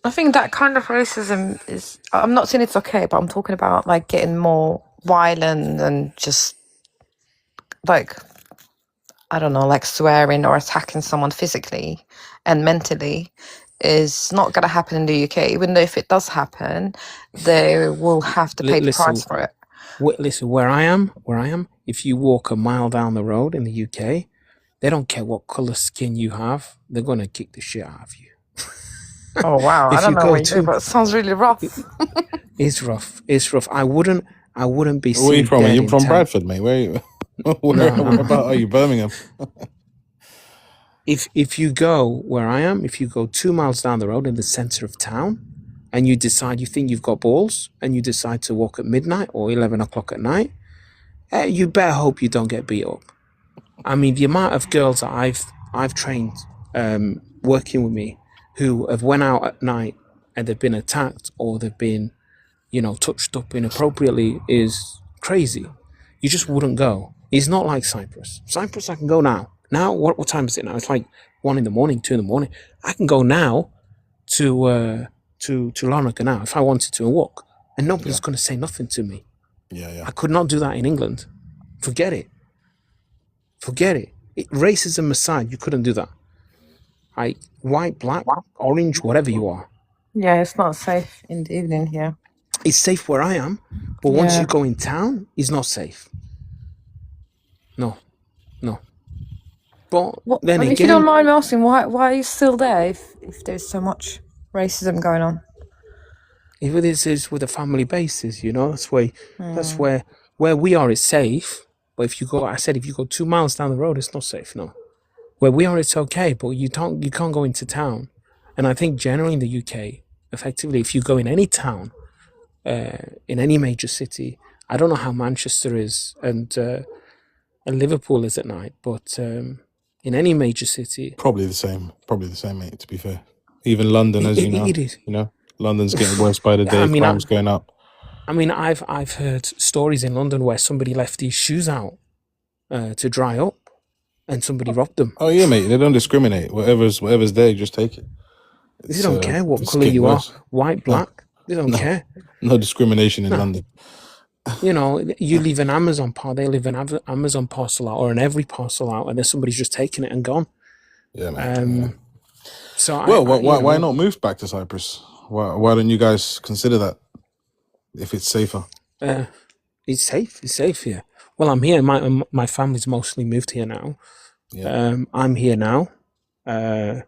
I think that kind of racism is, I'm not saying it's okay, but I'm talking about like getting more violent and just like, I don't know, like swearing or attacking someone physically and mentally is not going to happen in the UK. Even though if it does happen, they will have to pay the price for it. Listen, where I am, if you walk a mile down the road in the UK, they don't care what colour skin you have. They're going to kick the shit out of you. Oh, wow. I don't know what you do, but it sounds really rough. It's rough. It's rough. I wouldn't be seen. Where are you from? Are you in from town. Bradford, mate? Where are you? Where about are you? Birmingham? If you go where I am, if you go 2 miles down the road in the centre of town, and you decide you think you've got balls, and you decide to walk at midnight or 11 o'clock at night, you better hope you don't get beat up. I mean, the amount of girls that I've trained working with me who have went out at night and they've been attacked or they've been, touched up inappropriately is crazy. You just wouldn't go. It's not like Cyprus. Cyprus, I can go now. Now, what time is it now? It's like 1 in the morning, 2 in the morning. I can go now to Larnaca now if I wanted to and walk, and nobody's going to say nothing to me. Yeah. I could not do that in England. Forget it. Racism aside, you couldn't do that. White, black, orange, whatever you are. Yeah, it's not safe in the evening here. It's safe where I am, but once you go in town, it's not safe. No. But then again, if you don't mind me asking, why are you still there if there's so much racism going on? if this is with a family basis, that's where we are is safe. But if you go 2 miles down the road, it's not safe. No, where we are, it's okay, but you can't go into town. And I think generally in the UK, effectively, if you go in any town, in any major city, I don't know how Manchester is and Liverpool is at night, but in any major city, probably the same, mate. To be fair, even London, as you know, it is. London's getting worse by the day. Crime's going up. I mean, I've heard stories in London where somebody left his shoes out to dry up, and somebody robbed them. Oh yeah, mate. They don't discriminate. Whatever's there, you just take it. They don't care what colour you are, white, black. They don't care. No discrimination in London. You leave an Amazon they leave an Amazon parcel out, or an every parcel out, and then somebody's just taken it and gone. Yeah, man. So why not move back to Cyprus? Why don't you guys consider that if it's safer? It's safe. It's safe here. Well, I'm here. My family's mostly moved here now. Yeah. I'm here now. I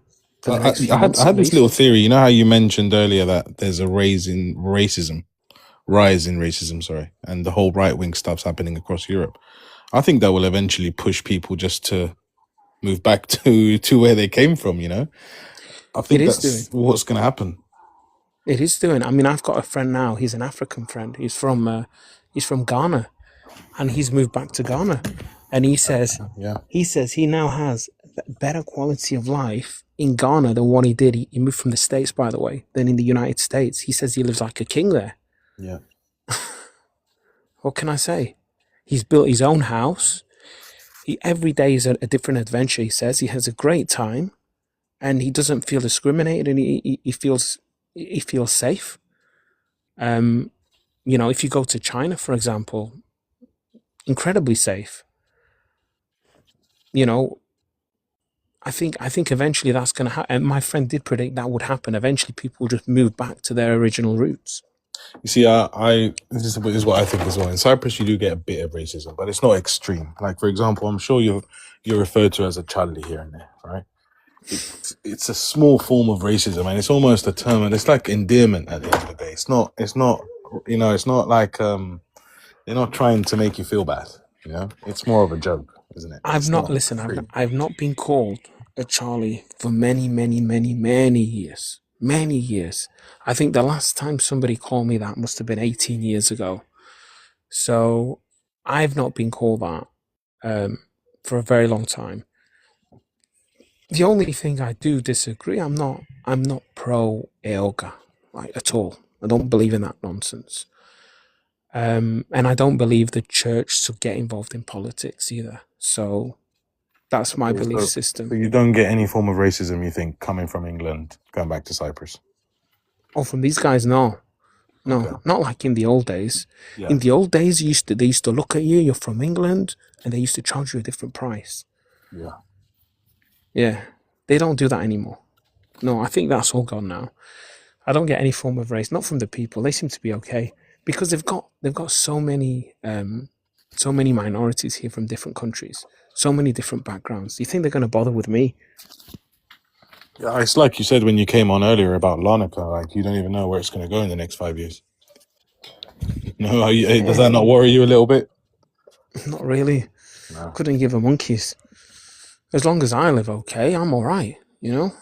had this little theory. You know how you mentioned earlier that there's a rise in racism, sorry, and the whole right wing stuff's happening across Europe. I think that will eventually push people just to move back to where they came from. I think that's what's going to happen. It is doing. I mean, I've got a friend now. He's an African friend. He's from Ghana, and he's moved back to Ghana. And he says he now has a better quality of life in Ghana than what he did. He moved from the States, by the way, than in the United States. He says he lives like a king there. Yeah. What can I say? He's built his own house. Every day is a different adventure, he says. He has a great time, and he doesn't feel discriminated, and he feels safe. If you go to China, for example, incredibly safe. I think eventually that's going to happen. And my friend did predict that would happen. Eventually, people will just move back to their original roots. You see, this is what I think as well. In Cyprus, you do get a bit of racism, but it's not extreme. Like, for example, I'm sure you're referred to as a Charlie here and there, right? It's a small form of racism, and it's almost a term, and it's like endearment at the end of the day. It's not like they're not trying to make you feel bad. It's more of a joke, isn't it? I've not been called a Charlie for many, many, many, many years. Many years. I think the last time somebody called me that must have been 18 years ago. So I've not been called that for a very long time. The only thing I do disagree, I'm not pro EOGA, at all. I don't believe in that nonsense. And I don't believe the church should get involved in politics either. So that's my belief system. So you don't get any form of racism, you think, coming from England, going back to Cyprus? Oh, from these guys, no. No, Okay. not like in the old days. Yeah. In the old days, they used to look at you, you're from England, and they used to charge you a different price. Yeah. Yeah, they don't do that anymore. No, I think that's all gone now. I don't get any form of race, not from the people. They seem to be okay because they've got so many minorities here from different countries, so many different backgrounds. Do you think they're going to bother with me? Yeah, it's like you said when you came on earlier about Larnaca, like you don't even know where it's going to go in the next 5 years. No, does that not worry you a little bit? Not really. No. Couldn't give a monkeys. As long as I live okay, I'm all right. You know.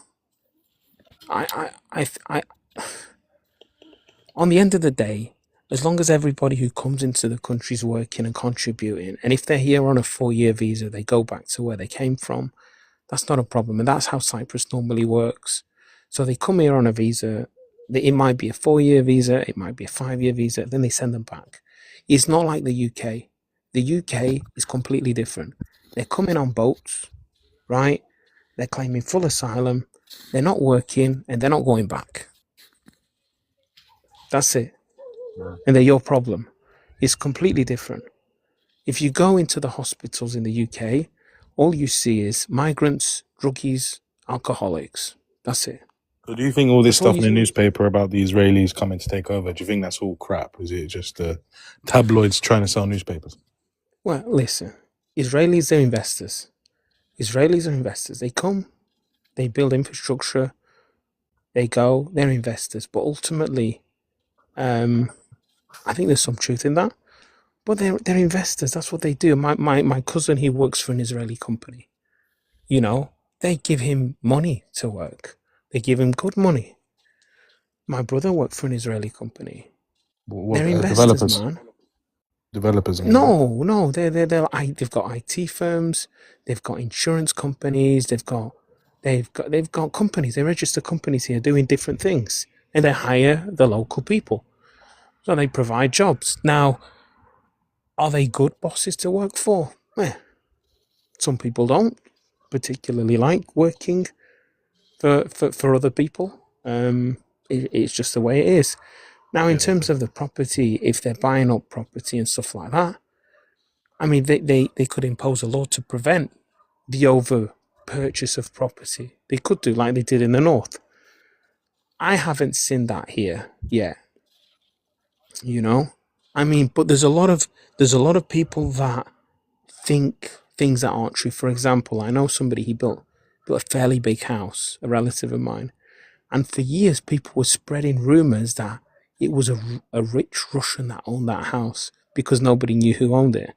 I on the end of the day, as long as everybody who comes into the country is working and contributing, and if they're here on a 4-year visa, they go back to where they came from, that's not a problem. And that's how Cyprus normally works. So they come here on a visa. It might be a 4-year visa, it might be a 5-year visa, then they send them back. It's not like the UK. The UK is completely different. They're coming on boats, right? They're claiming full asylum. They're not working and they're not going back. That's it. And they're your problem. It's completely different. If you go into the hospitals in the UK, all you see is migrants, druggies, alcoholics. That's it. So do you think all this That's all stuff in you the see. newspaper about the Israelis coming to take over, do you think that's all crap? Is it just tabloids trying to sell newspapers? Well, listen, Israelis are investors. Israelis are investors. They come, they build infrastructure, they go, they're investors. But ultimately, I think there's some truth in that. But they're investors. That's what they do. My cousin, he works for an Israeli company. You know, they give him money to work. They give him good money. My brother worked for an Israeli company. They're investors, developers? man. Developers? No, they've got IT firms, they've got insurance companies, they've got companies. They register companies here doing different things, and they hire the local people, so they provide jobs. Now, are they good bosses to work for? Some people don't particularly like working for other people. It's just the way it is. Now, in terms of the property, if they're buying up property and stuff like that, I mean, they could impose a law to prevent the over purchase of property. They could do like they did in the north. I haven't seen that here yet. You know, I mean, but there's a lot of people that think things that aren't true. For example, I know somebody, he built a fairly big house, a relative of mine, and for years people were spreading rumors that it was a rich Russian that owned that house because nobody knew who owned it.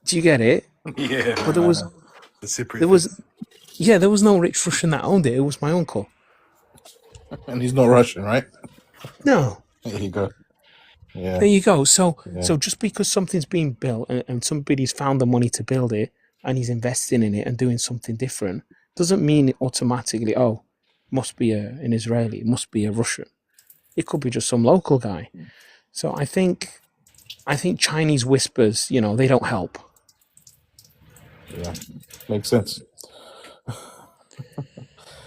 Do you get it? Yeah. But there was no rich Russian that owned it. It was my uncle. And he's not Russian, right? No. There you go. Yeah. There you go. So just because something's being built and somebody's found the money to build it and he's investing in it and doing something different, doesn't mean it automatically, must be an Israeli, it must be a Russian. It could be just some local guy. So I think Chinese whispers, they don't help. Yeah. Makes sense.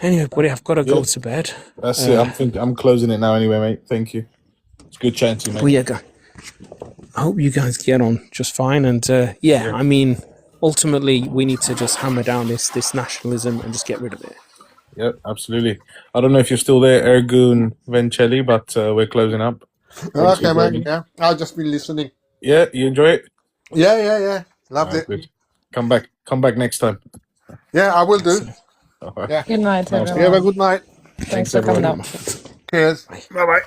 Anyway, buddy, I've got to go to bed. That's it. I'm closing it now anyway, mate. Thank you. It's good chatting to you, mate. Well, yeah, I hope you guys get on just fine. And I mean, ultimately, we need to just hammer down this nationalism and just get rid of it. Yep, absolutely. I don't know if you're still there, Ergun Vencelli, but we're closing up. Okay, man. Yeah, I've just been listening. Yeah, you enjoy it? Yeah. Loved it. Good. Come back next time. Yeah, I will do. All right. Yeah. Good night, everyone. You have a good night. Thanks for coming up. Cheers. Bye-bye.